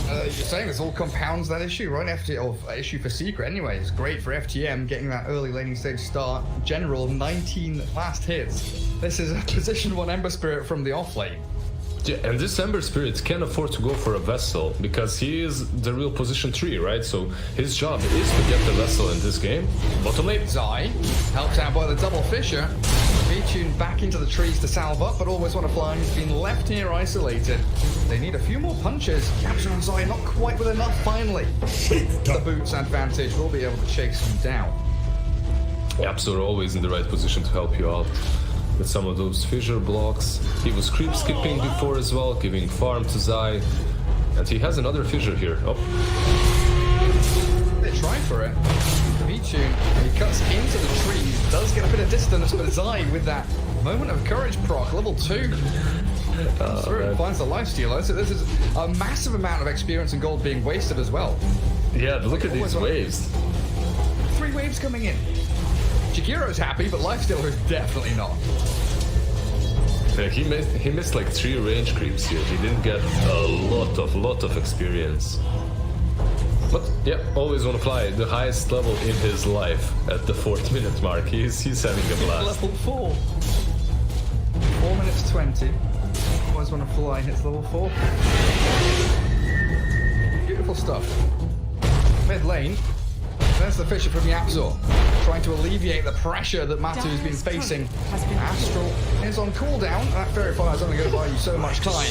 You're saying this all compounds that issue, right? Issue for Secret anyway. It's great for FTM getting that early laning stage start. General, 19 last hits. This is a position 1 Ember Spirit from the off lane. Yeah, and this Ember Spirit can afford to go for a Vessel, because he is the real position 3, right? So his job is to get the Vessel in this game. Bottom lane. Zai, helped out by the double Fisher. V-Tune back into the trees to salve up, but always want to fly. He's been left here isolated. They need a few more punches. Capture on Zai, not quite with enough finally. The boots advantage will be able to chase him down. Yaps are always in the right position to help you out with some of those fissure blocks. He was creep skipping before as well, giving farm to Zai. And he has another fissure here. Oh. They're trying for it. V-Tune, he cuts into the trees, does get a bit of distance, but Zai with that moment of courage proc, level 2. Through, finds the Lifestealer. So this is a massive amount of experience and gold being wasted as well. Yeah, but look at these waves. 3 waves coming in. Jakiro's happy, but Lifestealer is definitely not. Yeah, he missed like 3 range creeps here. He didn't get a lot of experience. But yeah, always want to fly the highest level in his life at the 4th minute mark. He's having a blast. Level 4. 4 minutes 20. Always want to fly. Hits level 4. Beautiful stuff. Mid lane. There's the Fisher from Yapzor, trying to alleviate the pressure that Matu's been facing. Astral is on cooldown. That Fairy Fire is only going to buy you so much time.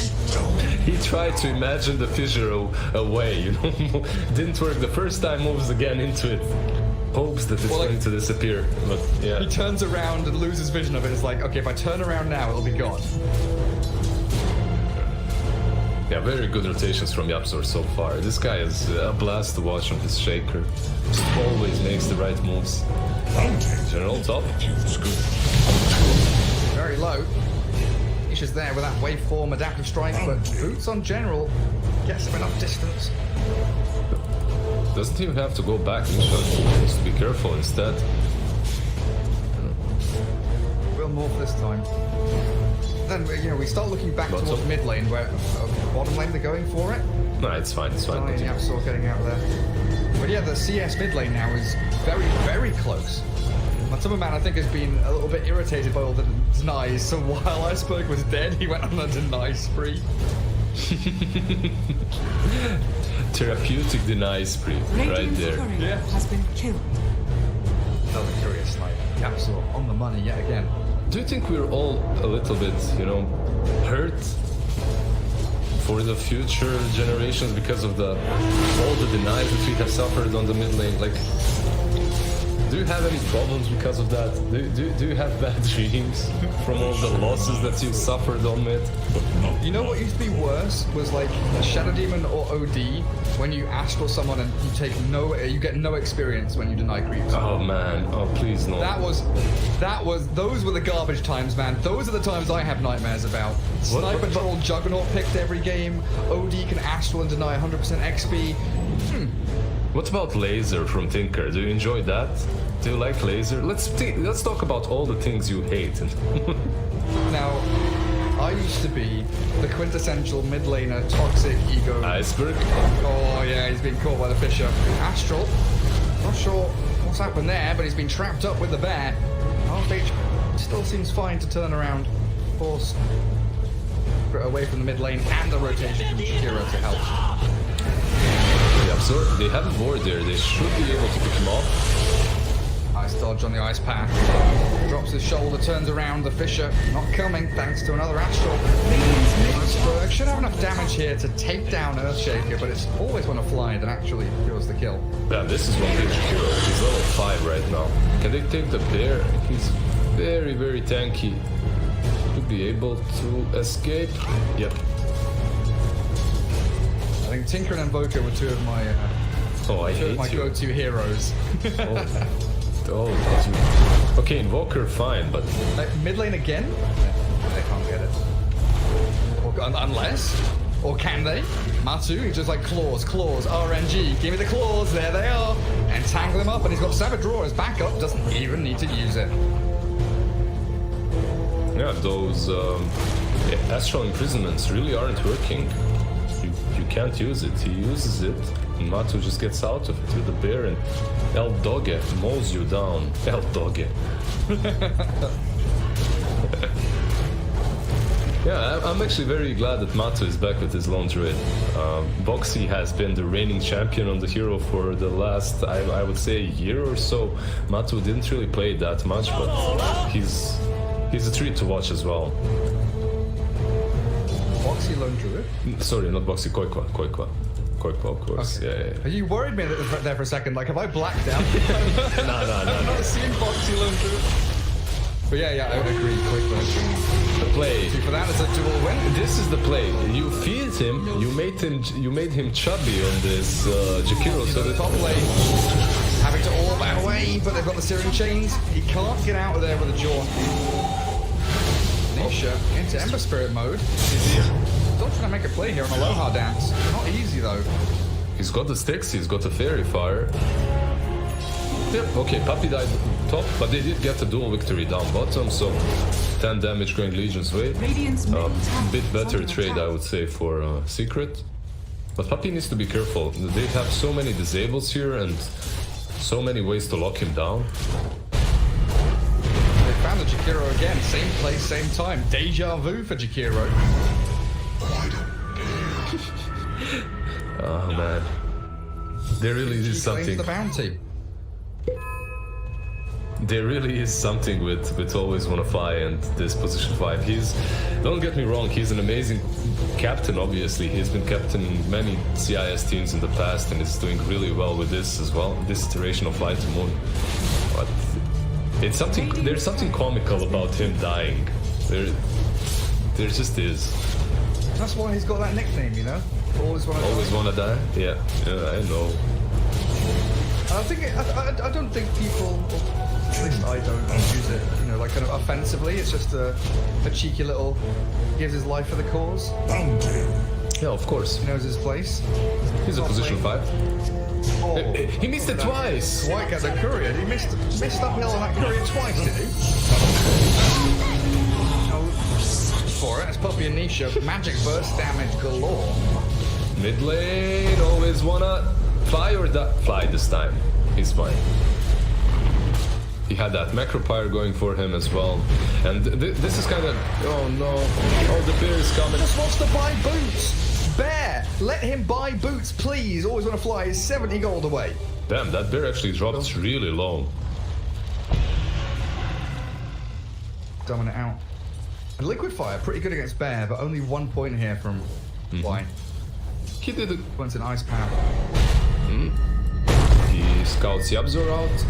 He tried to imagine the fissure away, you know. Didn't work the first time, moves again into it. Hopes that it's going to disappear, but yeah. He turns around and loses vision of it. It's like, okay, if I turn around now, it'll be gone. Yeah, very good rotations from Yapzor so far. This guy is a blast to watch on his shaker. Just always makes the right moves. General top. Very low. He's just there with that waveform adaptive strike, but boots on general gets him enough distance. Doesn't even have to go back in shot. He needs to be careful instead. We'll morph this time. Then, you know, we start looking back towards mid lane, where bottom lane they're going for it. No, it's fine, it's fine. Yapzor getting out there. But yeah, the CS mid lane now is very close. Matsumaman, I think, has been a little bit irritated by all the denies, so while Iceberg was dead, he went on a deny spree. Therapeutic deny spree, right there. Yeah. Has been killed. Another curious snipe. Yapzor on the money yet again. Do you think we're all a little bit, you know, hurt for the future generations because of all the denies that we have suffered on the mid lane? Like, do you have any problems because of that? Do you have bad dreams from all the losses that you suffered on mid? You know what used to be worse was like a Shadow Demon or OD when you astral someone and you get no experience when you deny creeps. Oh man, oh please no. Those were the garbage times, man. Those are the times I have nightmares about. Sniper Troll Juggernaut picked every game. OD can astral and deny 100% XP. What about Laser from Tinker? Do you enjoy that? Do you like Laser? Let's talk about all the things you hate. Now, I used to be the quintessential mid laner, toxic ego. Iceberg? Oh yeah, he's been caught by the Fisher. Astral, not sure what's happened there, but he's been trapped up with the bear. H still seems fine to turn around. Force away from the mid lane and the rotation from Jakiro to help. Yeah, so they have a ward there. They should be able to pick him off. Nice dodge on the ice path. Drops his shoulder, turns around. The Fisher not coming thanks to another Astral. Iceberg should have enough damage here to take down Earthshaker, but it's always when a fly that actually kills the kill. Yeah, this is one big Jakiro. He's level 5 right now. Can they take the bear? He's very tanky. To be able to escape. Yep. I think Tinker and Invoker were two of my go-to heroes. Okay, Invoker fine, but mid lane again? They can't get it. Unless, or can they? Matu, he's just like claws, RNG. Give me the claws. There they are. And tangle him up, and he's got Savage Roar as backup. Doesn't even need to use it. Yeah, those astral imprisonments really aren't working. You can't use it. He uses it, and Matu just gets out of it with the bear, and El Doge mows you down. El Doge. Yeah, I'm actually very glad that Matu is back with his lone druid. Bo3 has been the reigning champion on the hero for the last, I would say, year or so. Matu didn't really play that much, but he's a treat to watch as well. Bo3 lone druid? Sorry, not Bo3, Koikwa, of course. Okay. Yeah. You worried me there for a second. Like, have I blacked out? No. I've not seen Bo3 lone druid. But yeah, I would agree. The play. See, for that, it's a dual win. This is the play. You feed him. You made him chubby on this Jakiro. So the top lane having to all that away, but they've got the Searing Chains. He can't get out of there with a jaw. Nisha into Ember Spirit mode. Still trying to make a play here on Aloha Dance. Not easy though. He's got the sticks. He's got the Fairy Fire. Yep, okay, Puppey died top, but they did get a dual victory down bottom, so 10 damage going Legion's way. Radiant's Bit better trade, I would say, for Secret. But Puppey needs to be careful. They have so many disables here and so many ways to lock him down. They found the Jakiro again. Same place, same time. Deja vu for Jakiro. Oh man. There really is something. The bounty. There really is something with Always Wanna Fly and this position 5. Don't get me wrong, he's an amazing captain, obviously. He's been captaining many CIS teams in the past and is doing really well with this as well, this iteration of Fly to Moon. But there's something comical about him dying. There just is. That's why he's got that nickname, you know? Always wanna die. Yeah, I know. I don't think people, at least I don't use it, you know, like kind of offensively. It's just a cheeky little, gives his life for the cause. Yeah, of course. He knows his place. He's a position 5. Oh, He missed it twice. White got the courier. He missed uphill on that courier twice, did he? For it, it's Puppey and Nisha. Magic burst damage galore. Mid lane, Always Wanna Fly or fly this time. He's fine. He had that Macropyre going for him as well. And this is kind of... Oh no. Oh, the bear is coming. Just wants to buy boots. Bear, let him buy boots, please. Always Wanna Fly is 70 gold away. Damn, that bear actually dropped really low. Dumbing it out. And Liquid Fire, pretty good against Bear, but only 1 point here from Why. He did it. Points in Ice Power. He scouts Yabzor out.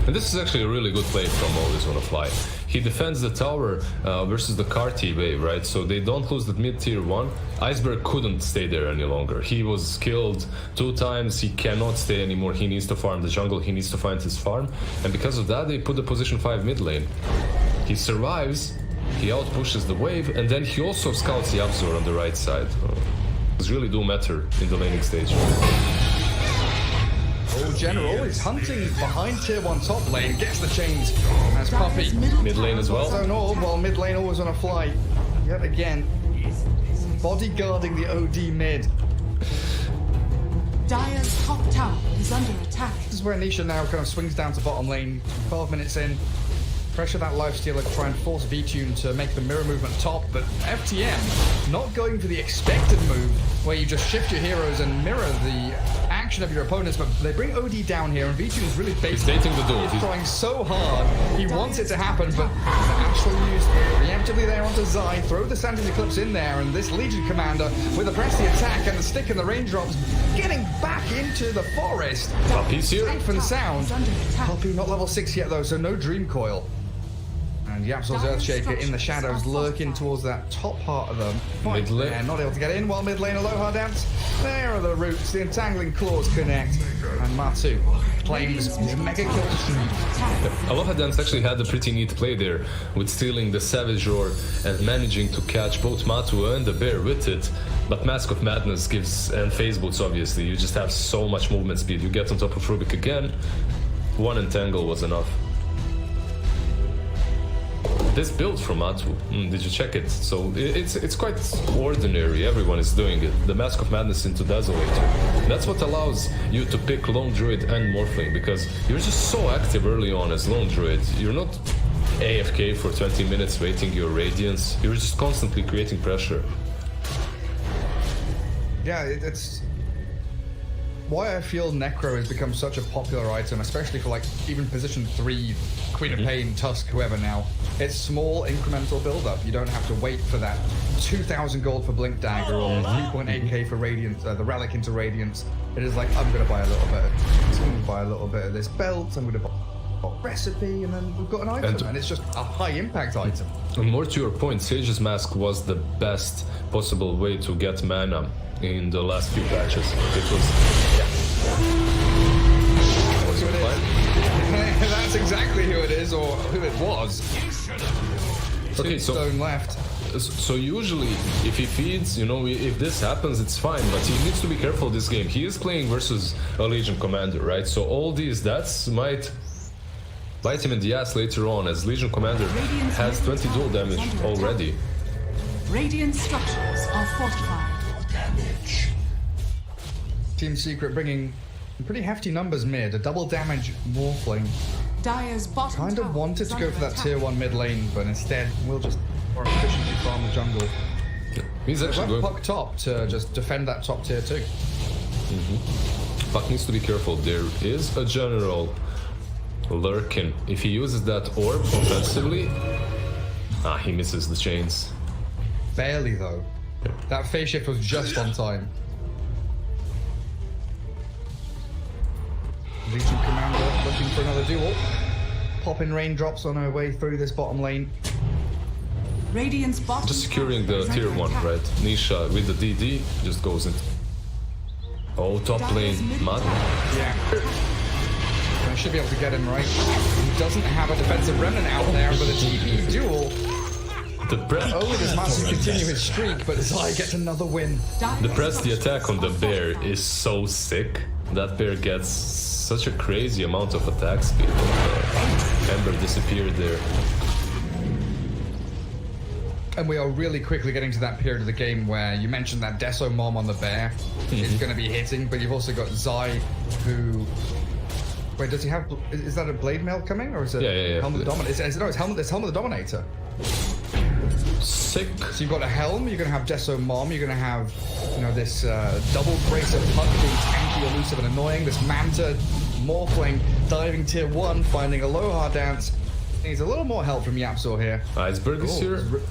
And this is actually a really good play from Always Wanna Fly. He defends the tower versus the Carti wave, right? So they don't lose the mid tier 1. Iceberg couldn't stay there any longer. He was killed 2 times. He cannot stay anymore. He needs to farm the jungle. He needs to find his farm. And because of that, they put the position 5 mid lane. He survives. He outpushes the wave. And then he also scouts the Yabzor on the right side. These really do matter in the laning stage. Oh, General is hunting behind tier 1 top lane, gets the chains as Puppey. Mid lane as well. Zone orb, while mid lane Always Wanna Fly. Yet again, bodyguarding the OD mid. Dire's top tower is under attack. This is where Nisha now kind of swings down to bottom lane. 12 minutes in. Pressure that lifestealer to try and force V-Tune to make the mirror movement top, but FTM not going for the expected move where you just shift your heroes and mirror the action of your opponents, but they bring OD down here and V-Tune is really He's dating the duel. He's trying so hard. He wants it to happen, but the actual use preemptively there onto Zai, throw the Santa's Eclipse in there, and this Legion commander with the press the attack and the stick and the raindrops getting back into the forest. Puppey's here. Safe and sound. Puppey not level 6 yet though, so no Dream Coil. And Yapzor's Earthshaker in the shadows, lurking towards that top part of the fight. Mid lane. And not able to get in while mid lane Aloha Dance. There are the roots, the entangling claws connect. And Matu claims his mega kill streak. Aloha Dance actually had a pretty neat play there with stealing the Savage Roar and managing to catch both Matu and the bear with it. But Mask of Madness gives, and Phase Boots obviously, you just have so much movement speed. You get on top of Rubik again, 1 entangle was enough. This build from Matu, did you check it? So it's quite ordinary, everyone is doing it. The Mask of Madness into Desolator. That's what allows you to pick Lone Druid and Morphling, because you're just so active early on as Lone Druid. You're not AFK for 20 minutes waiting your Radiance, you're just constantly creating pressure. Yeah, it's why I feel Necro has become such a popular item, especially for like even position 3, Queen of Pain, Tusk, whoever now. It's small incremental build-up. You don't have to wait for that 2,000 gold for Blink Dagger or 3.8k for Radiance, the Relic into Radiance. It is like, I'm going to buy a little bit of this belt, I'm going to buy a recipe, and then we've got an item, and it's just a high-impact item. And more to your point, Sage's Mask was the best possible way to get mana in the last few patches. It was... That's exactly who it is, or who it was. Okay, so Stone left. So usually, if he feeds, you know, if this happens, it's fine. But he needs to be careful this game. He is playing versus a Legion commander, right? So all these deaths might bite him in the ass later on, as Legion commander has 20 dual damage already. Radiant structures are fortified. Team Secret bringing pretty hefty numbers mid. A double damage Morphling. Dire's bottom Kind of tower wanted is to go under for that attack. tier 1 mid lane, but instead we'll just more efficiently farm the jungle. He's actually Left going. Puck top to just defend that top tier 2. Puck needs to be careful. There is a general lurking. If he uses that orb offensively, he misses the chains. Barely though. That phase shift was just on time. Legion commander looking for another duel. Popping raindrops on her way through this bottom lane. Radiant's bottom Just securing tower the is tier under 1, attack. right? Nisha with the DD just goes in. Oh, top lane, Mad. Yeah. I should be able to get him right. He doesn't have a defensive remnant out there, but a TP duel. The press, Oh, it is managed to continue his streak, but Zai gets another win. the attack on the bear is so sick. That bear gets such a crazy amount of attack speed. Ember disappeared there. And we are really quickly getting to that period of the game where you mentioned that Deso Mom on the bear is going to be hitting, but you've also got Zai, who... Wait, does he have... Is that a Blade Mail coming, or is it Yeah. Helm of the Dominator? No, it's Helm of the Dominator. Sick. So you've got a Helm, you're going to have Deso Mom, you're going to have, you know, this double brace of Puck being tanky, elusive, and annoying. This Manta Morphling diving tier 1, finding Aloha Dance. Needs a little more help from Yapzor here. Iceberg is here. Really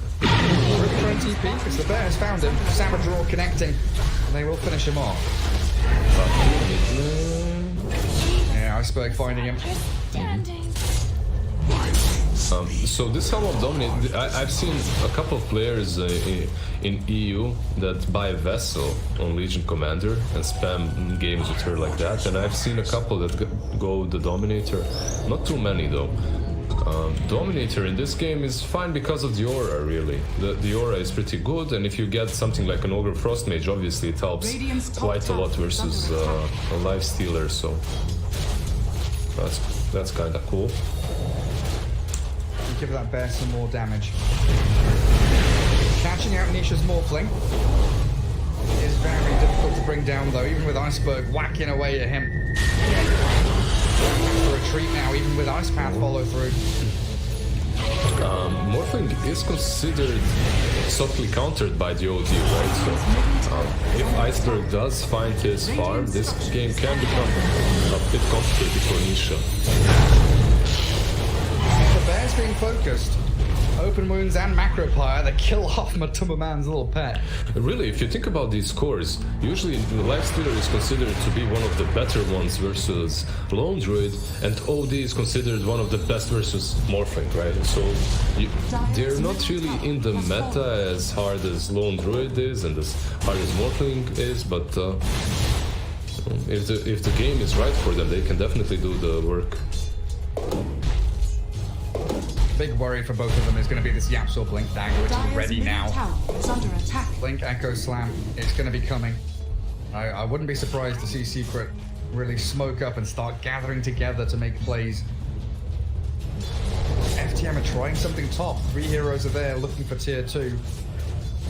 trying TP because the bear has found him. Savage Roar connecting, and they will finish him off. Yeah, Iceberg finding him. So this Helm of Dominate, I've seen a couple of players in EU that buy a vessel on Legion Commander and spam games with her like that, and I've seen a couple that go the Dominator. Not too many though. Dominator in this game is fine because of the aura, really. The aura is pretty good, and if you get something like an Ogre Frost Mage, obviously it helps quite a lot versus a Life Stealer, so that's kind of cool. Give that bear some more damage. Catching out Nisha's Morphling is very difficult to bring down, though, even with Iceberg whacking away at him. For a retreat now, even with Ice Path follow through. Morphling is considered softly countered by the OD, right? So if Iceberg does find his farm, this game can become a bit complicated for Nisha. The bear's being focused. Open wounds and macropire that kill off Matumba Man's little pet. Really, if you think about these cores, usually the Life Stealer is considered to be one of the better ones versus Lone Druid, and OD is considered one of the best versus Morphling, right? So they're not really in the meta as hard as Lone Druid is and as hard as Morphling is, but if the game is right for them, they can definitely do the work. Big worry for both of them is going to be this Yapzor Blink Dagger, which is ready now. Is under attack. Blink Echo Slam, it's going to be coming. I wouldn't be surprised to see Secret really smoke up and start gathering together to make plays. FTM are trying something top. 3 heroes are there looking for tier 2.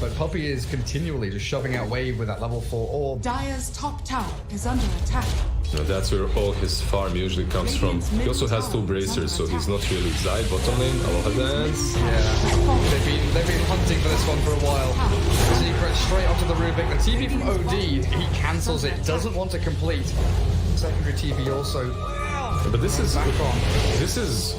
But Puppy is continually just shoving out wave with that level 4 orb. Dire's top tower is under attack. That's where all his farm usually comes from. He also has 2 bracers, so he's not really Zai bottom lane. Aloha Dance. Yeah, they've been hunting for this one for a while. Secret straight onto the Rubik. The TP from OD, he cancels it, doesn't want to complete. Secondary TP also. But this is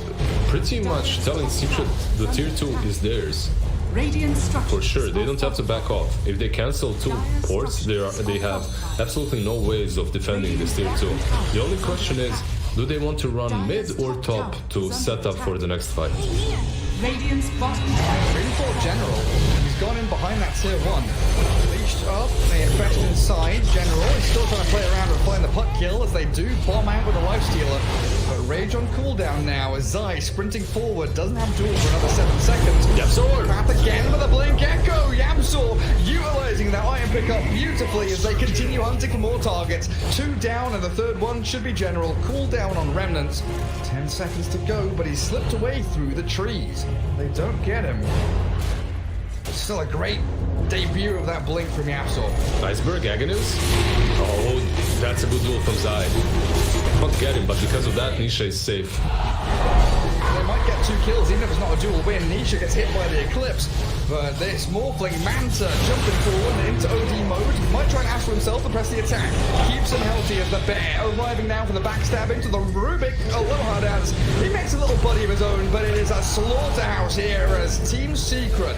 pretty much telling Secret the tier 2 is theirs. Radiant For sure, they don't have to back off. If they cancel 2 ports, they have absolutely no ways of defending this tier 2. The only question is, do they want to run mid or top to set up for the next fight? Radiant's bottom tower. Really for General, he's gone in behind that tier 1. finished up. They invest inside. General is still trying to play around and find the puck kill as they do bomb out with the Lifestealer. But Rage on cooldown now as Zai sprinting forward. Doesn't have duel for another 7 seconds. Yamsor! Path again with a blink echo. Yamsor utilizing that iron pickup beautifully as they continue hunting for more targets. 2 down and the third one should be General. Cooldown on Remnants. 10 seconds to go, but he's slipped away through the trees. They don't get him. Still a great debut of that blink from Yamsor. Iceberg, Aghanis. Oh, that's a good duel from Zai. Can't get him, but because of that, Nisha is safe. They might get 2 kills, even if it's not a dual win. Nisha gets hit by the Eclipse, but this Morphling Manta jumping forward into OD mode. Might try and Astral himself and press the attack. Keeps him healthy as the Bear arriving now for the backstab into the Rubik. A little hard as he makes a little buddy of his own, but it is a slaughterhouse here as Team Secret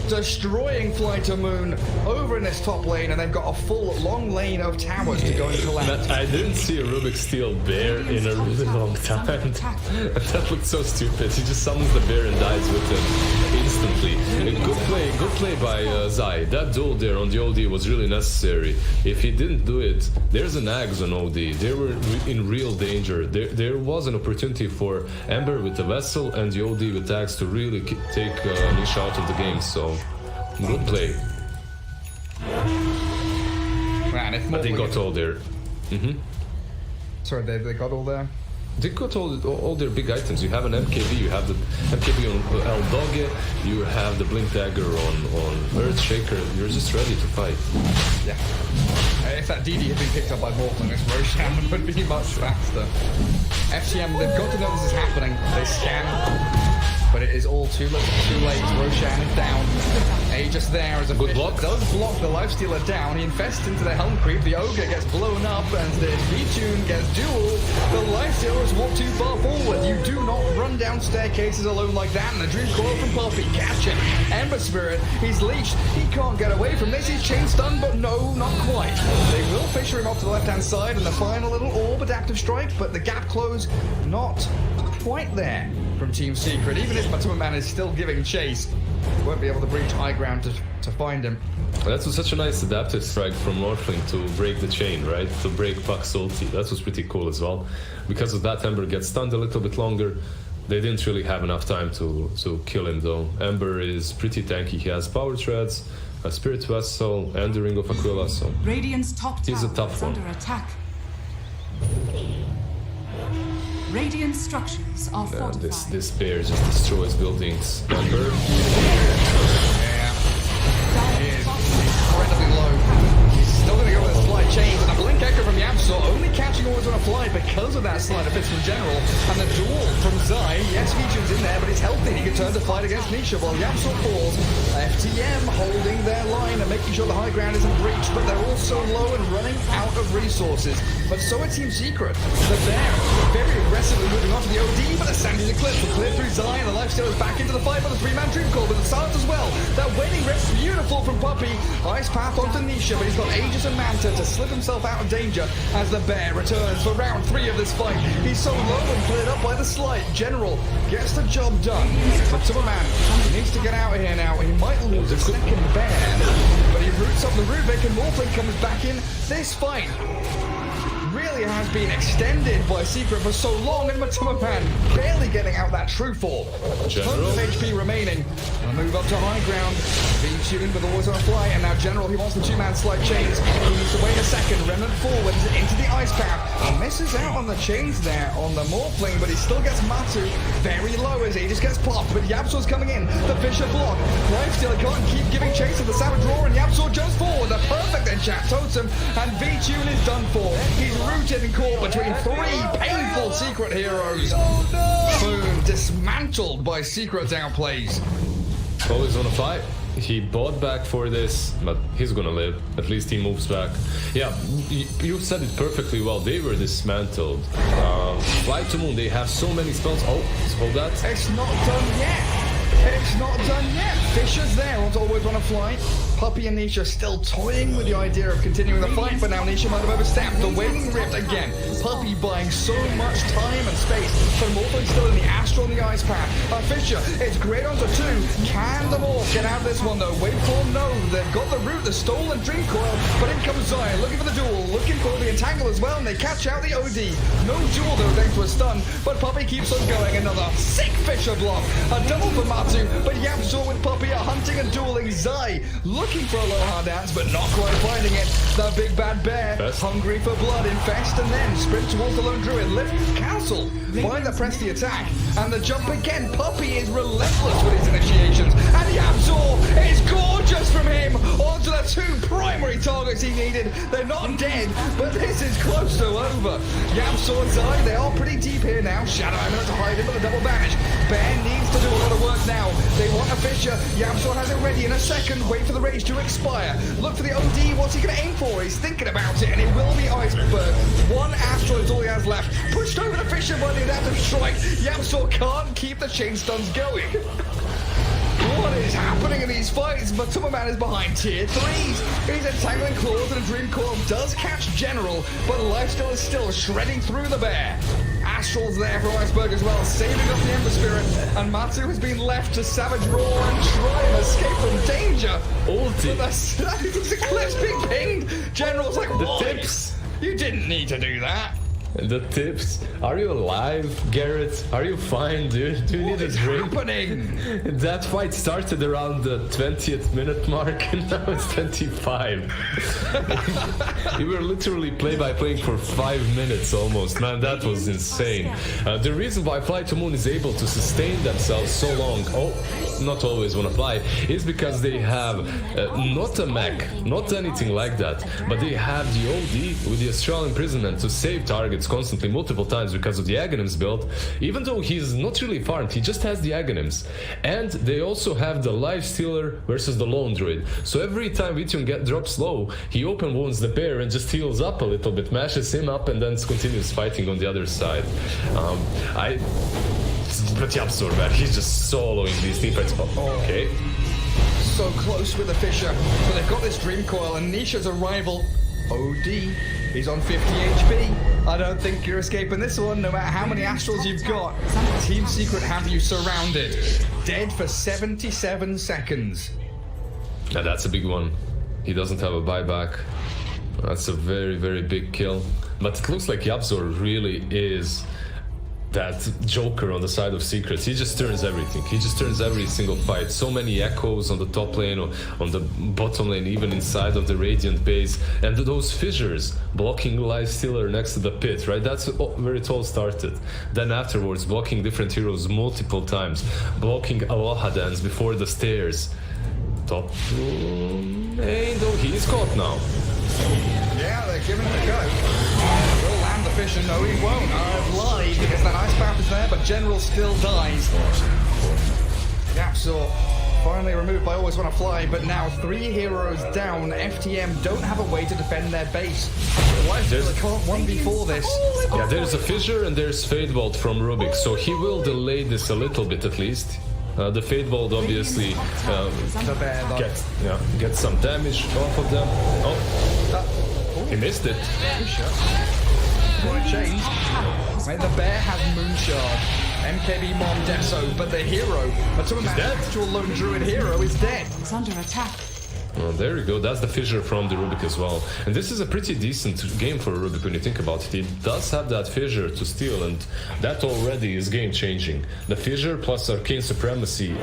destroying Fly to Moon over in this top lane, and they've got a full long lane of towers to go and collect. I didn't see a Rubik steal Bear in a really long time. That looked so stupid. He just summons the Bear and dies with him instantly. Good play by Zai. That duel there on the OD was really necessary. If he didn't do it, there's an Ags on OD. They were in real danger. There was an opportunity for Ember with the Vessel and the OD with Ags to really take Nisha out of the game. So good play. Man, if But they got all there. Sorry, they got all there. They got all their big items. You have an MKB, you have the MKB on El Doge, you have the Blink Dagger on Earthshaker. You're just ready to fight. Yeah. If that DD had been picked up by Morphling, this Roshan would be much faster. FTM, they've got to know this is happening. They scan, but it is all too late. Roshan is down. Aegis there as a good block. Does block the Lifestealer down. He invests into the Helm Creep. The Ogre gets blown up, and the V-Tune gets duel. The Lifestealers walk too far forward. You do not run down staircases alone like that. And the Dream Coil from Poppy, catch him. Ember Spirit, he's leashed. He can't get away from this. He's chain stunned, but no, not quite. They will fisher him off to the left-hand side, and the final little orb adaptive strike, but the gap close not quite there from Team Secret. Even if Matuma Man is still giving chase, won't be able to breach high ground to find him. That was such a nice adaptive strike from Morphling to break the chain, right? To break Puck's ulti. That was pretty cool as well. Because of that, Ember gets stunned a little bit longer. They didn't really have enough time to kill him though. Ember is pretty tanky. He has Power Treads, a Spirit Vessel, and the Ring of Aquila, so Radiant's top he's a tower tough is one. under attack. Radiant structures are fortified. This Bear just destroys buildings. Ember. Yeah. He is incredibly low. He's still going to go with a slide chain, but a blink echo from Yamsor only catching always on a fly because of that slide of fits from General. And the duel from Zai. Yes, V-Tune's in there, but he's healthy. He can turn to fight against Nisha while Yamsor falls. FTM holding their line and making sure the high ground isn't breached, but they're also low and running out of resources. But so are Team Secret. The Bear very aggressively moving on to the OD, but Ascending Eclipse will clear through Zai, and the Lifestealer's back into the fight with a 3-man Dream Call, but the Silence as well. That waiting rip's beautiful from Puppy. Ice path onto Nisha, but he's got Aegis and Manta to slip himself out of danger as the Bear returns for round 3 of this fight. He's so low and cleared up by the slight. General gets the job done. But Superman needs to get out of here now. He might lose a second Bear, but he roots up the Rubik, and Morphling comes back in. This fight really has been extended by Secret for so long, and Matuma Man barely getting out that true fall. Tons of HP remaining. And a move up to high ground. Being shooting, but always on a fly. And now General, he wants the 2-man slide chains. He needs to wait a second. Remnant forwards into the ice path. He misses out on the chains there on the Morphling, but he still gets Matu very low as he just gets popped. But Yamsor's coming in. The Fisher block. Lifestealer can't keep giving chase to the Savage Roar, and Yamsor jumps forward. The perfect enchant totem, and V-Tune is done for. He's rooted and caught between 3 painful Secret heroes. Boom, dismantled by Secret's outplays. Always on a fight. He bought back for this, but he's gonna live. At least he moves back. Yeah, you said it perfectly well. They were dismantled. Fly to Moon, they have so many spells. Oh, hold that. It's not done yet. It's not done yet. Fisher's there, wants always on a fly. Puppey and Nisha still toying with the idea of continuing the fight, but now Nisha might have overstepped. The Wailing Rift again. Puppey buying so much time and space. So Morphling's still in the Astral and the Ice Path. Fisher, it's great onto 2. Can the Morph get out of this one though? Waveform, no. They've got the root, the stolen Dream Coil, but in comes Zion, looking for the duel, looking for the Entangle as well, and they catch out the OD. No duel though, thanks to a stun, but Puppey keeps on going. Another sick Fisher block. A double for Matsu, but Yapzor with Puppey are hunting and dueling. Zai looking for a low hard dance, but not quite finding it. The big bad bear, hungry for blood, infest, and then sprint towards the lone druid. Lift, cancel, find the press the attack, and the jump again. Puppey is relentless with his initiations, and Yapzor is gorgeous from him onto the 2 primary targets he needed. They're not dead, but this is close to over. Yapzor and Zai, they are pretty deep here now. Shadow Hammer to hide him with a double vanish. Bear needs to do a lot of work now. They want a Fisher. Yapzor has it ready in a second. Wait for the rage to expire. Look for the OD. What's he going to aim for? He's thinking about it, and it will be Iceberg. 1 Astral is all he has left. Pushed over the Fisher by the adaptive strike. Yapzor can't keep the chain stuns going. What is happening in these fights? Matumaman is behind tier 3s. He's entangling claws, and a Dream Coil does catch General, but Lifesteal is still shredding through the bear. Astral's there from Iceberg as well, saving up the Ember Spirit, and Matsu has been left to Savage Roar and try and escape from danger. Ulti. He's eclipse being pinged. General's like, the why? tips. You didn't need to do that. The tips. Are you alive, Garrett? Are you fine, dude? Do you need a drink? What is happening? That fight started around the 20th minute mark, and now it's 25. You were literally play-by-playing for 5 minutes almost. Man, that was insane. The reason why Fly to Moon is able to sustain themselves so long, not always wanna fly, is because they have not a mech, not anything like that, but they have the OD with the Astral Imprisonment to save targets constantly multiple times because of the Aghanims build. Even though he's not really farmed, he just has the Aghanims. And they also have the Life Stealer versus the Lone Druid. So every time Vityon drops low, he open wounds the bear and just heals up a little bit, mashes him up, and then continues fighting on the other side. But Yapzor, man, he's just soloing these teamfights. Okay. So close with the Fisher, but they've got this Dream Coil, and Nisha's arrival. OD, he's on 50 HP. I don't think you're escaping this one, no matter how many Astrals you've got. Team Secret have you surrounded. Dead for 77 seconds. Now that's a big one. He doesn't have a buyback. That's a very, very big kill. But it looks like Yapzor really is that Joker on the side of Secrets. He just turns everything. He just turns every single fight. So many echoes on the top lane or on the bottom lane, even inside of the Radiant base. And those fissures blocking Life Stealer next to the pit, right? That's where it all started. Then afterwards, blocking different heroes multiple times. Blocking Aloha Dance before the stairs. Top room. Hey, no, he's caught now. Yeah, they're giving it a go. Will land the Fisher. No, he won't. I've lied because that Ice Path is there, but General still dies. Yapzor finally removed by Always Wanna Fly, but now 3 heroes down. FTM don't have a way to defend their base. Lifestealer can't 1v4 this. Yeah, there's a Fissure and there's Fade Bolt from Rubik, so he will delay this a little bit at least. The Fade Bolt obviously gets some damage off of them. Oh, he missed it. What a change. Right, the bear has Moonshard, MKB Mom Deso, but the hero, the actual lone druid hero, is dead. It's under attack. Well, there you go. That's the Fissure from the Rubik as well. And this is a pretty decent game for Rubik when you think about it. He does have that Fissure to steal, and that already is game-changing. The Fissure plus Arcane Supremacy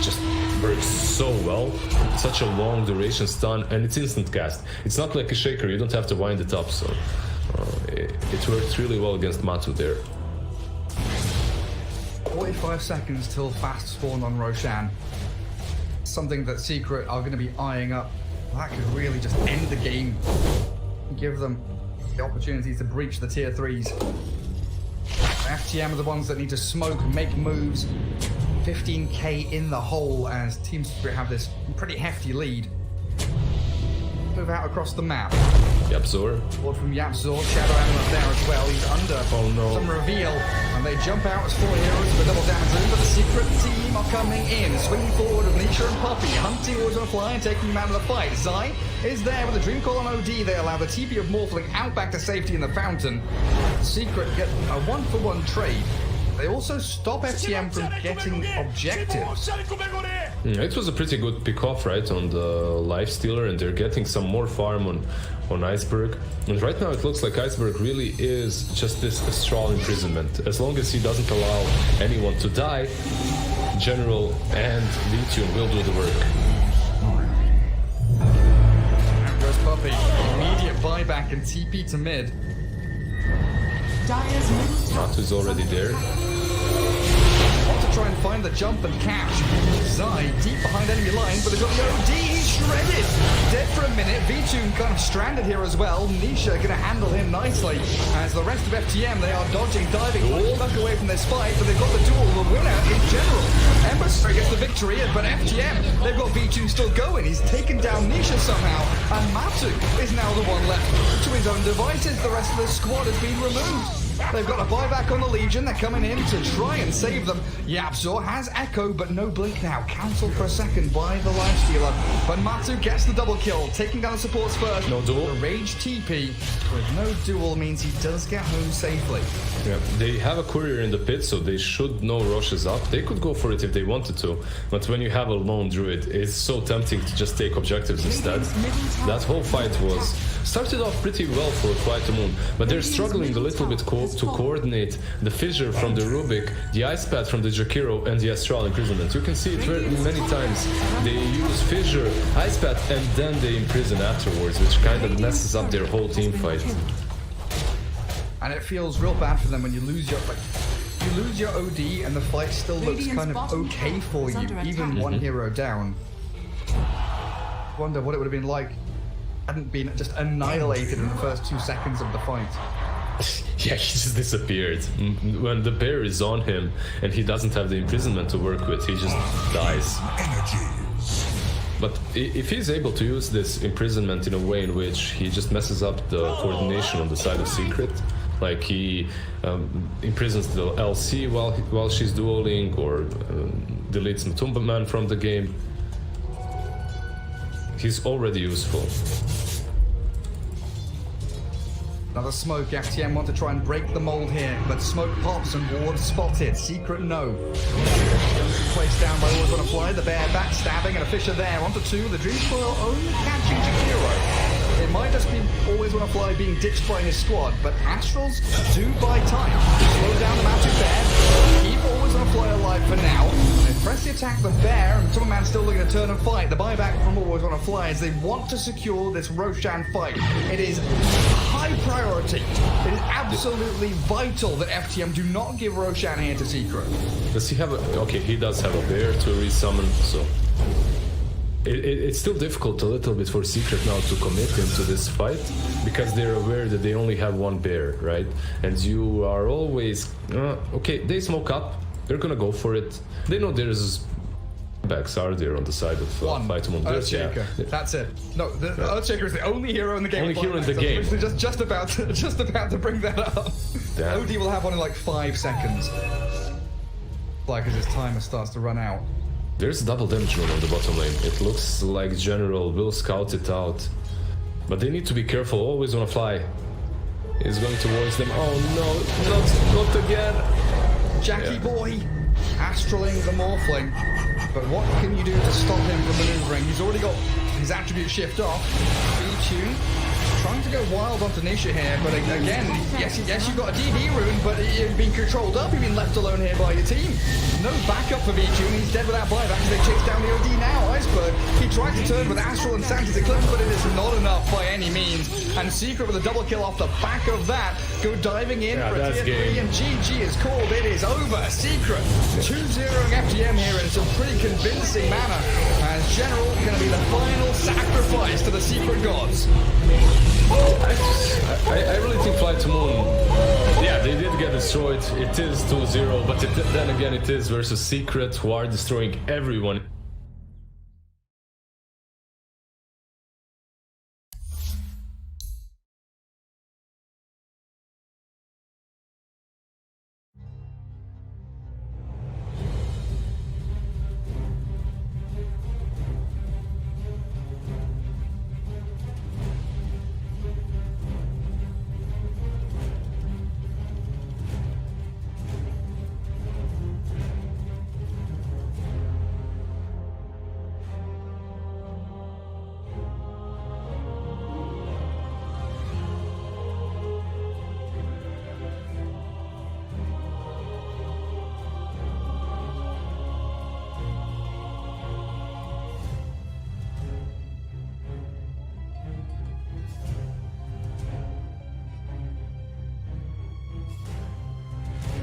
just works so well. Such a long duration stun, and it's instant cast. It's not like a Shaker, you don't have to wind it up, so it worked really well against Matu there. 45 seconds till fast spawn on Roshan. Something that Secret are going to be eyeing up. That could really just end the game. Give them the opportunity to breach the tier 3s. FTM are the ones that need to smoke, make moves. 15k in the hole as Team Secret have this pretty hefty lead. Move out across the map. Yapzor. Ward from Yapzor, Shadow Animal there as well. He's under some reveal, and they jump out as 4 heroes with a double damage room, but the secret team are coming in. Swinging forward with Nisha and Poppy, hunting always on a fly and taking him out of the fight. Zai is there with a Dream Call on OD. They allow the TP of Morphling out back to safety in the fountain. Secret get a 1-for-1 trade. They also stop FTM from getting objectives. It was a pretty good pick-off, right, on the Lifestealer, and they're getting some more farm on Iceberg. And right now it looks like Iceberg really is just this Astral imprisonment. As long as he doesn't allow anyone to die, General and Vitune will do the work. Out goes Puppy. Immediate buyback and TP to mid. Matu's already there. Want to try and find the jump and catch. Zai deep behind enemy line, but they've got the OD. He's shredded. Dead for a minute. V2 kind of stranded here as well. Nisha gonna handle him nicely. As the rest of FTM, they are dodging, diving, back away from this fight, but they've got the duel, the winner in general. Embassy gets the victory, but FTM, they've got V2 still going. He's taken down Nisha somehow, and Matu is now the one left to his own devices. The rest of the squad has been removed. They've got a buyback on the Legion. They're coming in to try and save them. Yapzor has Echo, but no blink now. Cancelled for a second by the Lifestealer. But Matu gets the double kill, taking down the supports first. No duel. The Rage TP with no duel means he does get home safely. Yeah, they have a courier in the pit, so they should know Rosh is up. They could go for it if they wanted to, but when you have a lone druid, it's so tempting to just take objectives instead. That whole fight started off pretty well for Flight to Moon, but they're struggling a little bit to coordinate the Fissure from the Rubik, the Ice Pad from the Jakiro, and the Astral Imprisonment. You can see it very many times. They use Fissure, Ice Pad, and then they imprison afterwards, which kind of messes up their whole team fight. And it feels real bad for them when you lose your OD and the fight still looks kind of okay for you, even one hero down. Wonder what it would have been like hadn't been just annihilated in the first 2 seconds of the fight. Yeah, he just disappeared. When the bear is on him and he doesn't have the imprisonment to work with, he just dies. But if he's able to use this imprisonment in a way in which he just messes up the coordination on the side of Secret, like he imprisons the LC while she's dueling, or deletes Matumba Man from the game, he's already useful. Another smoke. FTM want to try and break the mold here, but smoke pops and Ward spotted. Secret no. Placed down by Ward on a fly. The bear backstabbing and a Fissure there. 1-2. The Dream Coil only catching Jakiro. It might just be always on a fly being ditched by his squad, but Astrals do buy time. Slow down the Matu bear. Keep always on a fly alive for now. They press the attack the bear, and Superman's still looking to turn and fight. The buyback from always on a fly as they want to secure this Roshan fight. It is high priority. It is absolutely vital that FTM do not give Roshan here to Secret. Does he have a... Okay, he does have a bear to resummon, so... It's still difficult a little bit for Secret now to commit into this fight, because they're aware that they only have one bear, right? And you are always... okay, they smoke up, they're gonna go for it. They know there's... backs are there on the side of Fight Moon. Earthshaker. Yeah. That's it. No, the Earthshaker is the only hero in the game. Only hero in the game. Just about to bring that up. Damn. OD will have one in like 5 seconds. Like as his timer starts to run out. There's a double damage rune on the bottom lane. It looks like General will scout it out. But they need to be careful, always on a fly. He's going towards them. Oh no, not again. Jackie boy, astraling the Morphling. But what can you do to stop him from maneuvering? He's already got his attribute shift off. B-Tune trying to go wild onto Nisha here, but again, yes, you've got a DD rune, but you've been controlled up, you've been left alone here by your team. No backup for B-Tune, he's dead without buyback as they chase down the OD now. Iceberg, he tried to turn with Astral and Santa's Eclipse, but it is not enough by any means. And Secret with a double kill off the back of that, go diving in for a tier 3, and GG is called, it is over. Secret 2-0ing FTM here in some pretty convincing manner, as General going to be the final sacrifice to the Secret gods. I really think Flight to Moon, yeah, they did get destroyed. It is 2-0, but then again it is versus Secret, who are destroying everyone.